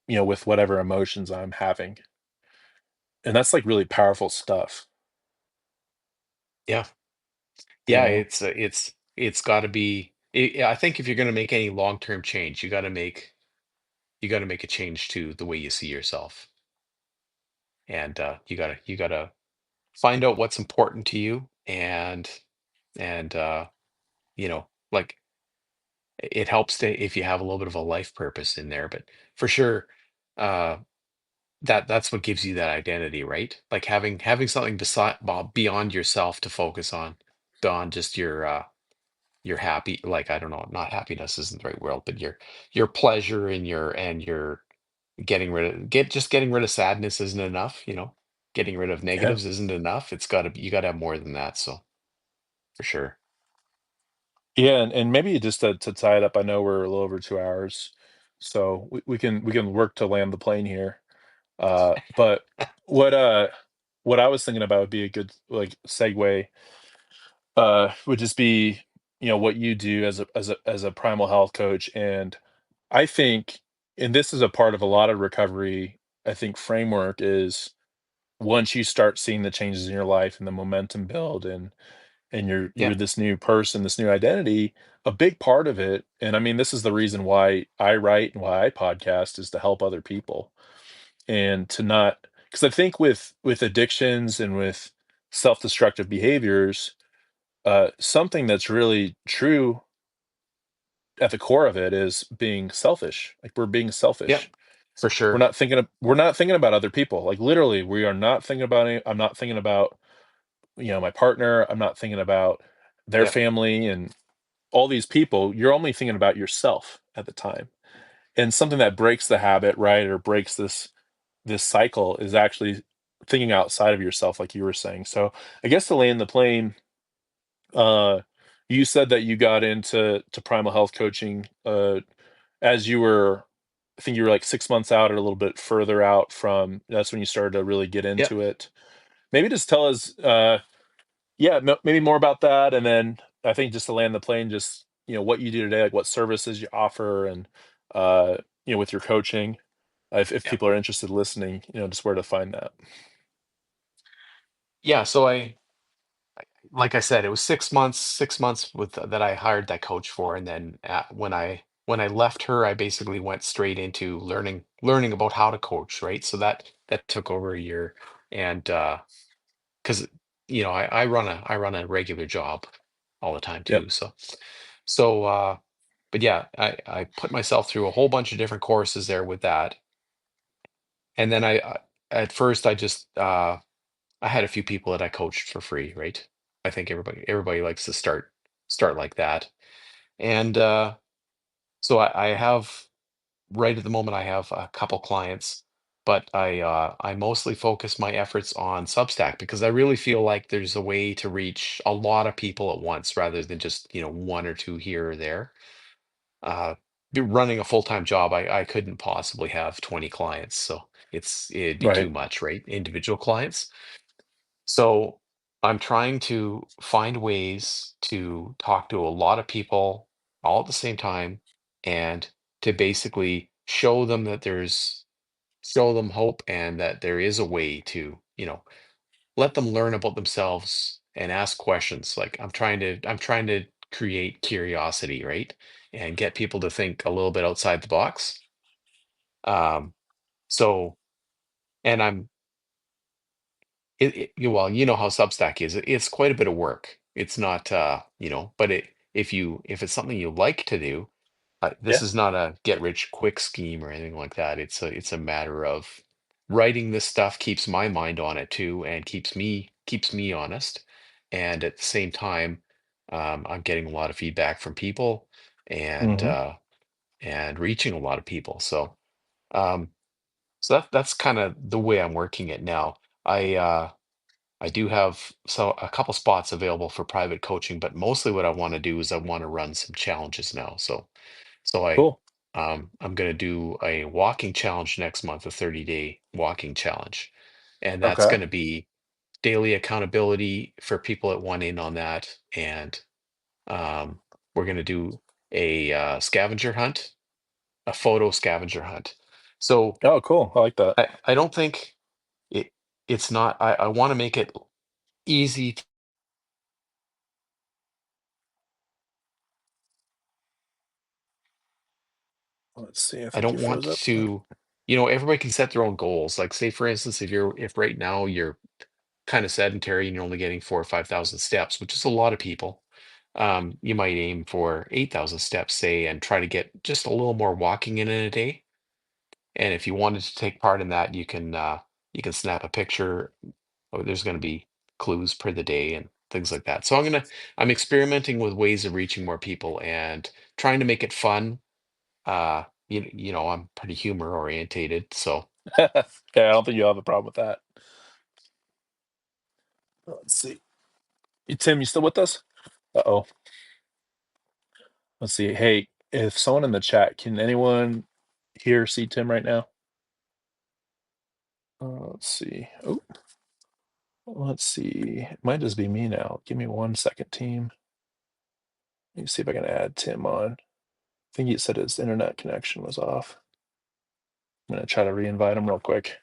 with whatever emotions I'm having. And that's like really powerful stuff, Yeah. you Yeah, know? it's got to be I think if you're going to make any long-term change, you got to make a change to the way you see yourself. And you got to find out what's important to you, and like it helps to if you have a little bit of a life purpose in there, but for sure uh that's what gives you that identity, right? Like having something beyond yourself to focus on, beyond just your happy, like, I don't know, not happiness isn't the right word, but your pleasure and your getting rid of sadness isn't enough, getting rid of Yeah. negatives isn't enough. You got to have more than that. So for sure. Yeah, and maybe just to tie it up, I know we're a little over 2 hours, so we can work to land the plane here. But what, what I was thinking about would be a good, like, segue, would just be, what you do as a primal health coach, and I think and this is a part of a lot of recovery, I think framework is once you start seeing the changes in your life and the momentum build and you're Yeah. this new person, this new identity, a big part of it, and I mean, this is the reason why I write and why I podcast is to help other people and to not because I think with addictions and with self-destructive behaviors, something that's really true at the core of it is being selfish. Like we're being Yeah, selfish. for We're sure. not thinking of we're not thinking about other people. Like literally, we are not thinking about I'm not thinking about, my partner. I'm not thinking about their Yeah. family and all these people. You're only thinking about yourself at the time. And something that breaks the habit, right, or breaks this cycle is actually thinking outside of yourself, like you were saying. So I guess to land the plane, uh, you said that you got into primal health coaching as you were, I think you were like 6 months out or a little bit further out from. That's when you started to really get Yeah. into it. Maybe just tell us, yeah, maybe more about that, and then I think just to land the plane, just what you do today, like what services you offer, and uh, with your coaching, if Yeah. people are interested in listening, just where to find that. Yeah. So like I said, it was 6 months with that I hired that coach for, and then when I left her, I basically went straight into learning about how to coach, right? So that took over a year, and because I run a regular job all the time Yep. too. So but yeah, I put myself through a whole bunch of different courses there with that, and then at first I had a few people that I coached for free, right? I think everybody likes to start like that. And so I have right at the moment I have a couple clients, but I mostly focus my efforts on Substack because I really feel like there's a way to reach a lot of people at once rather than just, one or two here or there. Running a full-time job, I couldn't possibly have 20 clients, so it'd be too Right. much, right? Individual clients. So I'm trying to find ways to talk to a lot of people all at the same time and to basically show them hope and that there is a way to, let them learn about themselves and ask questions. Like I'm trying to create curiosity, right? And get people to think a little bit outside the box. So and I'm well, you know how Substack is. It's quite a bit of work. It's not, but if it's something you like to do, this Yeah. is not a get rich quick scheme or anything like that. It's a matter of writing this stuff keeps my mind on it too, and keeps me honest. And at the same time, I'm getting a lot of feedback from people, and Hmm. reaching a lot of people. Um, so that's kind of the way I'm working it now. I do have a couple spots available for private coaching, but mostly what I want to do is I want to run some challenges now. Cool. I'm going to do a walking challenge next month, a 30-day walking challenge, and that's Okay. going to be daily accountability for people that want in on that, and um, we're going to do a scavenger hunt, a photo scavenger hunt. So Oh, cool. I like that. I don't think. it's not. I want to make it easy. Let's see. I I think you don't want froze up. to, everybody can set their own goals. Like, say, for instance, if right now you're kind of sedentary and you're only getting 4 or 5 thousand steps, which is a lot of people, you might aim for 8,000 steps, say, and try to get just a little more walking in a day. And if you wanted to take part in that, you can snap a picture. Or there's going to be clues per the day and things like that. So I'm experimenting with ways of reaching more people and trying to make it fun. I'm pretty humor orientated, so Yeah, I don't think you'll have a problem with that. Let's see. Tim, you still with us? Uh-oh. Let's see. Hey, if someone in the chat, can anyone here see Tim right now? Let's see. Oh, let's see. It might just be me now. Give me 1 second, team. Let me see if I can add Tim on. I think he said his internet connection was off. I'm gonna try to re-invite him real quick.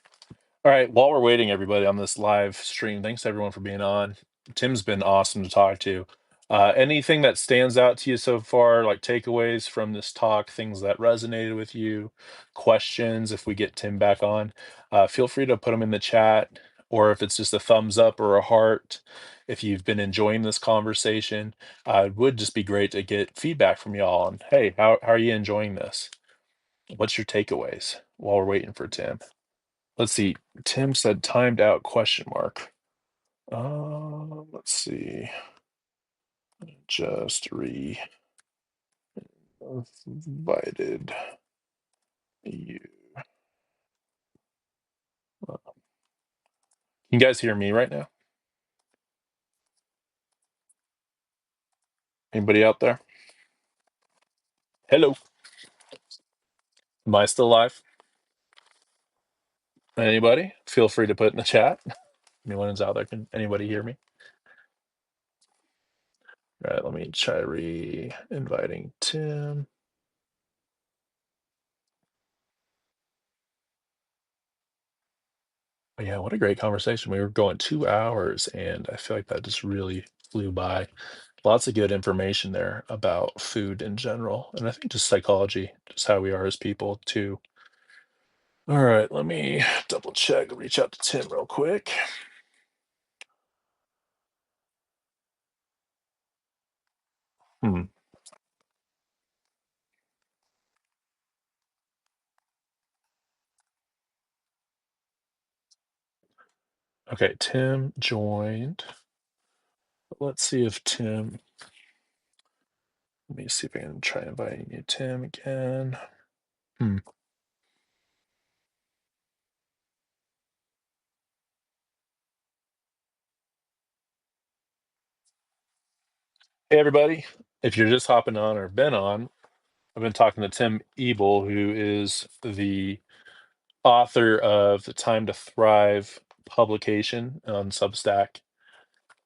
All right, while we're waiting, everybody, on this live stream, thanks everyone for being on. Tim's been awesome to talk to. Anything that stands out to you so far, like takeaways from this talk, things that resonated with you, questions, if we get Tim back on, feel free to put them in the chat, or if it's just a thumbs up or a heart, if you've been enjoying this conversation, it would just be great to get feedback from y'all on, hey, how are you enjoying this? What's your takeaways while we're waiting for Tim? Let's see. Tim said timed out question mark. Let's see. Just invited you. Can you guys hear me right now? Anybody out there? Hello. Am I still live? Anybody? Feel free to put in the chat. Anyone who's out there, can anybody hear me? All right, let me try re-inviting Tim. Oh, yeah, what a great conversation. We were going 2 hours, and I feel like that just really flew by. Lots of good information there about food in general, and I think just psychology, just how we are as people too. All right, let me double check, reach out to Tim real quick. Hmm. Okay, Tim joined. Let's see if Tim, let me see if I can try inviting you, Tim, again. Hmm. Hey, everybody. If you're just hopping on or been on, I've been talking to Tim Ebel, who is the author of the Time to Thrive publication on Substack.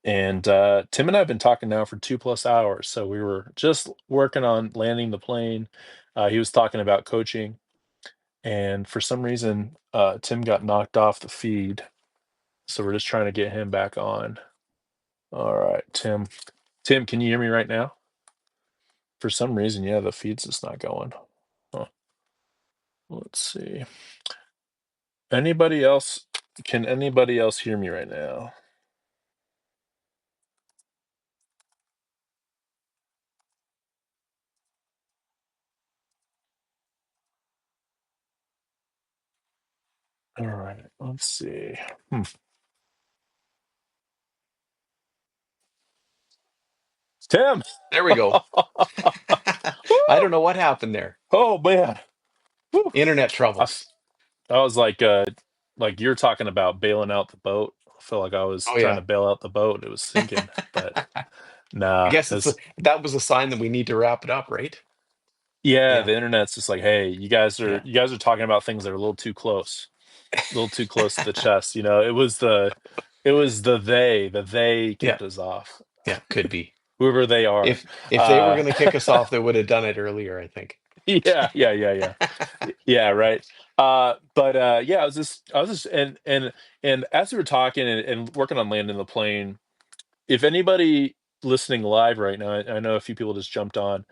And Tim and I have been talking now for 2+ hours. So we were just working on landing the plane. He was talking about coaching. And for some reason, Tim got knocked off the feed. So we're just trying to get him back on. All right, Tim. Tim, can you hear me right now? For some reason, yeah, the feed's just not going. Huh. Let's see. Anybody else? Can anybody else hear me right now? All right, let's see. Tim! there we go. I don't know what happened there. Oh man. Whew. Internet I, troubles. I was like you're talking about bailing out the boat. I feel like I was Oh trying to yeah. bail out the boat. It was sinking, but I nah. guess that was a sign that we need to wrap it up, right? Yeah, Yeah. the internet's just like, hey, you guys are Yeah. you guys are talking about things that are a little too close to the chest. It was the they Yeah. kicked us off. Yeah. Could be. Whoever they are. If they were Uh going to kick us off, they would have done it earlier, I think. yeah, yeah, yeah, yeah. Yeah, right. But yeah, I was just and as we were talking and working on landing the plane, if anybody listening live right now, I know a few people just jumped on.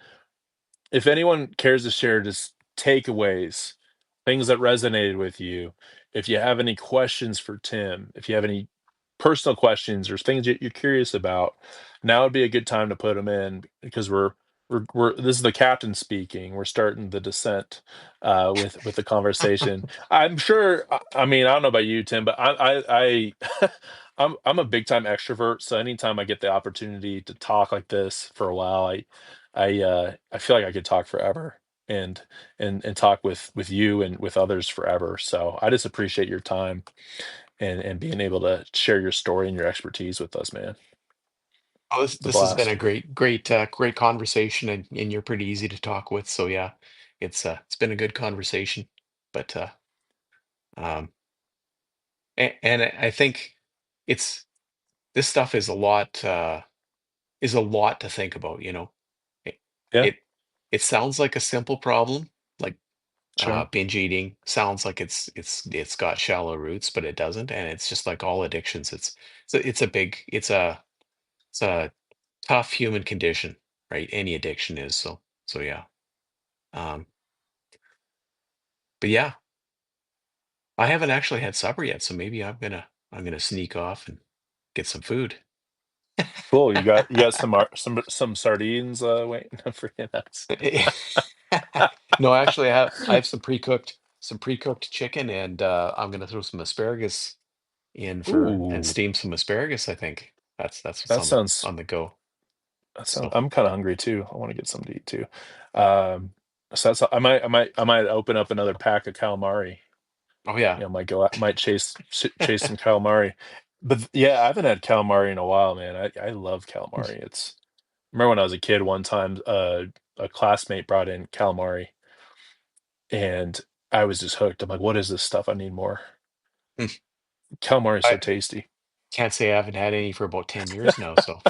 If anyone cares to share just takeaways, things that resonated with you, if you have any questions for Tim, if you have any personal questions or things that you're curious about, now would be a good time to put them in because we're this is the captain speaking. We're starting the descent with the conversation. I'm sure. I mean, I don't know about you, Tim, but I'm a big time extrovert. So anytime I get the opportunity to talk like this for a while, I feel like I could talk forever and and talk with you and with others forever. So I just appreciate your time and being able to share your story and your expertise with us, man. Oh, It's a this has been a blast. great conversation, and you're pretty easy to talk with. So yeah, it's been a good conversation. But um, and I think it's this stuff is a lot to think about. It Yeah, it, it sounds like a simple problem, like sure. binge eating sounds like it's got shallow roots, but it doesn't, and it's just like all addictions. It's a tough human condition, right? Any addiction is. So yeah. Um, but yeah, I haven't actually had supper yet, so maybe I'm gonna sneak off and get some food. Cool. You got some sardines waiting for you. That's No, actually, I have some pre-cooked chicken, and I'm gonna throw some asparagus in for and ooh, steam some asparagus. I think that's what's that on the sounds on the go. that sounds. So, I'm kind of hungry too. I want to get something to eat too. Um, so that's I might open up another pack of calamari. oh yeah. Might go out, might chase some calamari. But yeah, I haven't had calamari in a while, man. I love calamari. It's remember when I was a kid, one time a classmate brought in calamari, and I was just hooked. I'm like, what is this stuff? I need more. Calamari is so I tasty. can't say I haven't had any for about 10 years now. So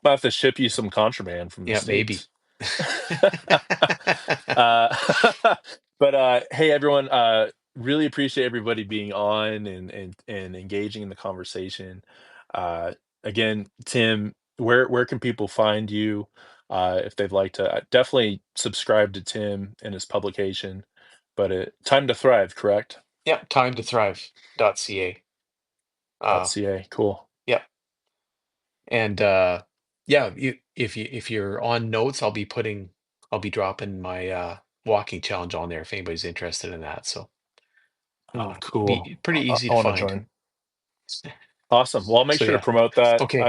Might have to ship you some contraband from the yeah, maybe. States. Uh, but hey, everyone, really appreciate everybody being on and engaging in the conversation. Uh, Again, Tim, where can people find you if they'd like to? Definitely subscribe to Tim and his publication. But Time to Thrive, correct? Yeah, time to thrive.ca. Uh, .ca, cool. yeah, and yeah, if you're on notes, I'll be dropping my walking challenge on there if anybody's interested in that. So Oh, cool. be pretty easy I to want to find. join. Awesome. Well, I'll make So sure to yeah, promote that. okay.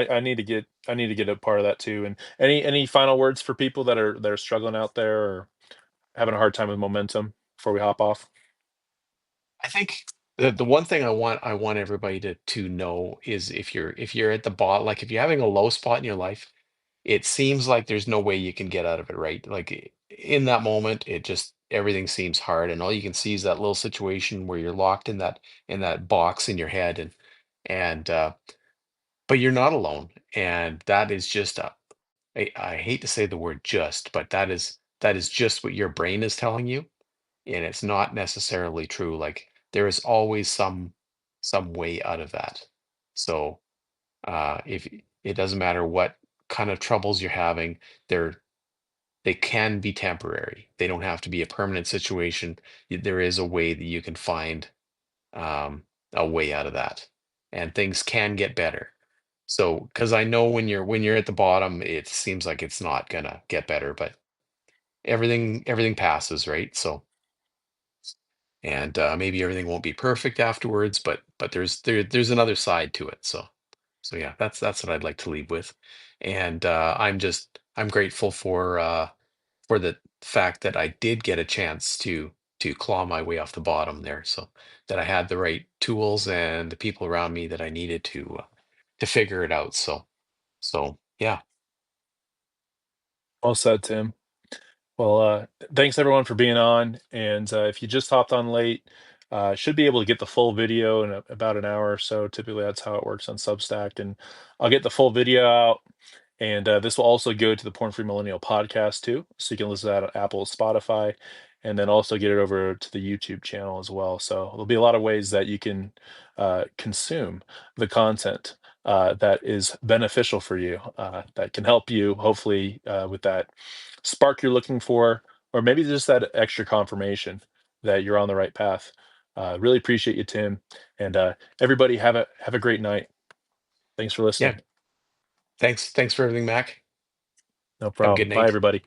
I need to get a part of that too. And any final words for people that are struggling out there or having a hard time with momentum before we hop off? I think the one thing I want everybody to know is if you're at the bottom, like if you're having a low spot in your life, it seems like there's no way you can get out of it, right? Like in that moment, it just everything seems hard, and all you can see is that little situation where you're locked in that box in your head, and but you're not alone, and that is just I hate to say the word just, but that is just what your brain is telling you, and it's not necessarily true. Like there is always some way out of that. So if it doesn't matter what kind of troubles you're having, they're they can be temporary. They don't have to be a permanent situation. There is a way that you can find a way out of that, and things can get better. So, because I know when you're at the bottom, it seems like it's not gonna get better, but everything passes, right? So, and maybe everything won't be perfect afterwards, but there's another side to it. So yeah, that's what I'd like to leave with, and I'm grateful for the fact that I did get a chance to claw my way off the bottom there, so that I had the right tools and the people around me that I needed to figure it out. So yeah, Well said, Tim. Well, thanks everyone for being on. And if you just hopped on late, should be able to get the full video in about an hour or so. Typically, that's how it works on Substack. And I'll get the full video out. And this will also go to the Porn Free Millennial podcast too. So you can listen to that on Apple, Spotify. and then also get it over to the YouTube channel as well. So there'll be a lot of ways that you can consume the content that is beneficial for you, that can help you hopefully with that spark you're looking for, or maybe just that extra confirmation that you're on the right path. Really appreciate you, Tim, and everybody have a great night. Thanks for Yeah. listening. Thanks for everything, Mac. No Have a problem. good Bye, night. everybody.